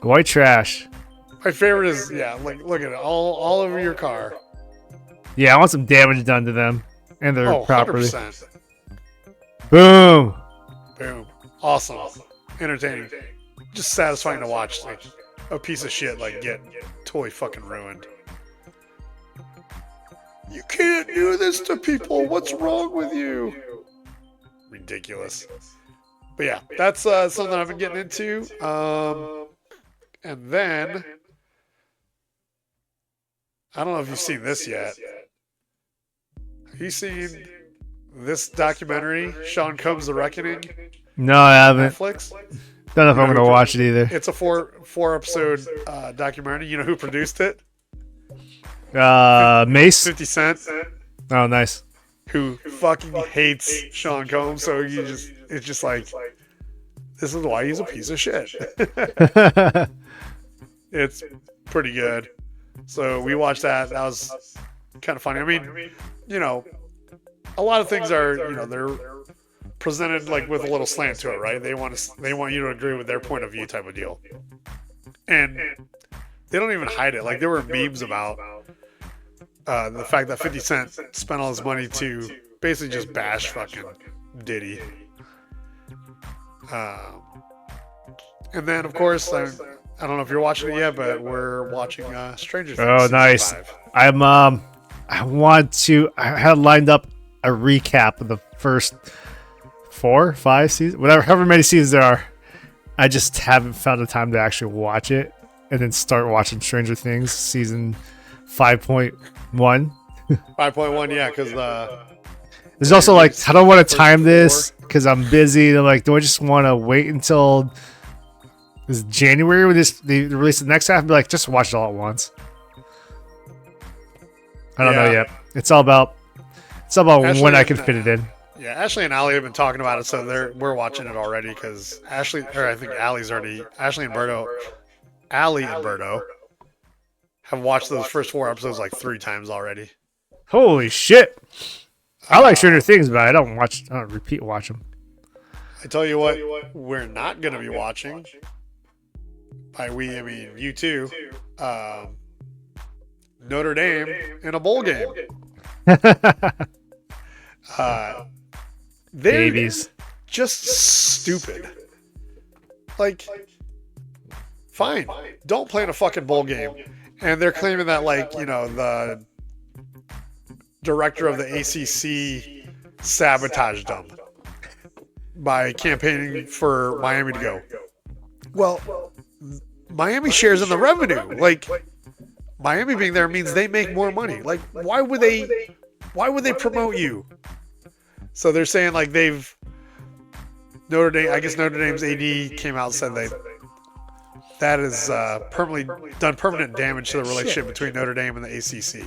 White trash. My favorite is, yeah, like, look at it. All over your car. Yeah, I want some damage done to them and their Oh, property. 100%. Boom. Boom. Awesome. Entertaining. Just satisfying to watch. Like, a piece of shit, like, get totally fucking ruined. You can't do this to people. What's wrong with you? Ridiculous. But yeah, that's something I've been getting into. And then, I don't know if you've seen this yet. Have you seen this documentary, Sean Combs: The Reckoning? No, I haven't. Netflix? Don't know if I'm gonna watch it either. It's a four episode documentary. You know who produced it? Mace. 50 Cent, Oh, nice. who fucking hates Sean Combs. So it's just like, this is why he's a piece of shit. It's pretty good. So we watched that. That was kind of funny. I mean, you know, a lot of things are, you know, they're presented like with a little slant to it, right? They want you to agree with their point of view type of deal. And they don't even hide it. Like, there were memes about the fact that 50 Cent spent all his money to basically just bash fucking Diddy. And then, of course, I don't know if you're watching it yet, but we're watching Stranger Things. Oh, nice. 5. I had lined up a recap of the first 4, 5 seasons, however many seasons there are. I just haven't found the time to actually watch it and then start watching Stranger Things season 5.1. 5.1, yeah, because There's also like, I don't want to time this because I'm busy. They're like, do I just want to wait until this January when they release the next half and be like, just watch it all at once? I don't know yet. It's all about Ashley when I can fit it in. Yeah, Ashley and Allie have been talking about it, so we're watching it already because Ashley and Berto have watched those first 4 episodes like 3 times already. Holy shit! I like Stranger Things, but I don't repeat watch them. I tell you what, we're not going to be watching. By we, I mean you too. Notre Dame in a bowl game. They're Babies. just stupid. Like, fine, don't play in a fucking bowl game. And they're claiming that, like, you know, the director of the ACC sabotaged them by campaigning for Miami to go. Well, Miami shares in the revenue. Like, Miami being there means they make more money. Like, why would they promote you? So they're saying, like, Notre Dame's AD came out and said that has done permanent damage to the relationship between Notre Dame and the ACC.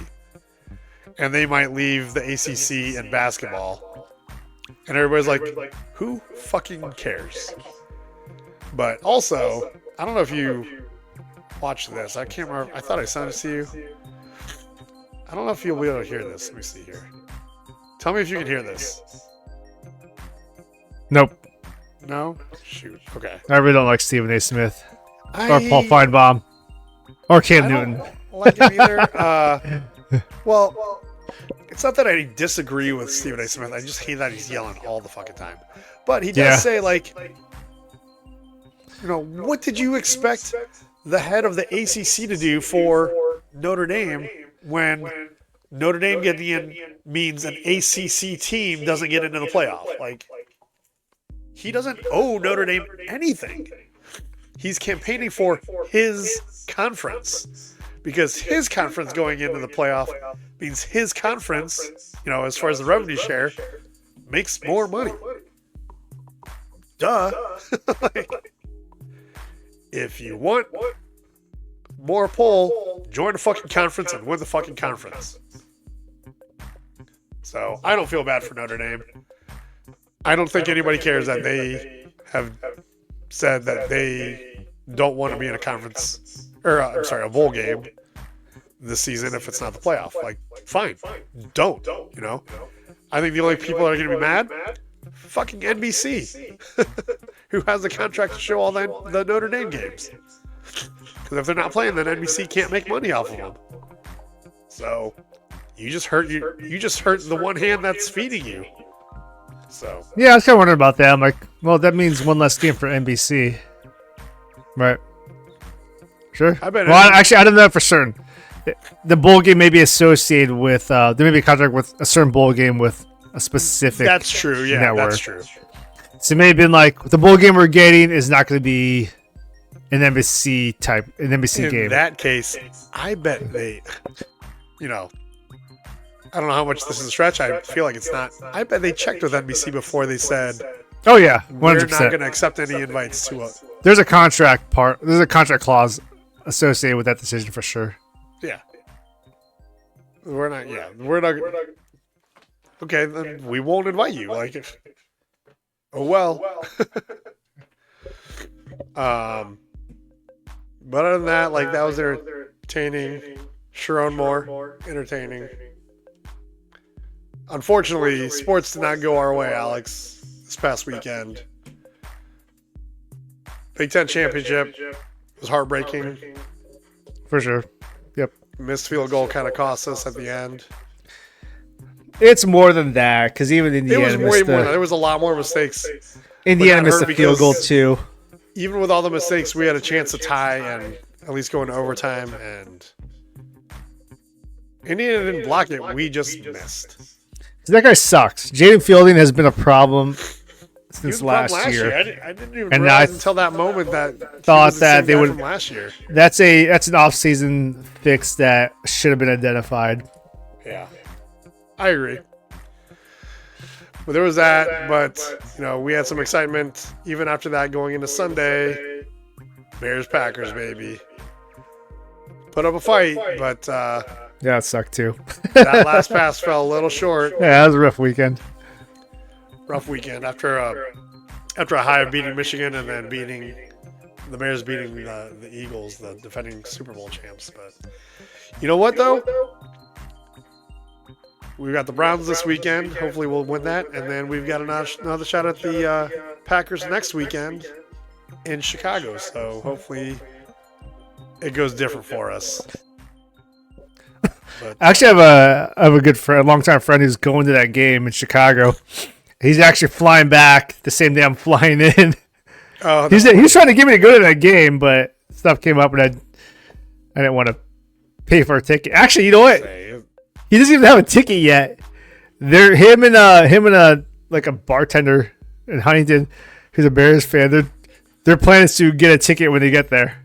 And they might leave the ACC in basketball. And everybody's like, who fucking cares? But also, I don't know if you watched this. I can't remember. I thought I sent it to you. I don't know if you'll be able to hear this. Let me see here. Tell me if you can hear this. Nope. No? Shoot. Okay. I really don't like Stephen A. Smith or Paul Feinbaum or Cam Newton. I don't like him either. Well, it's not that I disagree with Stephen A. Smith. I just hate that he's yelling all the fucking time. But he does say, like, you know, what did you expect the head of the ACC to do for Notre Dame when Notre Dame getting in means an ACC team doesn't get into the playoff? Like, he doesn't owe Notre Dame anything. He's campaigning for his conference because his conference going into the playoff means his conference, you know, as far as the revenue share, makes more money. Duh. Like, if you want more pull, join the fucking conference and win the fucking conference. So I don't feel bad for Notre Dame. I don't think anybody cares that they have said that they don't want to be in a conference, or a bowl game this season if it's not the playoff. Like, fine, don't, you know? I think the only people that are going to be mad, fucking NBC, who has the contract to show all the Notre Dame games. Because if they're not playing, then NBC can't make money off of them. So you just hurt the one hand that's feeding you. So yeah, I was kind of wondering about that. I'm like, well, that means one less game for NBC, right? Sure. I bet. Well, actually, I don't know for certain. The bowl game may be associated with there may be a contract with a certain bowl game with a specific. That's true. Yeah, network. That's true. So it may have been like the bowl game we're getting is not going to be an NBC game. In that case, I bet they, I don't know how much this is a stretch. I feel like it's not. I bet they checked with NBC before they said, "Oh yeah, 100%. We're not going to accept any invites to us." There's a contract clause associated with that decision for sure. Yeah, we're not. Yeah, we're not. Okay, then we won't invite you. Like, if oh well. But other than that, like that was entertaining. Sharon Moore, entertaining. Unfortunately, sports did not go our way, Alex, this past weekend. Big Ten Championship was heartbreaking. For sure. Yep. Missed field goal kind of cost us at the end. It's more than that, because even Indiana It was way more than that. There was a lot more mistakes. Indiana missed the field goal, too. Even with all the mistakes, we had a chance to tie and at least go into overtime, and Indiana didn't block it. We just missed. That guy sucks. Jaden Fielding has been a problem since last year. I didn't even realize until that moment that thought that they would from last year. That's an off-season fix that should have been identified. Yeah, I agree. But there was that. But we had some excitement even after that going into Sunday. Bears Packers, baby. Put up a fight, but yeah, it sucked too. That last pass fell a little short. Yeah, that was a rough weekend. Rough weekend after a high of beating Michigan and then beating the Bears, beating the Eagles, the defending Super Bowl champs. But you know what though? We've got the Browns this weekend. Hopefully we'll win that, and then we've got another shot at the Packers next weekend in Chicago. So hopefully it goes different for us. But actually, I have a good friend, a longtime friend who's going to that game in Chicago. He's actually flying back the same day I'm flying in. Oh, he's trying to get me to go to that game, but stuff came up and I didn't want to pay for a ticket. Actually, you know what? He doesn't even have a ticket yet. Him and a bartender in Huntington, who's a Bears fan. Their plan is to get a ticket when they get there.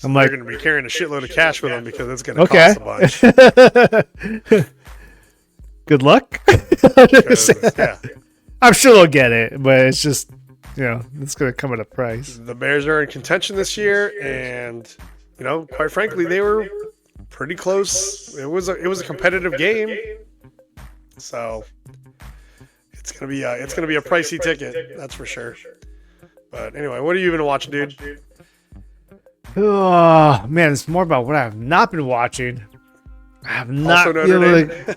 I'm like, they're going to be carrying a shitload of cash with them because it's going to cost a bunch. Good luck. Yeah. I'm sure they'll get it, but it's just, it's going to come at a price. The Bears are in contention this year, and quite frankly, they were pretty close. It was a competitive game, so it's gonna be a pricey ticket, that's for sure. But anyway, what have you been watching, dude? Oh man, it's more about what I have not been watching. I have not also been able to,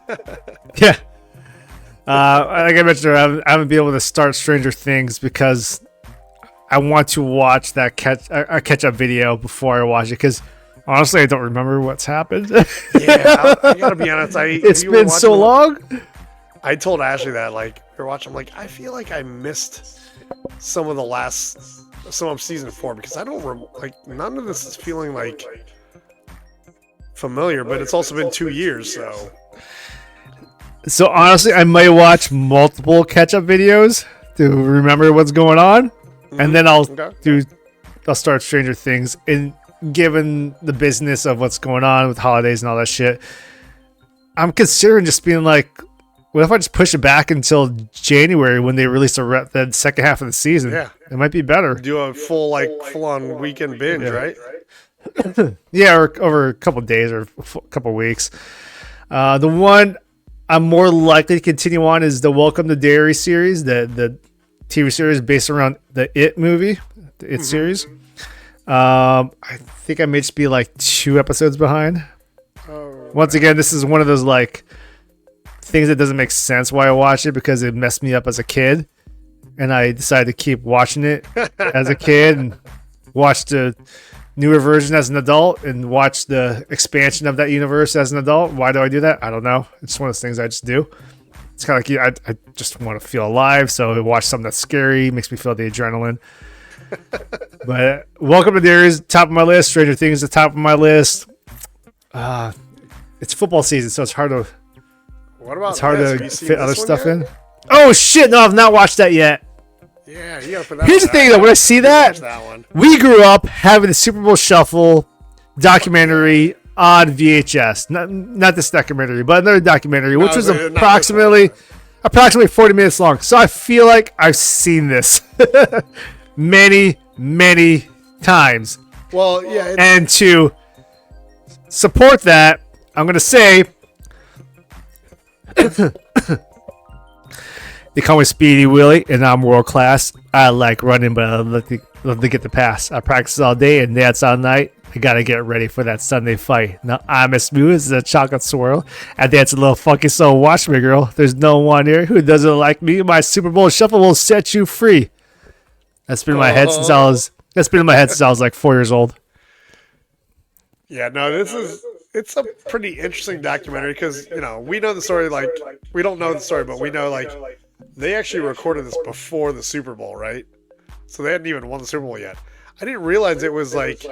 yeah. Like I mentioned, I haven't been able to start Stranger Things because I want to watch that catch-up video before I watch it, because honestly, I don't remember what's happened. Yeah, I gotta be honest. It's been so long. I told Ashley that, like, we were watching, I'm like, I feel like I missed some of season 4 because I don't none of this is feeling like familiar, but it's also been 2 years, so. So honestly, I might watch multiple catch-up videos to remember what's going on, and then I'll start Stranger Things. And given the business of what's going on with holidays and all that shit, I'm considering just being like, what if I just push it back until January when they release the second half of the season? Yeah, it might be better. Do a full-on weekend binge, right? Yeah, or over a couple of days or a couple of weeks. The one I'm more likely to continue on is the Welcome to Derry series, the TV series based around the It movie, the It series. I think I may just be like 2 episodes behind. Once again, this is one of those like things that doesn't make sense why I watch it because it messed me up as a kid, and I decided to keep watching it as a kid and watch the newer version as an adult and watch the expansion of that universe as an adult. Why do I do that? I don't know. It's one of those things I just do. It's kind of like I just want to feel alive, so I watch something that's scary, makes me feel the adrenaline. But welcome to Darius, top of my list. Stranger Things, the top of my list. It's football season, so it's hard to. What about it's hard this? to fit other stuff yet? in. Oh shit! No, I've not watched that yet. Yeah, you gotta put that. Here's the thing, though. When I see that, we grew up having the Super Bowl Shuffle documentary on VHS. Not this documentary, but another documentary, which was approximately 40 minutes long. So I feel like I've seen this many, many times. Well, yeah. And to support that, I'm going to say they call me Speedy Willie, and I'm world class. I like running, but I love to get the pass. I practice all day and dance all night. I got to get ready for that Sunday fight. Now, I'm as smooth as a chocolate swirl. I dance a little funky, so watch me, girl. There's no one here who doesn't like me. My Super Bowl Shuffle will set you free. That's been in my head since I was like 4 years old. Yeah, no, it's a pretty interesting documentary because, we know the story, like, we don't know the story, but we know, like, they actually recorded this before the Super Bowl, right? So they hadn't even won the Super Bowl yet. I didn't realize it was, like,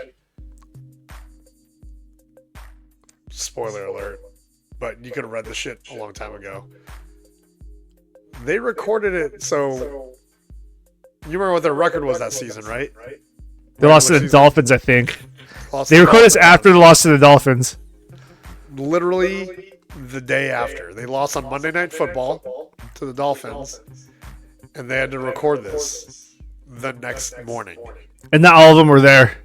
spoiler alert, but you could have read the shit a long time ago. They recorded it, so you remember what their record was that season, right? They lost to the Dolphins, I think. They recorded this after the loss to the Dolphins. Literally the day after. They lost on Monday Night Football to the Dolphins, and they had to record this the next morning. And not all of them were there.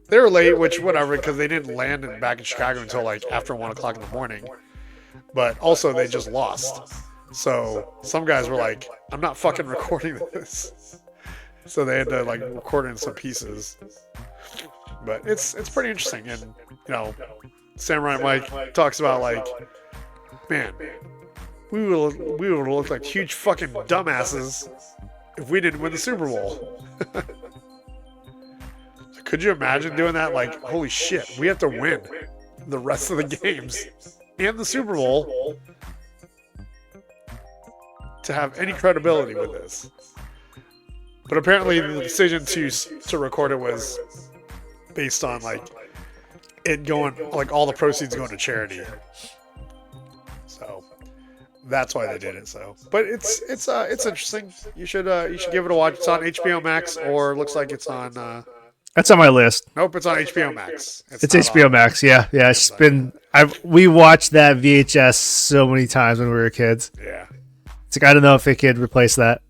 They were late, which whatever, because they didn't land back in Chicago until like after 1 o'clock in the morning. But also they just lost. So some guys were like, I'm not fucking recording this. So they had to like record in some pieces. But it's pretty interesting. And, Samurai Mike talks about like, man, we would have looked like huge fucking dumbasses if we didn't win the Super Bowl. Could you imagine doing that? Like, holy shit, we have to win the rest of the games and the Super Bowl to have any credibility with this. But apparently the decision to record it was based on like it going, like all the proceeds going to charity. So that's why they did it. So, but it's interesting. You should give it a watch. It's on HBO Max, or looks like it's on. That's on my list. Nope, it's on HBO Max. It's HBO Max. Yeah. It's been. We watched that VHS so many times when we were kids. Yeah. It's like I don't know if they could replace that.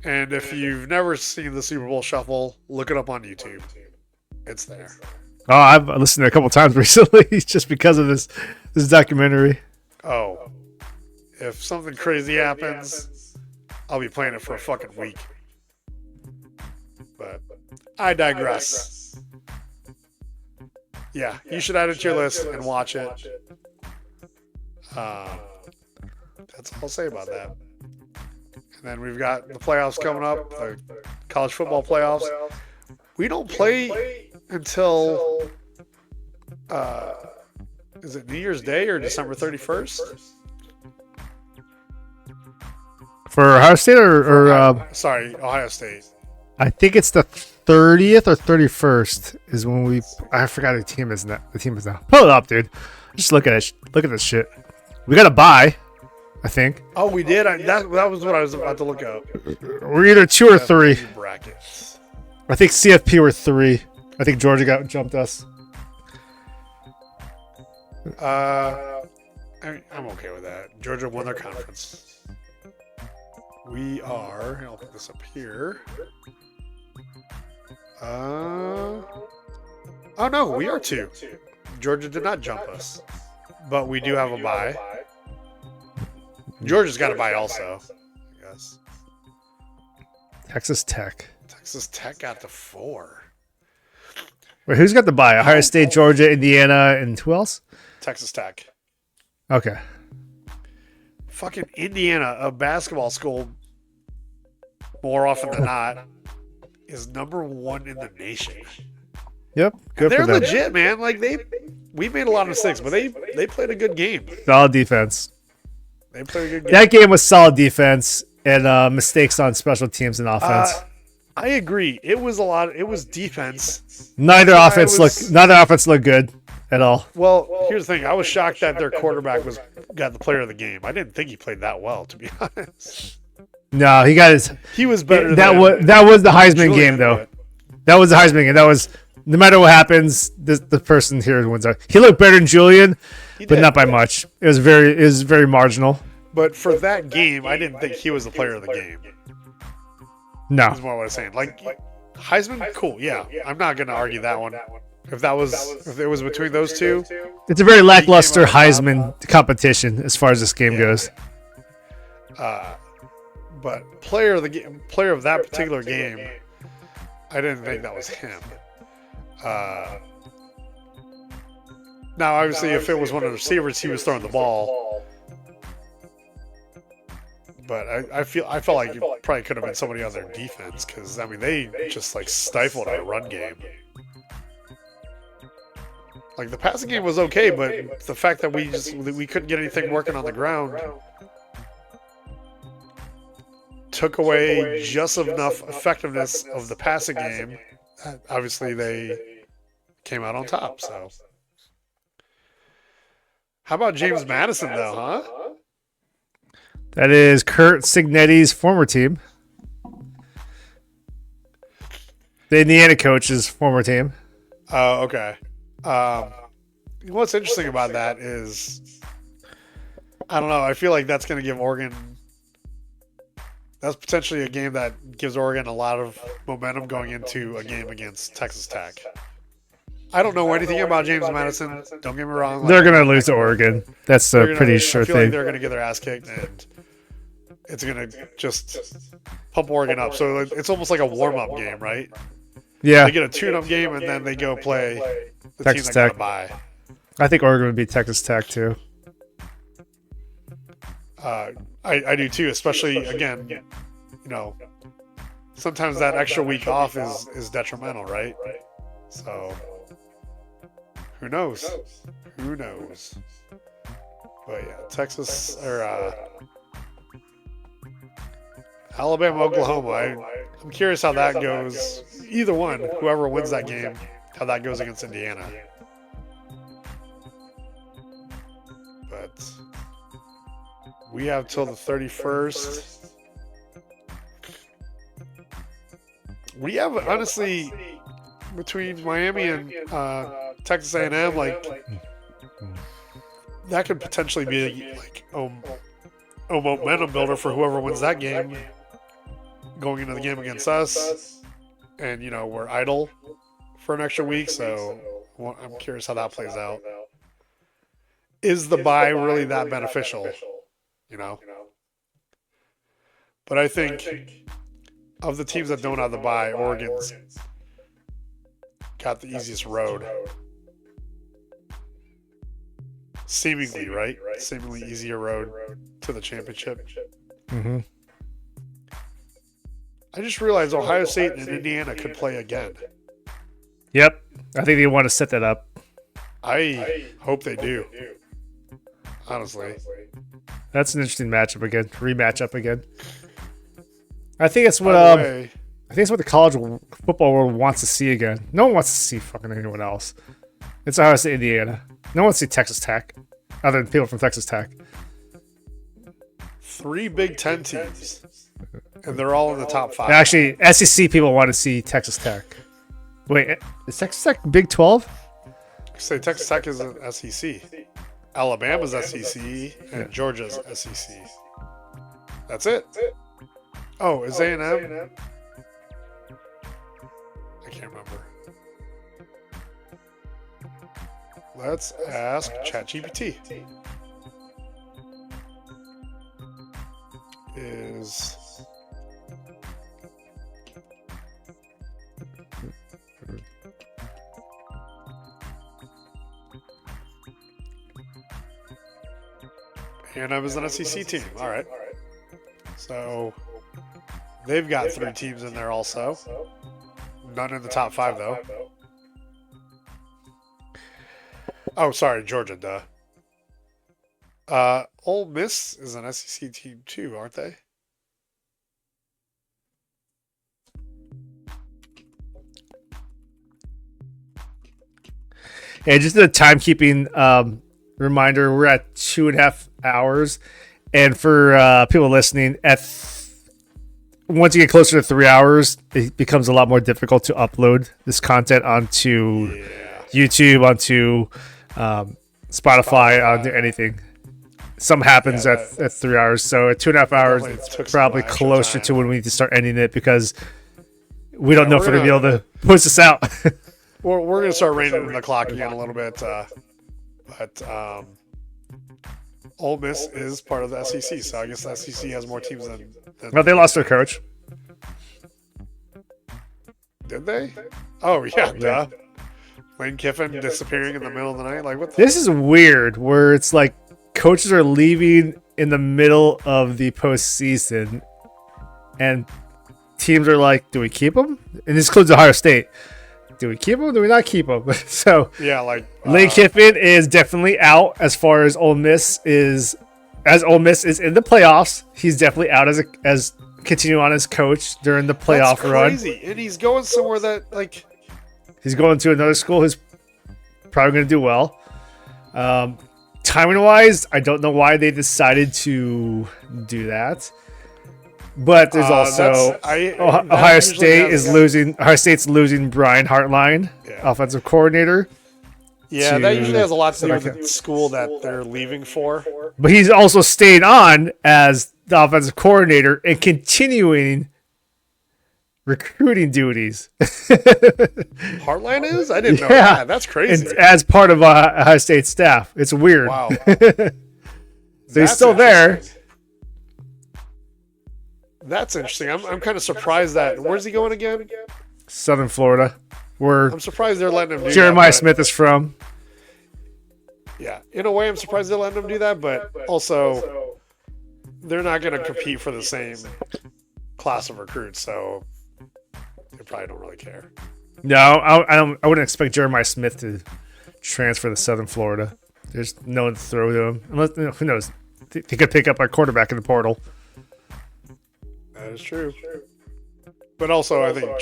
And if you've never seen the Super Bowl Shuffle, look it up on YouTube. It's there. Oh, I've listened to it a couple times recently just because of this documentary. Oh, if something crazy happens, I'll be playing it for a fucking week. But I digress. Yeah, you should add it to your list and watch it. That's all I'll say about that. And then we've got the playoffs coming up, the college football playoffs. We don't play until, is it New Year's Day or December 31st? For Ohio State or sorry, Ohio State. I think it's the 30th or 31st is when I forgot the team is now. Pull it up, dude. Just look at it. Look at this shit. We got a bye, I think. Oh, we did. That was what I was about to look up. We're either 2 or 3. Brackets. I think CFP were 3. I think Georgia jumped us. I'm okay with that. Georgia won their conference. We are. I'll put this up here. Oh no, we are 2. Georgia did not jump us, but we do have a bye. Georgia's got a bye also, I guess. Texas Tech got the 4. Wait, who's got the bye? Ohio State, Georgia, Indiana, and who else? Texas Tech. Okay. Fucking Indiana, a basketball school, more often than not, is number 1 in the nation. Yep. Good They're for them. legit, man. Like we made a lot of mistakes, but they played a good game. Solid defense. They played a good game. That game was solid defense and mistakes on special teams and offense. I agree. It was a lot. It was defense. Neither offense looked good at all. Well, here's the thing. I was shocked that their quarterback got the player of the game. I didn't think he played that well, to be honest. No, he got his. He was better. That was the Heisman game, though. That was the Heisman game. That was no matter what happens, the person here wins out. He looked better than Julian, but not by much. It was very marginal. But for that game, I didn't think he was the player of the game. No, is more what I was saying. Like Heisman, cool. Yeah, I'm not gonna argue that one. If it was between those two, it's a very lackluster Heisman competition as far as this game goes. But player of that particular game, I didn't think that was him. Now, obviously, if it was one of the receivers, he was throwing the ball. But I felt like it probably could have been somebody on their defense because I mean they just like stifled our run game. Like the passing game was okay, but the fact that we couldn't get anything working on the ground took away just enough effectiveness of the passing game. Obviously, they came out on top. So, how about James Madison though, huh? That is Kurt Cignetti's former team. The Indiana coach's former team. Oh, okay. What's interesting about that is, I don't know. I feel like that's going to give Oregon. That's potentially a game that gives Oregon a lot of momentum going into a game against Texas Tech. I don't know anything about James Madison. Don't get me wrong. They're going to lose to Oregon. That's a pretty sure I feel thing. like they're going to get their ass kicked, and it's going to just pump Oregon up. So it's almost like a warm-up game, right? Yeah. They get a tune-up game, and then they go play the Texas team that Tech. got a bye. I think Oregon would beat Texas Tech, too. I do, too, especially, again, sometimes that extra week off is detrimental, right? So, who knows? Who knows? But, yeah, Texas, or Alabama, Oklahoma. I'm curious how that goes. Either one, whoever wins that game, how that goes against Indiana. But we have till the 31st. We have, honestly, between Miami and Texas A&M, like, that could potentially be like a momentum builder for whoever wins that game going into the game against us. And, we're idle for an extra week, so I'm curious how that plays out. Is the bye really that beneficial? But I think of the teams that don't have the bye, Oregon's got the easiest road. Seemingly, right? Seemingly easier road to the championship. Mm-hmm. I just realized Ohio State and Indiana could play again. Yep. I think they want to set that up. I hope they do. Honestly. That's an interesting rematch up again. I think it's what the college football world wants to see again. No one wants to see fucking anyone else. It's Ohio State, Indiana. No one wants to see Texas Tech, other than people from Texas Tech. 3 Big Ten teams, and they're all in the top 5. Actually, SEC people want to see Texas Tech. Wait, is Texas Tech Big 12? Say Texas Tech is an SEC. Alabama's SEC, and Georgia's SEC. That's it. Oh, is A&M? I can't remember. Let's ask ChatGPT. Is A&M is an SEC team. All right. So they've got 3 teams in there also. None in the top 5 though. Oh, sorry, Georgia. Duh. Ole Miss is an SEC team too, aren't they? Yeah, just a timekeeping reminder. We're at 2.5 hours, and for people listening, once you get closer to 3 hours, it becomes a lot more difficult to upload this content onto YouTube, onto Spotify, onto anything. Something happens at 3 hours, so at 2.5 hours, it's probably closer to when we need to start ending it because we don't know if we're going to be able to push this out. We're going to start reining in the clock again a little bit, but Ole Miss is part of the SEC, so I guess the SEC has more teams than well, they lost their coach. Did they? Oh, yeah, duh. Lane Kiffin disappearing in the middle of the night? Like, what? This is weird, where it's like coaches are leaving in the middle of the postseason, and teams are like, do we keep them? And this includes Ohio State. Do we keep him? Do we not keep him? So yeah, like Lane Kiffin is definitely out as far as Ole Miss is. As Ole Miss is in the playoffs, he's definitely out as continuing on as coach during the playoff run. That's crazy, and he's going somewhere that like he's going to another school who's probably going to do well. Timing wise, I don't know why they decided to do that. But there's also Ohio State is losing. Ohio State's losing Brian Hartline, offensive coordinator. Yeah, that usually has a lot to do with the school that they're leaving for. But he's also staying on as the offensive coordinator and continuing recruiting duties. Hartline is? I didn't know that. That's crazy. And as part of Ohio State staff. It's weird. Wow. So he's still there. That's interesting. I'm kind of surprised that. Where's he going again? Southern Florida. Where I'm surprised they're letting him do Jeremiah Smith is from. Yeah, in a way, I'm surprised they're letting him do that, but also they're not going to compete for the same class of recruits, so they probably don't really care. No, I wouldn't expect Jeremiah Smith to transfer to Southern Florida. There's no one to throw to him. Unless, who knows? They could pick up a quarterback in the portal. That is true. But also, I think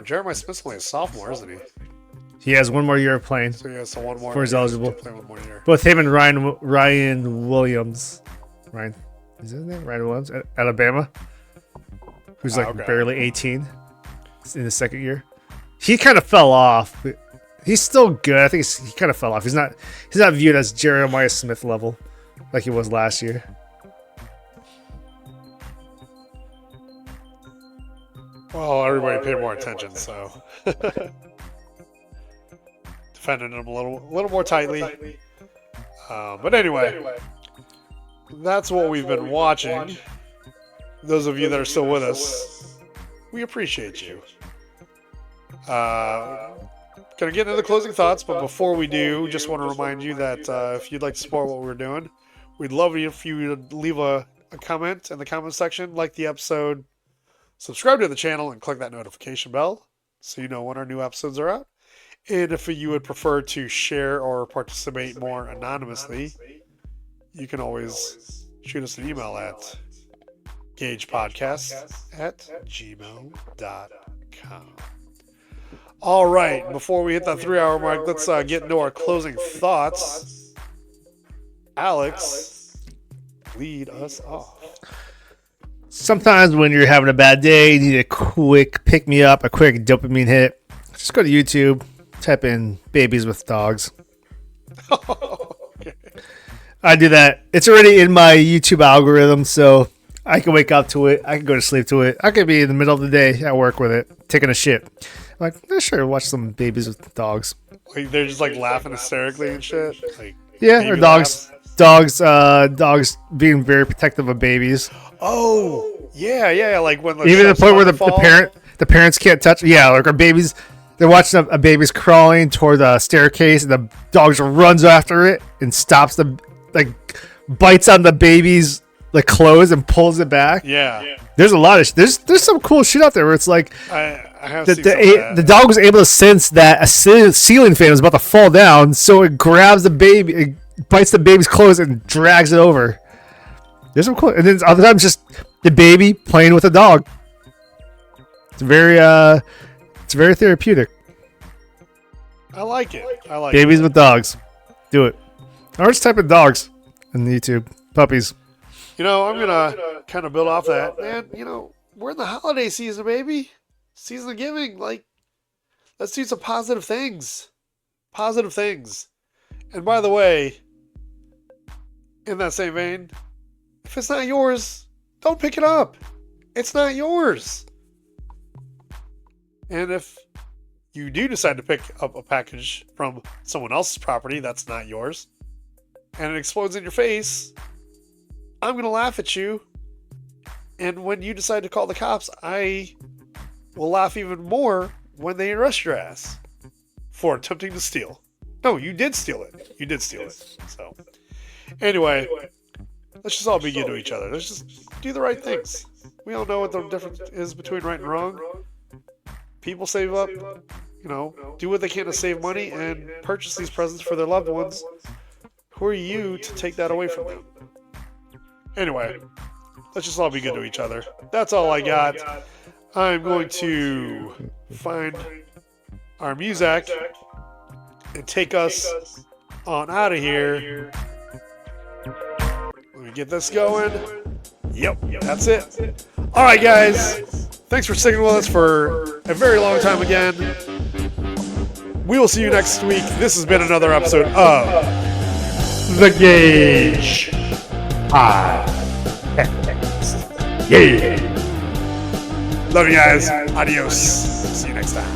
Jeremiah Smith's only a sophomore, isn't he? He has one more year of playing. So he has one more. Before he's eligible. Play one more year. Both him and Ryan Williams. Ryan, is his name Ryan Williams? At Alabama. Who's like barely 18 in the second year. He kind of fell off. But he's still good. I think he kind of fell off. He's not viewed as Jeremiah Smith level like he was last year. Well, everybody paid more attention, so defending him a little more tightly. But anyway, that's what we've been watching. Those of you that are still with us, we appreciate you. Gonna get into the closing thoughts, but before we do, just want to remind you that if you'd like to support what we're doing, we'd love it if you would leave a comment in the comment section, like the episode, subscribe to the channel, and click that notification bell so you know when our new episodes are out. And if you would prefer to share or participate more anonymously, you can always shoot us an email at gagepodcast@gmail.com. All right, before we hit that 3-hour mark, let's get into our closing thoughts. Alex, lead us off. Sometimes when you're having a bad day, you need a quick pick-me-up, a quick dopamine hit. Just go to YouTube, type in babies with dogs. Okay. I do that. It's already in my YouTube algorithm, so I can wake up to it. I can go to sleep to it. I could be in the middle of the day at work with it, taking a shit. I'm like, sure, watch some babies with dogs. Like they're just like laughing hysterically and shit. Like, yeah, or dogs being very protective of babies. Oh, yeah. Like when even to the point where the parents can't touch. Yeah, like our babies. They're watching a baby's crawling toward the staircase, and the dog just runs after it and stops them. Like bites on the baby's like clothes and pulls it back. Yeah. There's a lot of there's some cool shit out there where it's like I have the, seen some of that. the dog was able to sense that a ceiling fan was about to fall down, so it grabs the baby, it bites the baby's clothes and drags it over. There's some cool, and then other times just the baby playing with a dog. It's very therapeutic. I like it. I like Babies with dogs, do it. Or just type in dogs on YouTube, puppies. You know, I'm gonna kind of build off that, and you know, we're in the holiday season, baby. Season of giving. Like, let's do some positive things. Positive things. And by the way, in that same vein, if it's not yours, don't pick it up. It's not yours. And if you do decide to pick up a package from someone else's property that's not yours, and it explodes in your face, I'm going to laugh at you. And when you decide to call the cops, I will laugh even more when they arrest your ass for attempting to steal. No, you did steal it. You did steal it. So, anyway, let's just all be good to each other. Let's just do the right things. We all know what the difference is between right and wrong. People save up, you know, do what they can to save money and purchase these presents for their loved ones. Who are you to take that away from them? Anyway, let's just all be good to each other. That's all I got. I'm going to find our music and take us on out of here. Let me get this going. Yep, that's it. All right, guys. Thanks for sticking with us for a very long time again. We will see you next week. This has been another episode of The GAJ. Yeah. Love you guys. Adios. See you next time.